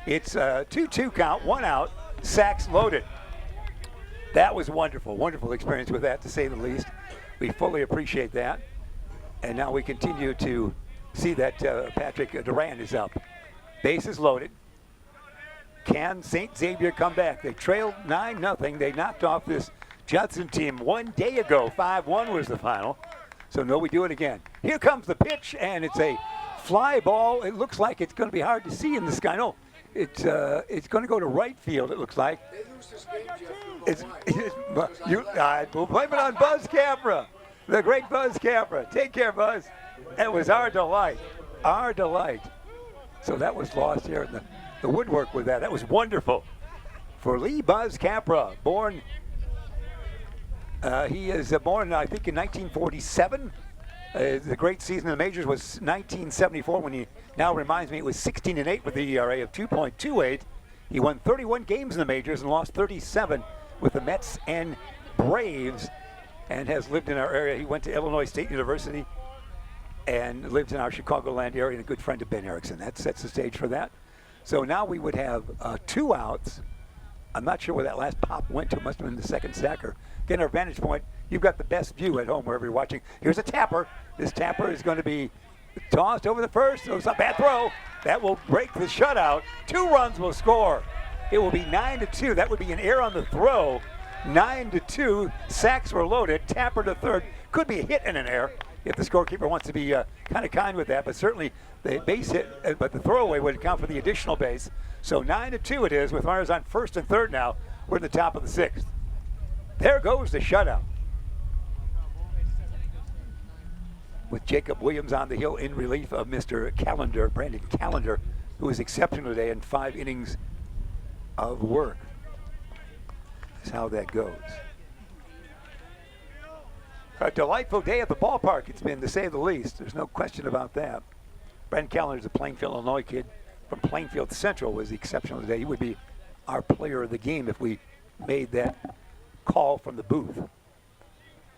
It's a 2-2 count, 1 out, sacks loaded. That was wonderful, wonderful experience with that, to say the least. We fully appreciate that. And now we continue to see that Patrick Duran is up. Bases loaded. Can St. Xavier come back? They trailed 9-0. They knocked off this Judson team 1 day ago. 5-1 was the final. So no, we do it again. Here comes the pitch, and it's a fly ball. It looks like it's going to be hard to see in the sky. No, it's going to go to right field, it looks like. They lose this game, Jeff. We'll blame it on Buzz Capra, the great Buzz Capra. Take care, Buzz. That was our delight. Our delight. So that was lost here in the woodwork with that. That was wonderful. For Lee Buzz Capra, born, he is born, I think, in 1947. The great season in the majors was 1974 when he now reminds me it was 16-8 with the ERA of 2.28. He won 31 games in the majors and lost 37 with the Mets and Braves, and has lived in our area. He went to Illinois State University and lives in our Chicagoland area, and a good friend of Ben Erickson. That sets the stage for that. So now we would have 2 outs. I'm not sure where that last pop went to. It must have been the second stacker. Again, our vantage point, you've got the best view at home wherever you're watching. Here's a tapper. This tapper is going to be tossed over the first. So it's a bad throw. That will break the shutout. 2 runs will score. It will be 9-2. That would be an error on the throw. 9-2. Sacks were loaded. Tapper to third. Could be a hit and an error if the scorekeeper wants to be kind of kind with that. But certainly the base hit, but the throwaway would account for the additional base. So 9-2 it is with runners on first and third now. We're in the top of the 6th. There goes the shutout. With Jacob Williams on the hill in relief of Mr. Callender, Brandon Callender, who was exceptional today in 5 innings of work. That's how that goes. A delightful day at the ballpark it's been, to say the least. There's no question about that. Brandon Callender's a Plainfield, Illinois kid from Plainfield Central, was exceptional today. He would be our player of the game if we made that call from the booth.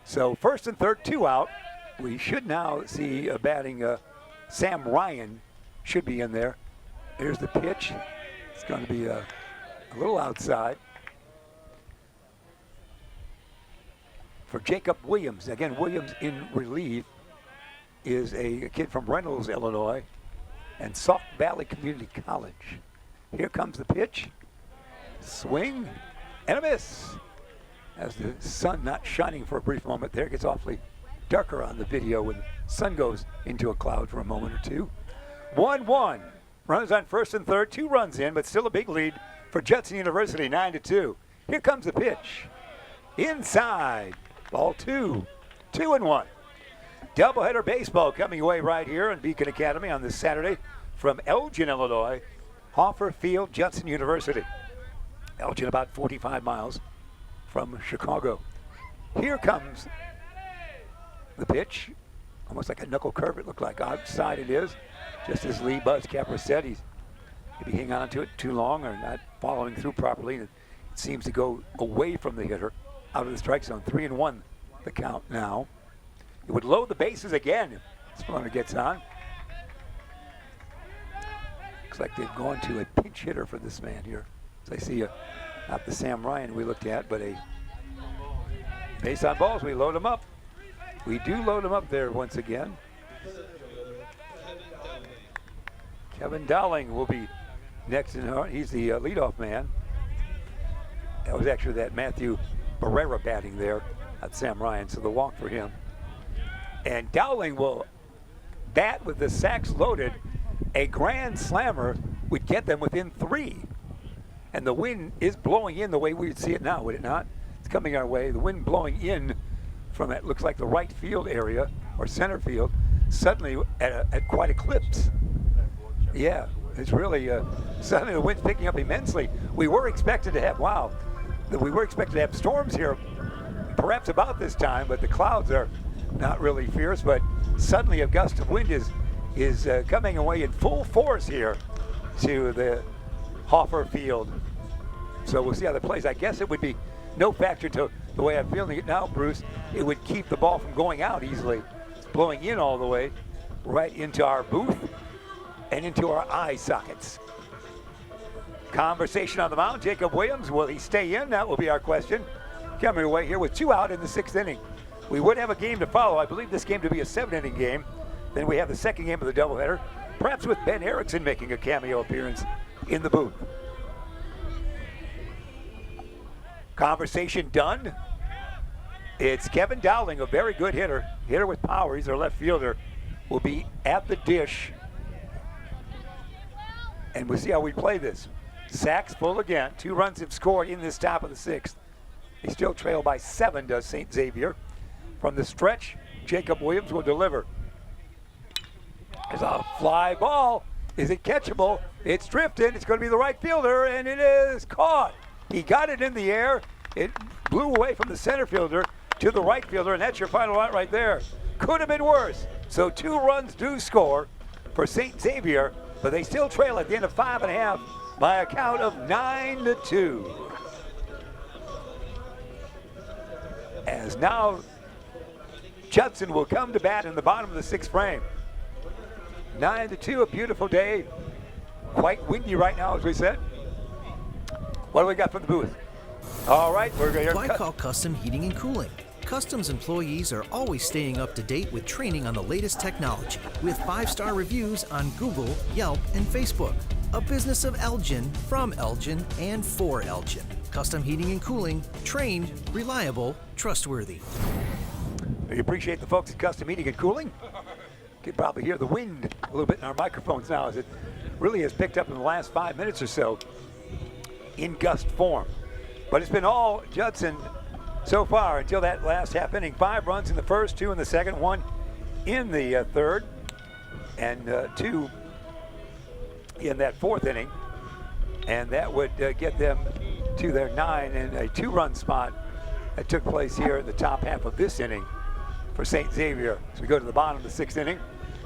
So first and third, 2 out. We should now see batting Sam Ryan should be in there. Here's the pitch. It's going to be a little outside. For Jacob Williams. Again, Williams in relief is a kid from Reynolds, Illinois, and Sauk Valley Community College. Here comes the pitch. Swing and a miss. As the sun not shining for a brief moment there, it gets awfully darker on the video when the sun goes into a cloud for a moment or two. 1-1. Runners on first and third, 2 runs in, but still a big lead for Judson University, 9-2. Here comes the pitch. Inside. Ball 2. 2-1. Doubleheader baseball coming away right here on Beacon Academy on this Saturday from Elgin, Illinois. Hoffer Field, Judson University. Elgin about 45 miles from Chicago. Here comes the pitch. almost like a knuckle curve it looked like. Outside it is, just as Lee Buzz Capra said, he's maybe hanging on to it too long or not following through properly. It seems to go away from the hitter, out of the strike zone. 3-1 the count now. It would load the bases again if this runner gets on. Looks like they've gone to a pinch hitter for this man here. So I see not the Sam Ryan we looked at, but a base on balls. We load him up. We do load him up there once again. Kevin Dowling will be next in her. He's the leadoff man. That was actually that Matthew Barrera batting there at Sam Ryan, so the walk for him. And Dowling will bat with the sacks loaded. A grand slammer would get them within 3. And the wind is blowing in the way we would see it now, would it not? It's coming our way. The wind blowing in from it looks like the right field area or center field, suddenly at quite a clips. Yeah, it's really, suddenly the wind's picking up immensely. We were expected to have, we were expected to have storms here perhaps about this time, but the clouds are not really fierce, but suddenly a gust of wind is coming away in full force here to the Hoffer Field. So we'll see how that plays. I guess it would be no factor to the way I'm feeling it now, Bruce. It would keep the ball from going out easily. It's blowing in all the way right into our booth and into our eye sockets. Conversation on the mound. Jacob Williams, will he stay in? That will be our question. Coming away here with 2 out in the 6th inning. We would have a game to follow. I believe this game to be a 7-inning game. Then we have the second game of the doubleheader, perhaps with Ben Erickson making a cameo appearance in the booth. Conversation done. It's Kevin Dowling, a very good hitter with power. He's our left fielder. Will be at the dish. And we'll see how we play this. Sacks full again. 2 runs have scored in this top of the 6th. They still trail by 7, does St. Xavier. From the stretch, Jacob Williams will deliver. There's a fly ball. Is it catchable? It's drifted. It's going to be the right fielder, and it is caught. He got it in the air. It blew away from the center fielder to the right fielder, and that's your final out right there. Could have been worse. So 2 runs do score for St. Xavier, but they still trail at the end of 5.5 by a count of 9-2. As now Judson will come to bat in the bottom of the 6th frame. 9-2, a beautiful day. Quite windy right now, as we said. What do we got from the booth? All right, we're going to Why call Custom Heating and Cooling? Custom's employees are always staying up to date with training on the latest technology, with 5-star reviews on Google, Yelp, and Facebook. A business of Elgin, from Elgin, and for Elgin. Custom Heating and Cooling, trained, reliable, trustworthy. We appreciate the folks at Custom Heating and Cooling. You can probably hear the wind a little bit in our microphones now, as it really has picked up in the last 5 minutes or so in gust form. But it's been all Judson so far until that last half inning. 5 runs in the first, 2 in the second, 1 in the third, and 2 in that 4th inning. And that would get them to their 9 and a 2-run spot that took place here in the top half of this inning for St. Xavier. So we go to the bottom of the 6th inning.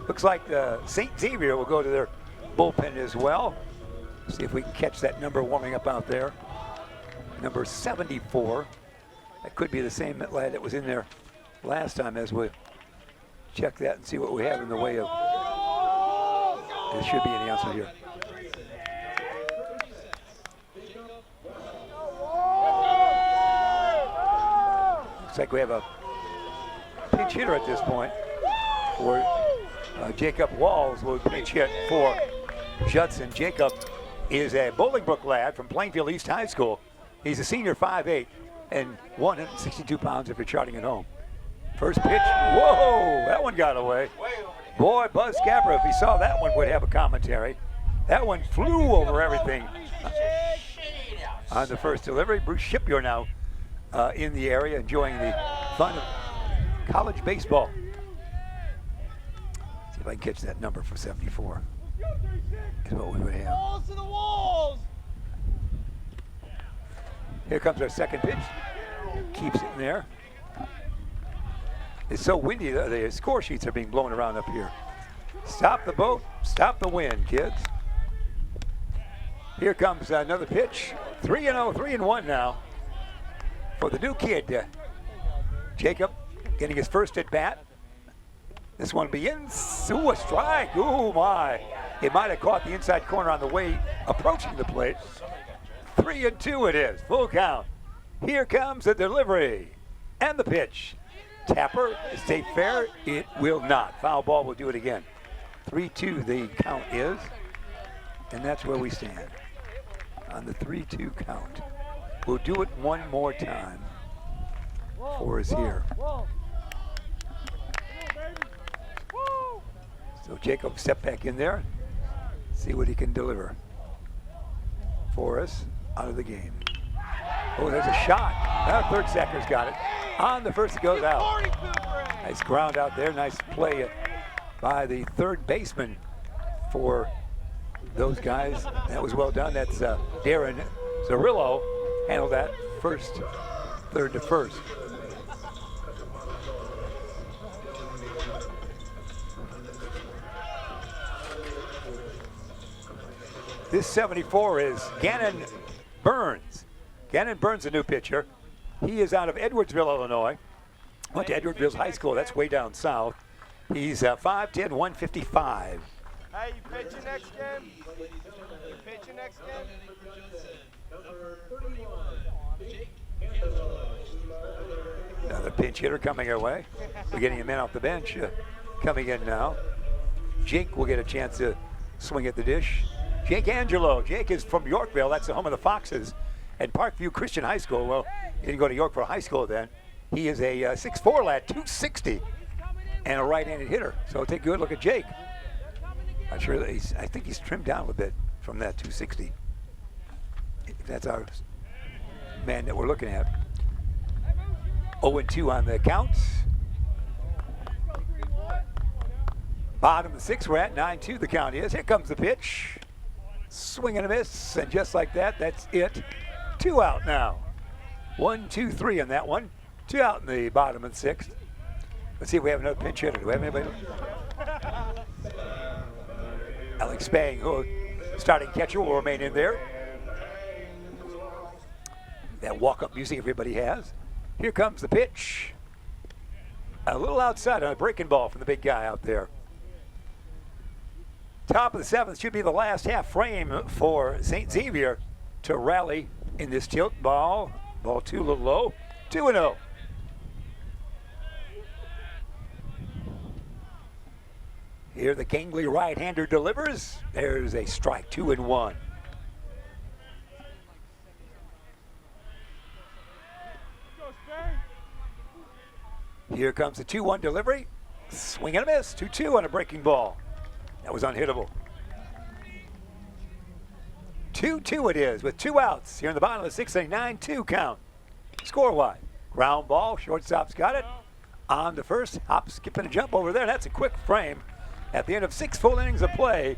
Looks like St. Xavier will go to their bullpen as well. See if we can catch that number warming up out there. Number 74. That could be the same lad that was in there last time, as we check that and see what we have in the way of. There should be an answer here. Looks like we have a pinch hitter at this point. For Jacob Walls will pinch hit for Judson. Jacob is a Bolingbrook lad from Plainfield East High School. He's a senior, 5'8", and 162 pounds if you're charting at home. First pitch, whoa, that one got away. Boy, Buzz Capra, if he saw that one, would have a commentary. That one flew over everything on the first delivery. Bruce Shipyard now in the area, enjoying the fun of college baseball. See if I can catch that number for 74. Is what we would have. Balls to the walls! Here comes our second pitch. Keeps it in there. It's so windy, the score sheets are being blown around up here. Stop the boat, stop the wind, kids. Here comes another pitch. 3-0, 3-1 now for the new kid. Jacob getting his first at bat. This one begins. Ooh, a strike. Ooh, my. It might have caught the inside corner on the way approaching the plate. 3-2 it is. Full count. Here comes the delivery and the pitch. Tapper, stay fair. It will not. Foul ball will do it again. 3-2 the count is. And that's where we stand. On the 3-2 count. We'll do it one more time for us here. So Jacob step back in there, see what he can deliver for us out of the game. Oh, there's a shot. Our third sector's got it. On the first, it goes out. Nice ground out there. Nice play by the third baseman for those guys. That was well done. That's Darren Zarillo handled that first, third to first. This 74 is Gannon Burns. Gannon Burns, a new pitcher. He is out of Edwardsville, Illinois. Went to Edwardsville High School. That's way down south. He's 5'10", 155. Hey, you pitching next game? You pitching next game? Another pinch hitter coming our way. We're getting a man off the bench coming in now. Jake will get a chance to swing at the dish. Jake Angelo. Jake is from Yorkville. That's the home of the Foxes. And Parkview Christian High School. Well, he didn't go to York for high school then. He is a 6'4" lad, 260, and a right-handed hitter. So take a good look at Jake. Not sure that I think he's trimmed down a bit from that 260. If that's our man that we're looking at. 0-2 on the count. Bottom of the sixth, we're at 9-2 the count is. Here comes the pitch. Swing and a miss, and just like that, that's it. 2 out now. 1, 2, 3 on that one. 2 out in the bottom of the sixth. Let's see if we have another pinch hitter. Do we have anybody? Alex Spang, who starting catcher, will remain in there. That walk-up music everybody has. Here comes the pitch. A little outside on a breaking ball from the big guy out there. Top of the seventh should be the last half frame for St. Xavier to rally in this tilt ball. Ball 2 a little low. 2-0. Here the gangly right-hander delivers. There's a strike, 2-1. Here comes the 2-1 delivery. Swing and a miss, 2-2 on a breaking ball. That was unhittable. 2-2 it is with 2 outs here in the bottom of the sixth inning. 9-2 count. Score wide. Ground ball. Shortstop's got it. On to first. Hop, skip, and a jump over there. That's a quick frame. At the end of 6 full innings of play,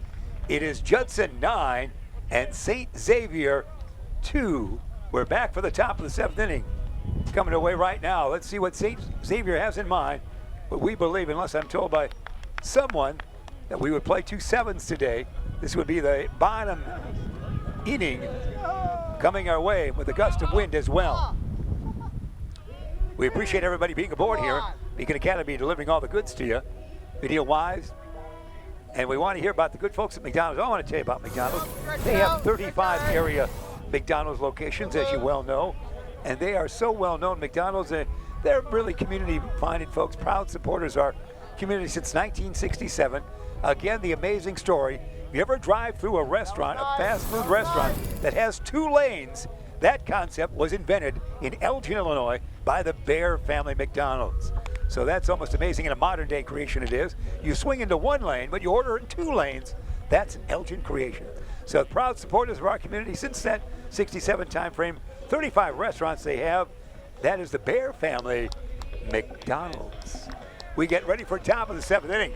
it is Judson 9 and St. Xavier 2. We're back for the top of the 7th inning. It's coming away right now. Let's see what St. Xavier has in mind. But we believe, unless I'm told by someone that we would play 2 7s today, this would be the bottom inning coming our way with a gust of wind as well. We appreciate everybody being aboard here. Beacon Academy delivering all the goods to you, video-wise. And we want to hear about the good folks at McDonald's. I want to tell you about McDonald's. They have 35 area McDonald's locations, as you well know. And they are so well known, McDonald's. They're really community-minded folks, proud supporters of our community since 1967. Again, the amazing story. If you ever drive through a restaurant, a fast food restaurant that has 2 lanes, that concept was invented in Elgin, Illinois by the Bear family McDonald's. So that's almost amazing. In a modern day creation it is. You swing into 1 lane, but you order in 2 lanes. That's an Elgin creation. So proud supporters of our community since that 67 time frame. 35 restaurants they have. That is the Bear family McDonald's. We get ready for top of the 7th inning.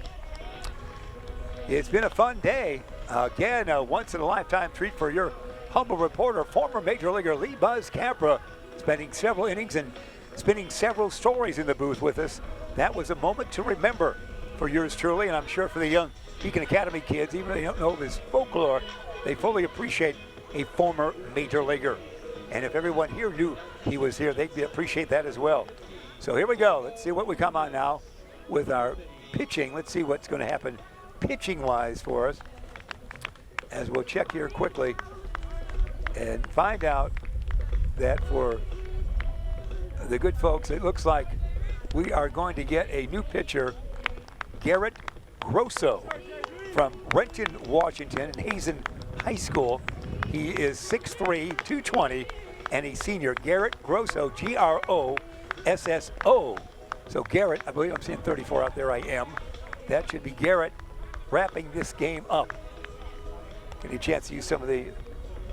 It's been a fun day. Again, a once-in-a-lifetime treat for your humble reporter, former Major Leaguer Lee Buzz Capra, spending several innings and spinning several stories in the booth with us that was a moment to remember for yours truly, and I'm sure for the young Beacon Academy kids, even though they don't know this folklore, they fully appreciate a former major leaguer. And if everyone here knew he was here, they'd appreciate that as well. So here we go. Let's see what we come on now with our pitching. Let's see what's going to happen pitching-wise for us, as we'll check here quickly and find out that for the good folks, it looks like we are going to get a new pitcher, Garrett Grosso from Renton, Washington, in Hazen High School. He is 6'3", 220, and a senior. Garrett Grosso, Grosso. So Garrett, I believe I'm seeing 34 out there, I am. That should be Garrett wrapping this game up. Getting a chance to use some of the,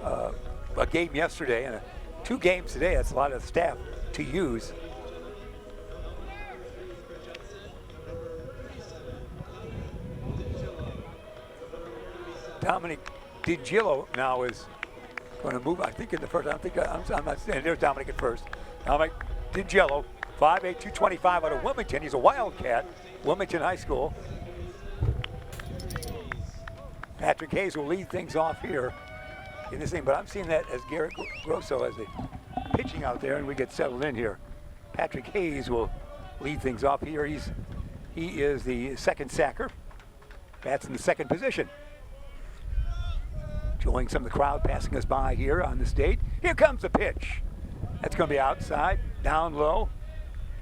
a game yesterday and 2 games today. That's a lot of staff to use. Dominic DiGillo now is going to move. I think in the first. I'm not saying there's Dominic at first. Dominic DiGillo, 5'8", 225 out of Wilmington. He's a Wildcat, Wilmington High School. Patrick Hayes will lead things off here in this thing, but I'm seeing that as Garrett Grosso as the pitching out there, and we get settled in here. Patrick Hayes will lead things off here. He is the second sacker. Bats in the second position. Enjoying some of the crowd passing us by here on the stage. Here comes the pitch. That's going to be outside, down low.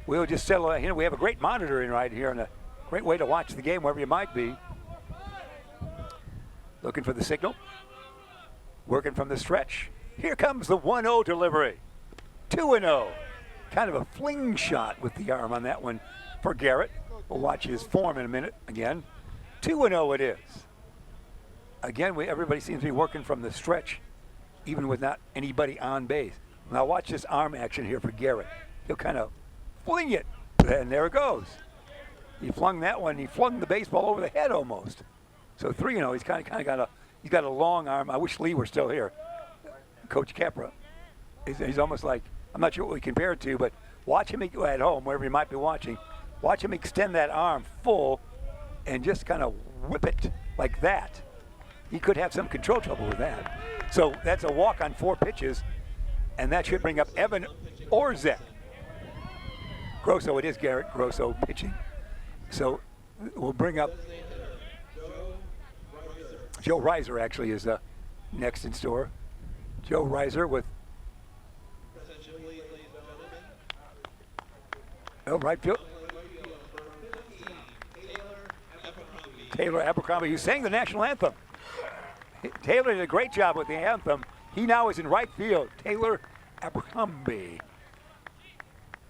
We'll just settle in. We have a great monitor in right here and a great way to watch the game wherever you might be. Looking for the signal. Working from the stretch. Here comes the 1-0 delivery. 2-0. Kind of a fling shot with the arm on that one for Garrett. We'll watch his form in a minute again. 2-0 it is. Again, everybody seems to be working from the stretch, even with not anybody on base. Now watch this arm action here for Garrett. He'll kind of fling it, and there it goes. He flung that one. He flung the baseball over the head almost. So 3-0. He's kind of got a long arm. I wish Lee were still here. Coach Capra. He's almost like, I'm not sure what we compare it to, but watch him at home, wherever you might be watching. Watch him extend that arm full and just kind of whip it like that. He could have some control trouble with that. So that's a walk on 4 pitches, and that should bring up Evan Orzek. Grosso, it is Garrett Grosso pitching. So we'll bring up Joe Reiser actually is next in store. Joe Reiser with right field. Taylor Abercrombie, who sang the national anthem. Taylor did a great job with the anthem. He now is in right field. Taylor Abercrombie.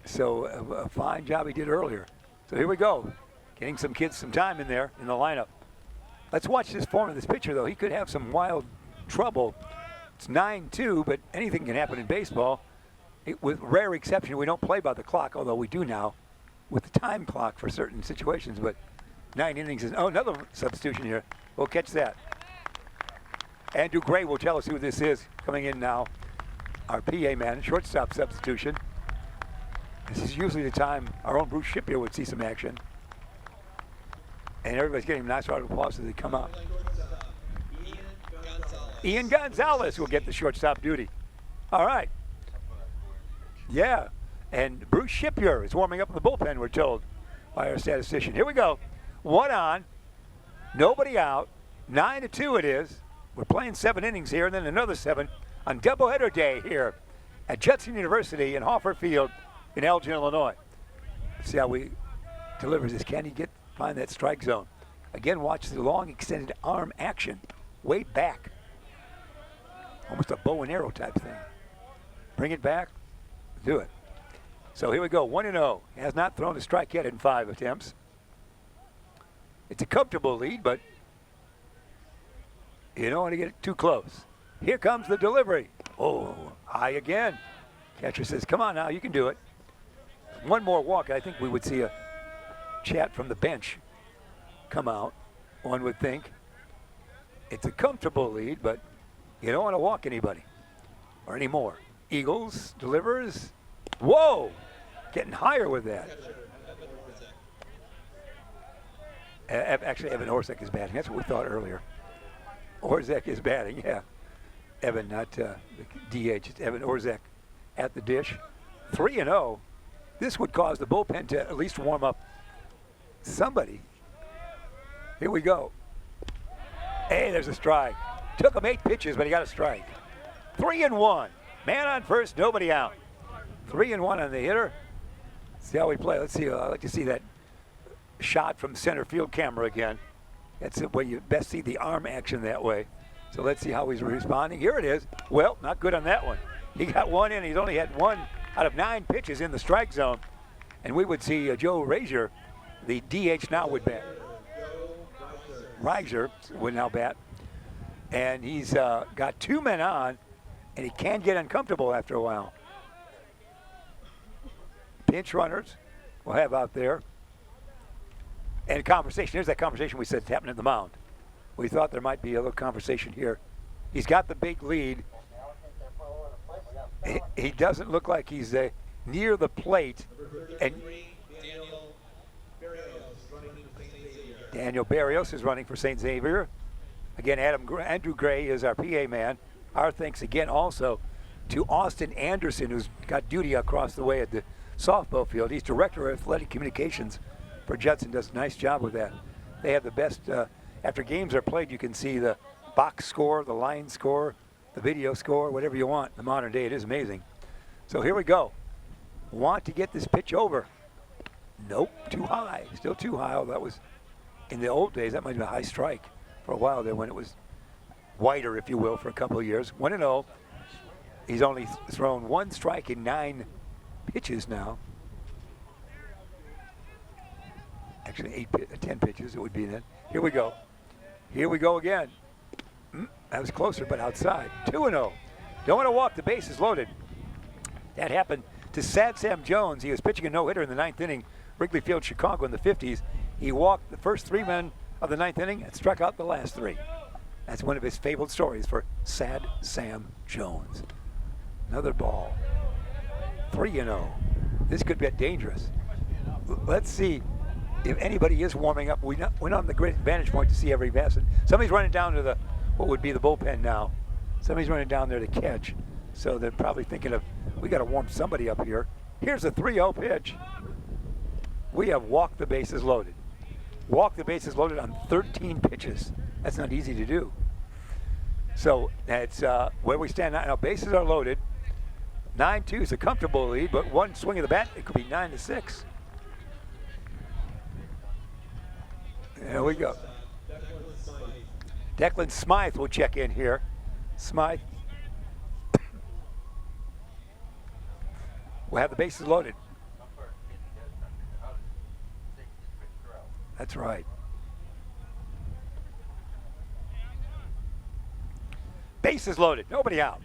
So a fine job he did earlier. So here we go. Getting some kids some time in there in the lineup. Let's watch this form of this pitcher, though. He could have some wild trouble. It's 9-2, but anything can happen in baseball. With rare exception, we don't play by the clock, although we do now with the time clock for certain situations. But 9 innings is, another substitution here. We'll catch that. Andrew Gray will tell us who this is coming in now. Our PA man, shortstop substitution. This is usually the time our own Bruce Shippier would see some action. And everybody's getting a nice round of applause as they come out. Ian Gonzalez will get the shortstop duty. All right. Yeah. And Bruce Shippier is warming up in the bullpen, we're told by our statistician. Here we go. 1 on. Nobody out. 9-2 it is. We're playing 7 innings here, and then another 7 on doubleheader day here at Judson University in Hoffer Field in Elgin, Illinois. Let's see how we deliver this. Can he find that strike zone? Again, watch the long extended arm action. Way back. Almost a bow and arrow type thing. Bring it back. Do it. So here we go. 1-0. Has not thrown a strike yet in 5 attempts. It's a comfortable lead, but you don't want to get it too close. Here comes the delivery. Oh, high again. Catcher says, come on now, you can do it. One more walk, I think we would see a chat from the bench come out, one would think. It's a comfortable lead, but you don't want to walk anybody or any more. Eagles delivers. Whoa! Getting higher with that. Actually, Evan Orszak is batting. That's what we thought earlier. Orszak is batting, yeah. Evan, not the DH. It's Evan Orszak at the dish. 3-0. This would cause the bullpen to at least warm up somebody. Here we go. Hey, there's a strike. Took him 8 pitches, but he got a strike. 3-1. Man on first, nobody out. 3-1 on the hitter. See how we play. Let's see. I'd like to see that shot from center field camera again. That's the way you best see the arm action that way. So let's see how he's responding. Here it is. Well, not good on that one. He got one in. He's only had 1 out of 9 pitches in the strike zone. And we would see Joe Reiser, the DH now, would bat. Reiser would now bat. And he's got 2 men on, and he can get uncomfortable after a while. Pinch runners we'll have out there. And a conversation. Here's that conversation we said happened at the mound. We thought there might be a little conversation here. He's got the big lead. He doesn't look like he's near the plate. And Daniel Barrios is running for St. Xavier. Again, Andrew Gray is our PA man. Our thanks again also to Austin Anderson, who's got duty across the way at the softball field. He's Director of Athletic Communications for Judson. Does a nice job with that. They have the best, after games are played, you can see the box score, the line score, the video score, whatever you want. In the modern day, it is amazing. So here we go. Want to get this pitch over. Nope, too high. Still too high. Although that was, in the old days, that might have been a high strike for a while there when it was whiter, if you will, for a couple of years. 1-0. He's only thrown 1 strike in 9 pitches now. Actually, 10 pitches it would be then. Here we go. Here we go again. That was closer, but outside. 2-0. Don't want to walk. The base is loaded. That happened to Sad Sam Jones. He was pitching a no-hitter in the 9th inning, Wrigley Field, Chicago in the 50s. He walked the first 3 men of the 9th inning and struck out the last 3. That's one of his fabled stories for Sad Sam Jones. Another ball. 3-0. This could get dangerous. Let's see if anybody is warming up. We're not on the great vantage point to see every basket. Somebody's running down to what would be the bullpen now. Somebody's running down there to catch. So they're probably thinking of, we got to warm somebody up here. Here's a 3-0 pitch. We have walked the bases loaded. Walk the bases loaded on 13 pitches. That's not easy to do. So that's where we stand now. Bases are loaded. 9-2 is a comfortable lead, but 1 swing of the bat, it could be 9-6. There we go. Declan Smythe will check in here. Smythe. We'll have the bases loaded. That's right. Bases loaded. Nobody out.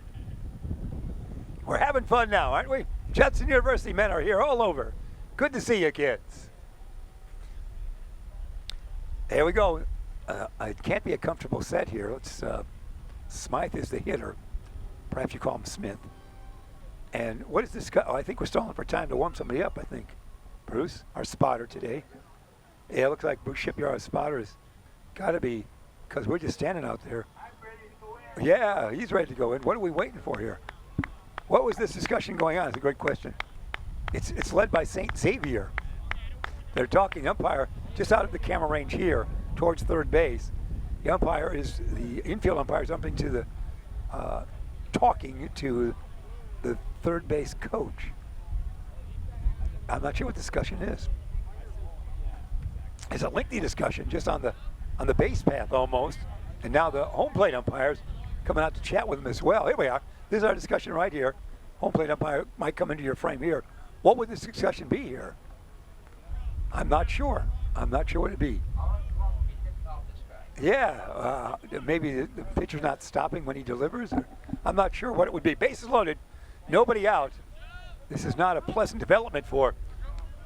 We're having fun now, aren't we? Judson University men are here all over. Good to see you, kids. There we go. It can't be a comfortable set here. Let's. Smythe is the hitter. Perhaps you call him Smith. And what is this? I think we're stalling for time to warm somebody up, I think. Bruce, our spotter today. Yeah, it looks like Bruce Shipyard, our spotter, has got to be, because we're just standing out there. Yeah, he's ready to go in. What are we waiting for here? What was this discussion going on? It's a great question. It's led by St. Xavier. They're talking umpire just out of the camera range here towards third base. The infield umpire is talking to the third base coach. I'm not sure what the discussion is. It's a lengthy discussion just on the base path almost. And now the home plate umpire's coming out to chat with them as well. Here we are. This is our discussion right here. Home plate umpire might come into your frame here. What would this discussion be here? I'm not sure. I'm not sure what it'd be. Yeah, maybe the pitcher's not stopping when he delivers. I'm not sure what it would be. Bases loaded, nobody out. This is not a pleasant development for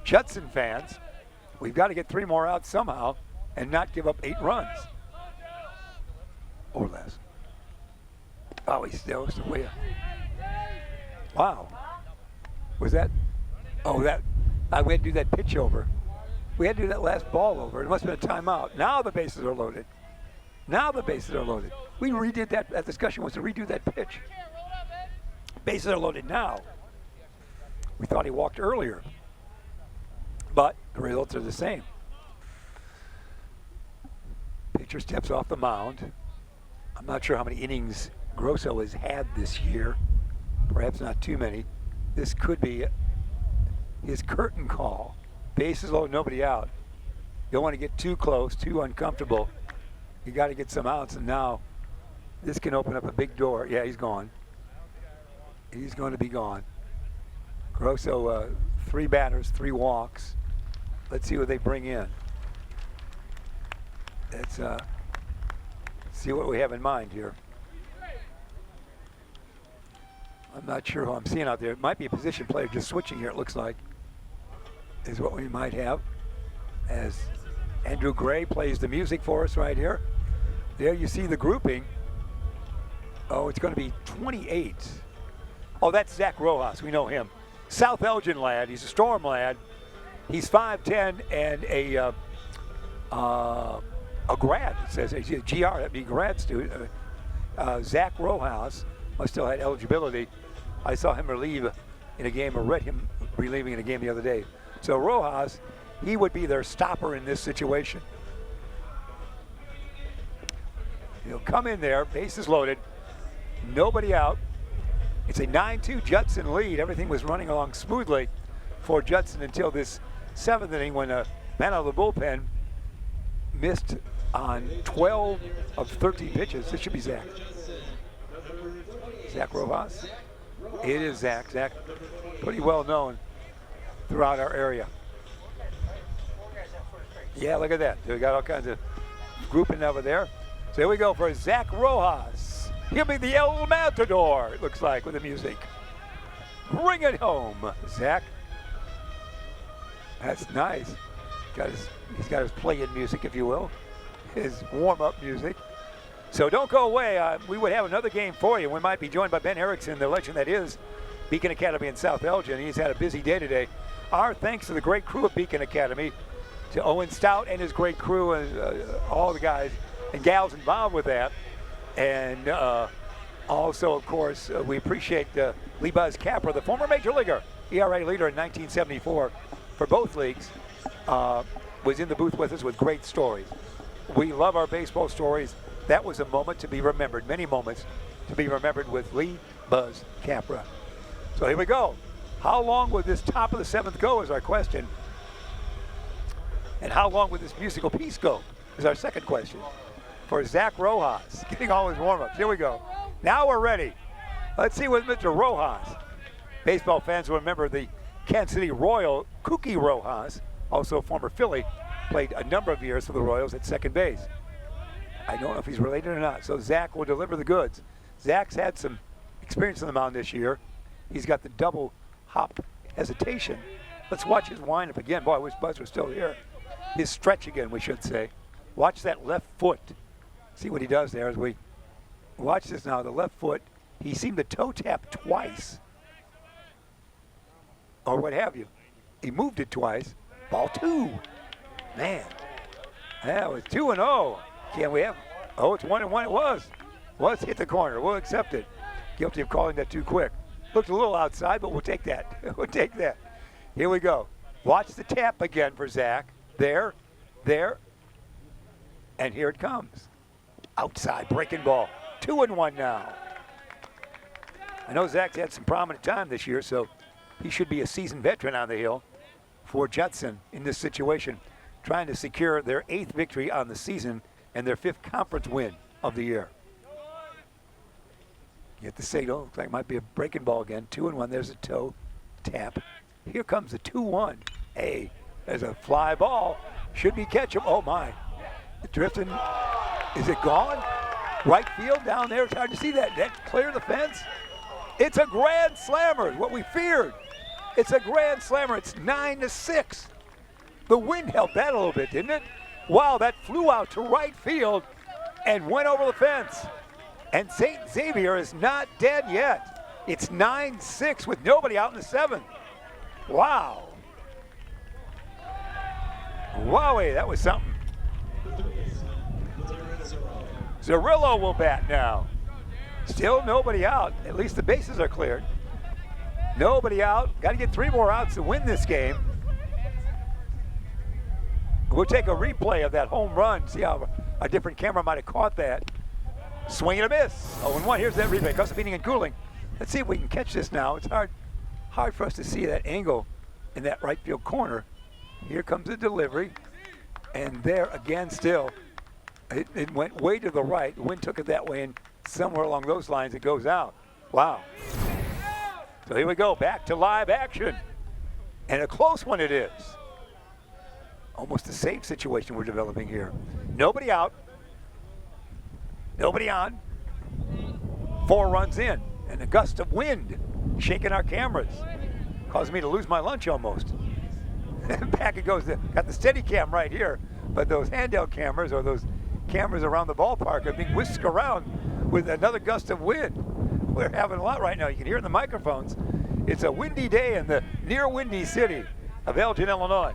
Judson fans. We've got to get 3 more outs somehow and not give up 8 runs or less. Oh, he's still way up. Wow. Was that? Oh, that. I went to do that pitch over. We had to do that last ball over. It must have been a timeout. Now the bases are loaded. Now the bases are loaded. We redid that discussion was to redo that pitch. Bases are loaded now. We thought he walked earlier, but the results are the same. Pitcher steps off the mound. I'm not sure how many innings Grosso has had this year. Perhaps not too many. This could be his curtain call. Bases loaded, nobody out. You don't want to get too close, too uncomfortable. You got to get some outs, and now this can open up a big door. Yeah, he's gone. He's going to be gone. Grosso, 3 batters, 3 walks. Let's see what they bring in. Let's see what we have in mind here. I'm not sure who I'm seeing out there. It might be a position player just switching here, it looks like, is what we might have. As Andrew Gray plays the music for us right here. There you see the grouping. Oh, it's going to be 28. Oh, that's Zach Rojas. We know him. South Elgin lad. He's a Storm lad. He's 5'10" and a grad. It says he's a GR. That'd be grad student. Zach Rojas must still had eligibility. I saw him relieve in a game, or read him relieving in a game the other day. So Rojas, he would be their stopper in this situation. He'll come in there, bases loaded, nobody out. It's a 9-2 Judson lead. Everything was running along smoothly for Judson until this 7th inning when a man out of the bullpen missed on 12 of 13 pitches. This should be Zach. Zach Rojas. It is Zach. Zach, pretty well known throughout our area. Yeah, look at that. We got all kinds of grouping over there. So here we go for Zach Rojas. He'll be the El Matador, it looks like, with the music. Bring it home, Zach. That's nice. He's got his play-in music, if you will, his warm-up music. So don't go away. We would have another game for you. We might be joined by Ben Erickson, the legend that is Beacon Academy in South Elgin. He's had a busy day today. Our thanks to the great crew of Beacon Academy, to Owen Stout and his great crew, and all the guys and gals involved with that. And also, of course, we appreciate Lee Buzz Capra, the former major leaguer, ERA leader in 1974 for both leagues, was in the booth with us with great stories. We love our baseball stories. That was a moment to be remembered, many moments to be remembered with Lee Buzz Capra. So here we go. How long would this top of the 7th go is our question. And how long would this musical piece go is our second question. For Zach Rojas, getting all his warm-ups. Here we go. Now we're ready. Let's see what Mr. Rojas. Baseball fans will remember the Kansas City Royal, Kookie Rojas, also former Philly, played a number of years for the Royals at second base. I don't know if he's related or not. So Zach will deliver the goods. Zach's had some experience on the mound this year. He's got the double hop hesitation. Let's watch his windup again. Boy, I wish Buzz was still here. His stretch again, we should say. Watch that left foot. See what he does there as we watch this now. The left foot, he seemed to toe tap twice. Or what have you. He moved it twice. Ball 2. Man. That was 2-0. Can we have? Oh, it's 1-1. It was. Was hit the corner. We'll accept it. Guilty of calling that too quick. Looked a little outside, but we'll take that. We'll take that. Here we go. Watch the tap again for Zach. There, and here it comes. Outside breaking ball. 2-1 now. I know Zach's had some prominent time this year, so he should be a seasoned veteran on the hill for Judson in this situation, trying to secure their 8th victory on the season and their 5th conference win of the year. Get the signal. Looks like it might be a breaking ball again. 2-1. There's a toe tap. Here comes the 2-1. Hey, there's a fly ball. Should be catchable. Oh, my. Drifting. Is it gone? Right field down there. It's hard to see that. That clear the fence. It's a grand slammer, what we feared. It's a grand slammer. It's 9-6. The wind helped that a little bit, didn't it? Wow, that flew out to right field and went over the fence. And St. Xavier is not dead yet. It's 9-6 with nobody out in the 7th. Wow. Wowie, that was something. Zerillo will bat now. Still nobody out. At least the bases are cleared. Nobody out. Got to get 3 more outs to win this game. We'll take a replay of that home run. See how a different camera might have caught that. Swing and a miss. 0-1. Here's that replay. Custom Heating and Cooling. Let's see if we can catch this now. It's hard for us to see that angle in that right field corner. Here comes the delivery. And there again still. It went way to the right. The wind took it that way, and somewhere along those lines it goes out. Wow. So here we go. Back to live action. And a close one it is. Almost a safe situation we're developing here. Nobody out. Nobody on. 4 runs in. And a gust of wind shaking our cameras. Causing me to lose my lunch almost. Back it goes. Got the steady cam right here. But those handheld cameras, or those cameras around the ballpark, are being whisked around with another gust of wind. We're having a lot right now. You can hear it in the microphones. It's a windy day in the near windy city of Elgin, Illinois.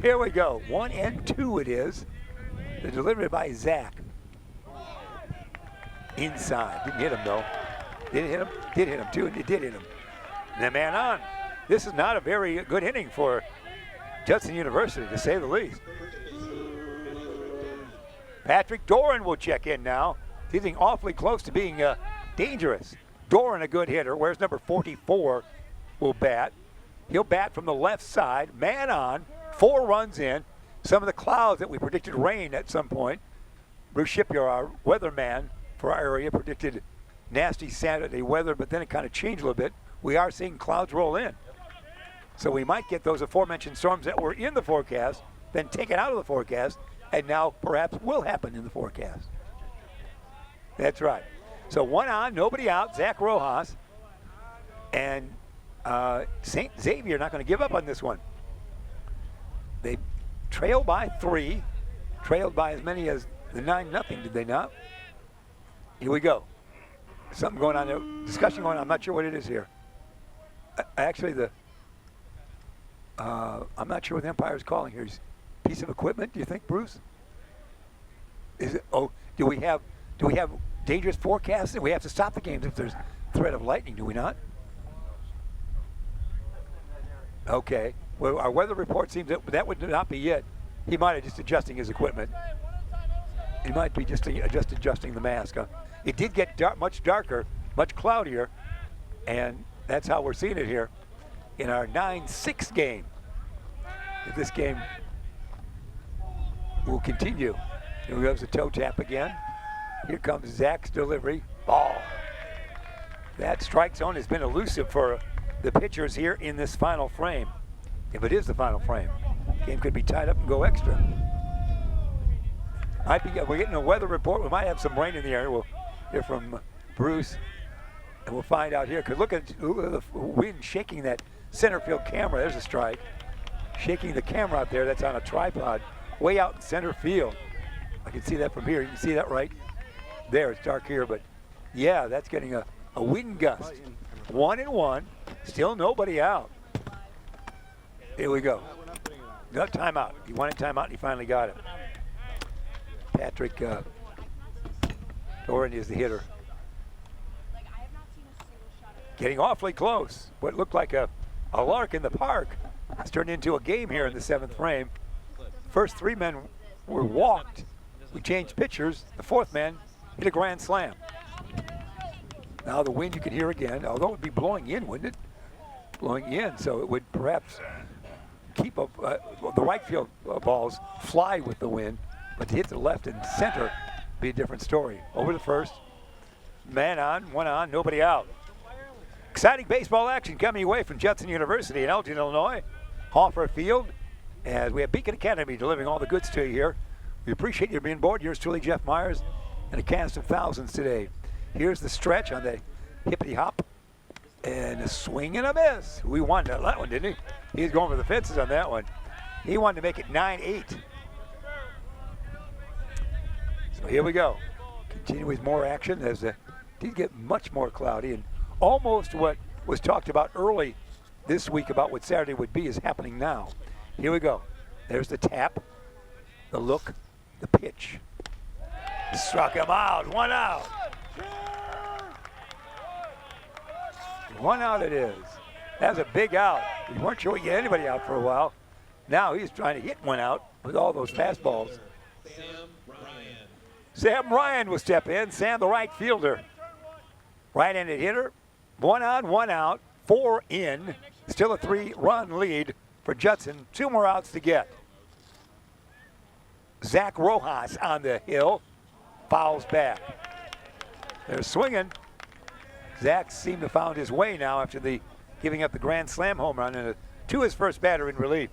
Here we go. 1-2 it is. The delivery by Zach. Inside. Didn't hit him though. Didn't hit him. Did hit him too, and it did hit him. And the man on. This is not a very good inning for Judson University, to say the least. Patrick Doran will check in now. He's getting awfully close to being dangerous. Doran, a good hitter. Where's number 44 will bat. He'll bat from the left side. Man on. 4 runs in. Some of the clouds that we predicted rain at some point. Bruce Shipyard, our weatherman for our area, predicted nasty Saturday weather, but then it kind of changed a little bit. We are seeing clouds roll in. So we might get those aforementioned storms that were in the forecast, then taken out of the forecast, and now perhaps will happen in the forecast. That's right. So 1 on, nobody out. Zach Rojas. And St. Xavier not going to give up on this one. They trailed by 3, trailed by as many as the 9-0, did they not? Here we go. Something going on there, discussion going on. I'm not sure what it is here. Actually, I'm not sure what the umpire is calling here. Piece of equipment, do you think, Bruce? Is it? Oh, do we have dangerous forecasts? We have to stop the games if there's threat of lightning, do we not? Okay. Well, our weather report seems that would not be it. He might have just adjusting his equipment. He might be just adjusting the mask. It did get much darker, much cloudier, and that's how we're seeing it here in our 9-6 game. If this game will continue. Here goes the toe tap again. Here comes Zach's delivery. Ball. That strike zone has been elusive for the pitchers here in this final frame. If it is the final frame, game could be tied up and go extra. We're getting a weather report. We might have some rain in the area. We'll hear from Bruce, and we'll find out here. Because look at the wind shaking that center field camera. There's a strike. Shaking the camera out there. That's on a tripod way out in center field. I can see that from here. You can see that right there. It's dark here, but yeah, that's getting a wind gust. 1-1. Still nobody out. Here we go. No timeout. He wanted timeout, and he finally got it. Patrick Doran is the hitter. Getting awfully close. What looked like a lark in the park has turned into a game here in the 7th frame. First 3 men were walked. We changed pitchers. The 4th man hit a grand slam. Now the wind you can hear again, although it would be blowing in, wouldn't it? Blowing in, so it would perhaps keep up the right field balls fly with the wind, but to hit the left and center be a different story. Over the first, man on, 1 on, nobody out. Exciting baseball action coming away from Judson University in Elgin, Illinois. Hoffer Field, as we have Beacon Academy delivering all the goods to you here. We appreciate you being aboard. Yours truly, Jeff Myers, and a cast of thousands today. Here's the stretch on the hippity hop, and a swing and a miss. We won that one, didn't he? He's going for the fences on that one. He wanted to make it 9-8. So here we go. Continue with more action as it did get much more cloudy, and almost what was talked about early this week about what Saturday would be is happening now. Here we go. There's the tap, the look, the pitch. Struck him out, 1 out. 1 out it is. That was a big out. We weren't sure we could get anybody out for a while. Now he's trying to hit 1 out with all those fastballs. Sam Ryan will step in. Sam, the right fielder. Right-handed hitter. 1 on, 1 out. 4 in. Still a 3-run lead for Judson. 2 more outs to get. Zach Rojas on the hill. Fouls back. They're swinging. Zach seemed to have found his way now after the giving up the grand slam home run and to his first batter in relief.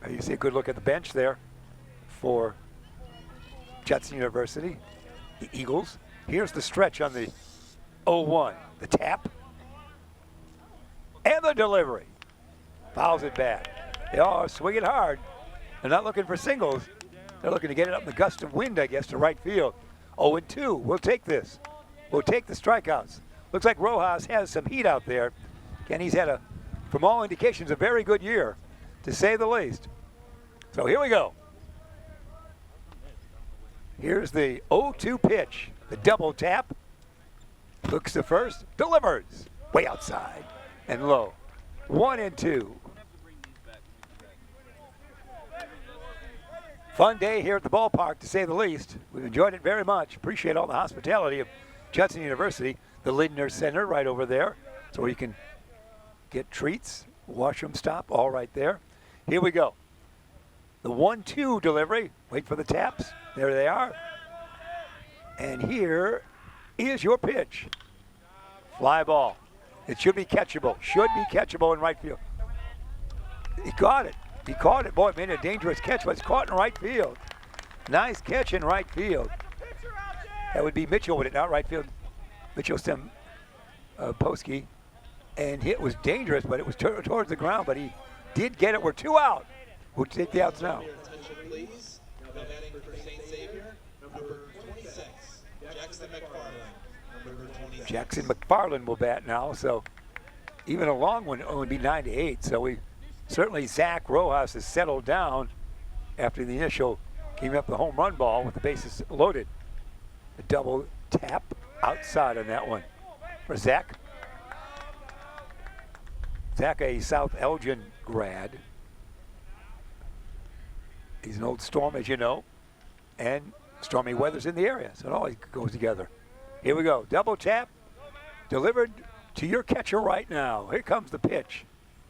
You see a good look at the bench there for Judson University, the Eagles. Here's the stretch on the 0-1. The tap and the delivery. Fouls it back. They are swinging hard. They're not looking for singles. They're looking to get it up in the gust of wind, I guess, to right field. 0-2. We'll take this. We'll take the strikeouts. Looks like Rojas has some heat out there. Again, he's had, from all indications, a very good year, to say the least. So here we go. Here's the 0-2 pitch. The double tap. Looks to first. Delivers. Way outside and low. 1-2. Fun day here at the ballpark, to say the least. We've enjoyed it very much. Appreciate all the hospitality of Judson University. The Lindner Center right over there. So where you can get treats, washroom stop, all right there. Here we go. The 1-2 delivery. Wait for the taps. There they are. And here is your pitch. Fly ball. It should be catchable. Should be catchable in right field. He got it. He caught it. Boy, it made a dangerous catch, but it's caught in right field. Nice catch in right field. That would be Mitchell with it, not right field. Mitchell Posky. And hit was dangerous, but it was towards the ground, but he did get it. We're 2 out. We'll take the outs now. Attention, please. Now batting for St. Xavier, number 26, Jackson McFarland. Number 26. Jackson McFarland will bat now, so even a long one would be 9-8. So we certainly, Zach Rojas has settled down after the initial came up the home run ball with the bases loaded. A double tap outside on that one for Zach. Zach, a South Elgin grad. He's an old Storm, as you know, and stormy weather's in the area, so it always goes together. Here we go, double tap, delivered to your catcher right now. Here comes the pitch.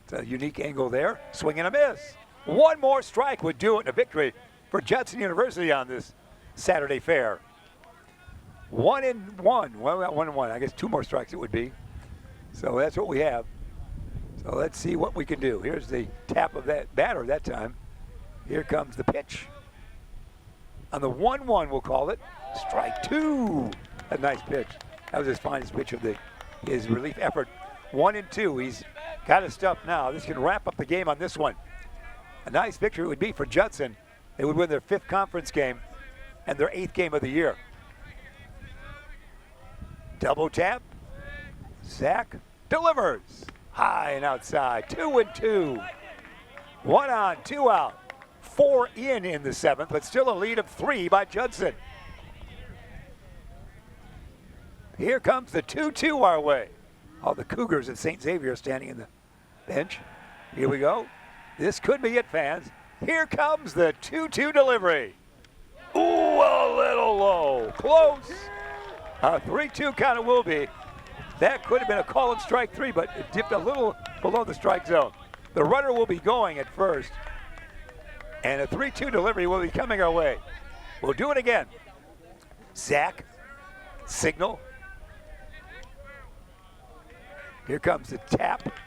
It's a unique angle there, swing and a miss. One more strike would do it, a victory for Judson University on this Saturday fair. 1-1, well, we got 1-1, I guess 2 more strikes it would be. So that's what we have. So let's see what we can do. Here's the tap of that batter that time. Here comes the pitch. On the 1-1, we'll call it. Strike 2. A nice pitch. That was his finest pitch of his relief effort. 1-2. He's got his stuff now. This can wrap up the game on this one. A nice victory it would be for Judson. They would win their 5th conference game and their 8th game of the year. Double tap. Zach delivers. High and outside. 2-2. 1 on, 2 out. 4 in the 7th, but still a lead of 3 by Judson. Here comes the 2-2 our way. All the Cougars at St. Xavier standing in the bench. Here we go. This could be it, fans. Here comes the 2-2 delivery. Ooh, a little low. Close. A 3-2 count it will be. That could have been a call and strike 3, but it dipped a little below the strike zone. The runner will be going at first. And a 3-2 delivery will be coming our way. We'll do it again. Zach, signal. Here comes the tap,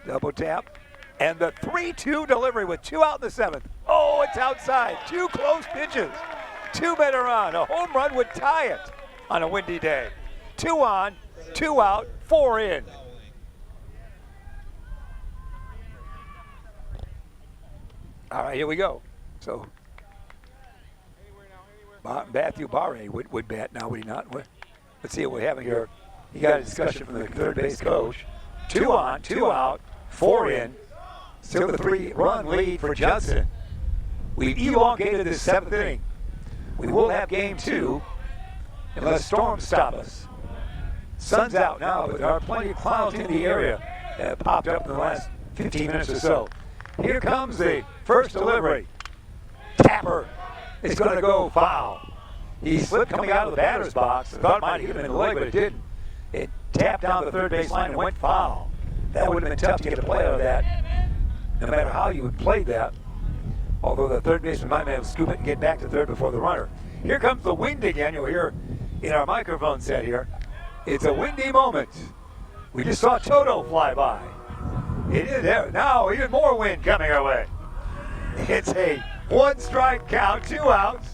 double tap, and the 3-2 delivery with 2 out in the 7th. Oh, it's outside. 2 close pitches. 2 men are on. A home run would tie it on a windy day. 2 on, 2 out, 4 in. All right, here we go. So, Matthew Barre would bat now, would he not? Let's see what we have here. He got a discussion from the third base coach. 2 on, 2 out, 4 in. Still the 3-run lead for Judson. We've elongated this 7th inning. We will have game 2 unless storms stop us. Sun's out now, but there are plenty of clouds in the area that have popped up in the last 15 minutes or so. Here comes the first delivery. Tapper is going to go foul. He slipped coming out of the batter's box. I thought it might hit him in the leg, but it didn't. It tapped down the third base line and went foul. That would have been tough to get a play out of that, no matter how you would play that. Although the third baseman might be able to scoop it and get back to third before the runner. Here comes the wind again. You'll hear in our microphone set here. It's a windy moment. We just saw Toto fly by. It is there. Now even more wind coming our way. It's a 1-strike count, 2 outs.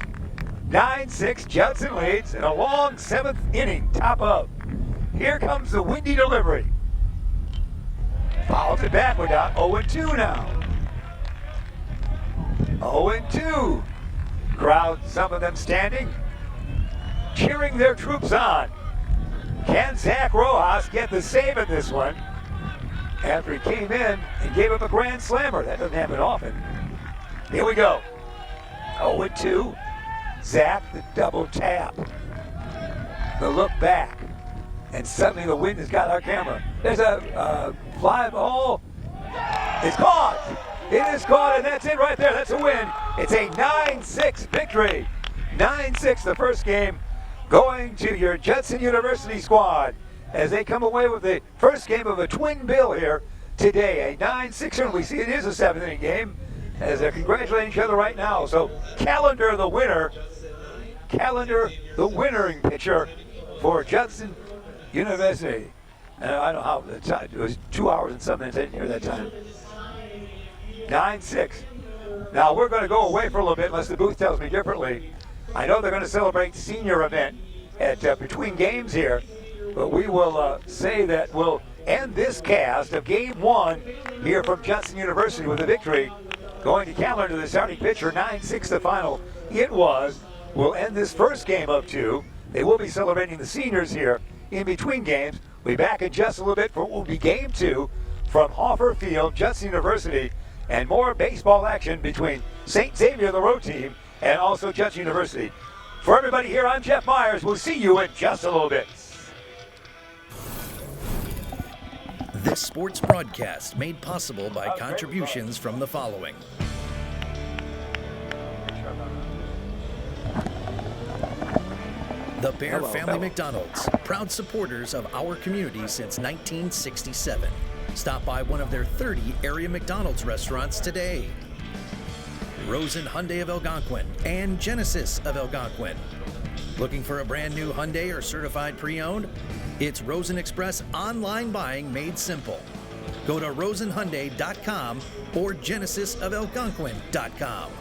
9-6, Judson leads in a long 7th inning, top of. Here comes the windy delivery. Fouls it back. We're down 0-2 now. 0-2. Crowd, some of them standing, cheering their troops on. Can Zach Rojas get the save in this one after he came in and gave up a grand slammer? That doesn't happen often. Here we go. 0-2. Zach, the double tap. The look back. And suddenly the wind has got our camera. There's a fly ball. It's caught. It is caught, and that's it right there. That's a win. It's a 9-6 victory. 9-6 the first game going to your Judson University squad as they come away with the first game of a twin bill here today. A 9-6er, and we see it is a 7th inning game as they're congratulating each other right now. So Calendar the winner. Calendar the winnering pitcher for Judson University. I don't know how the time, it was 2 hours and something. I didn't hear that time. 9-6. Now we're going to go away for a little bit unless the booth tells me differently. I know they're going to celebrate senior event at between games here, but we will say that we'll end this cast of Game 1 here from Judson University with a victory. Going to Calendar, the starting pitcher, 9-6 the final. It was. We'll end this first game of 2. They will be celebrating the seniors here in between games. We'll be back in just a little bit for what will be Game 2 from Hoffer Field, Judson University, and more baseball action between St. Xavier, the road team, and also Judson University. For everybody here, I'm Jeff Myers. We'll see you in just a little bit. This sports broadcast made possible by contributions from the following. The Bear Family McDonald's, proud supporters of our community since 1967. Stop by one of their 30 area McDonald's restaurants today. Rosen Hyundai of Algonquin and Genesis of Algonquin. Looking for a brand new Hyundai or certified pre-owned? It's Rosen Express online buying made simple. Go to rosenhyundai.com or genesisofelgonquin.com.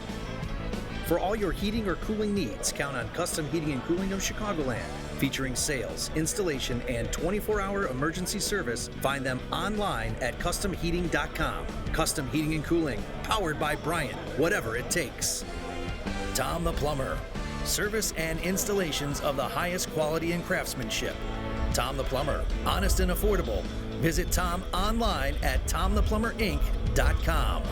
For all your heating or cooling needs, count on Custom Heating and Cooling of Chicagoland. Featuring sales, installation, and 24-hour emergency service, find them online at customheating.com. Custom Heating and Cooling, powered by Bryant, whatever it takes. Tom the Plumber, service and installations of the highest quality and craftsmanship. Tom the Plumber, honest and affordable. Visit Tom online at tomtheplumberinc.com.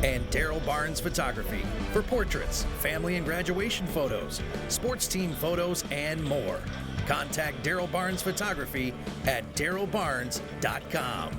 And Daryl Barnes Photography for portraits, family and graduation photos, sports team photos, and more. Contact Daryl Barnes Photography at darylbarnes.com.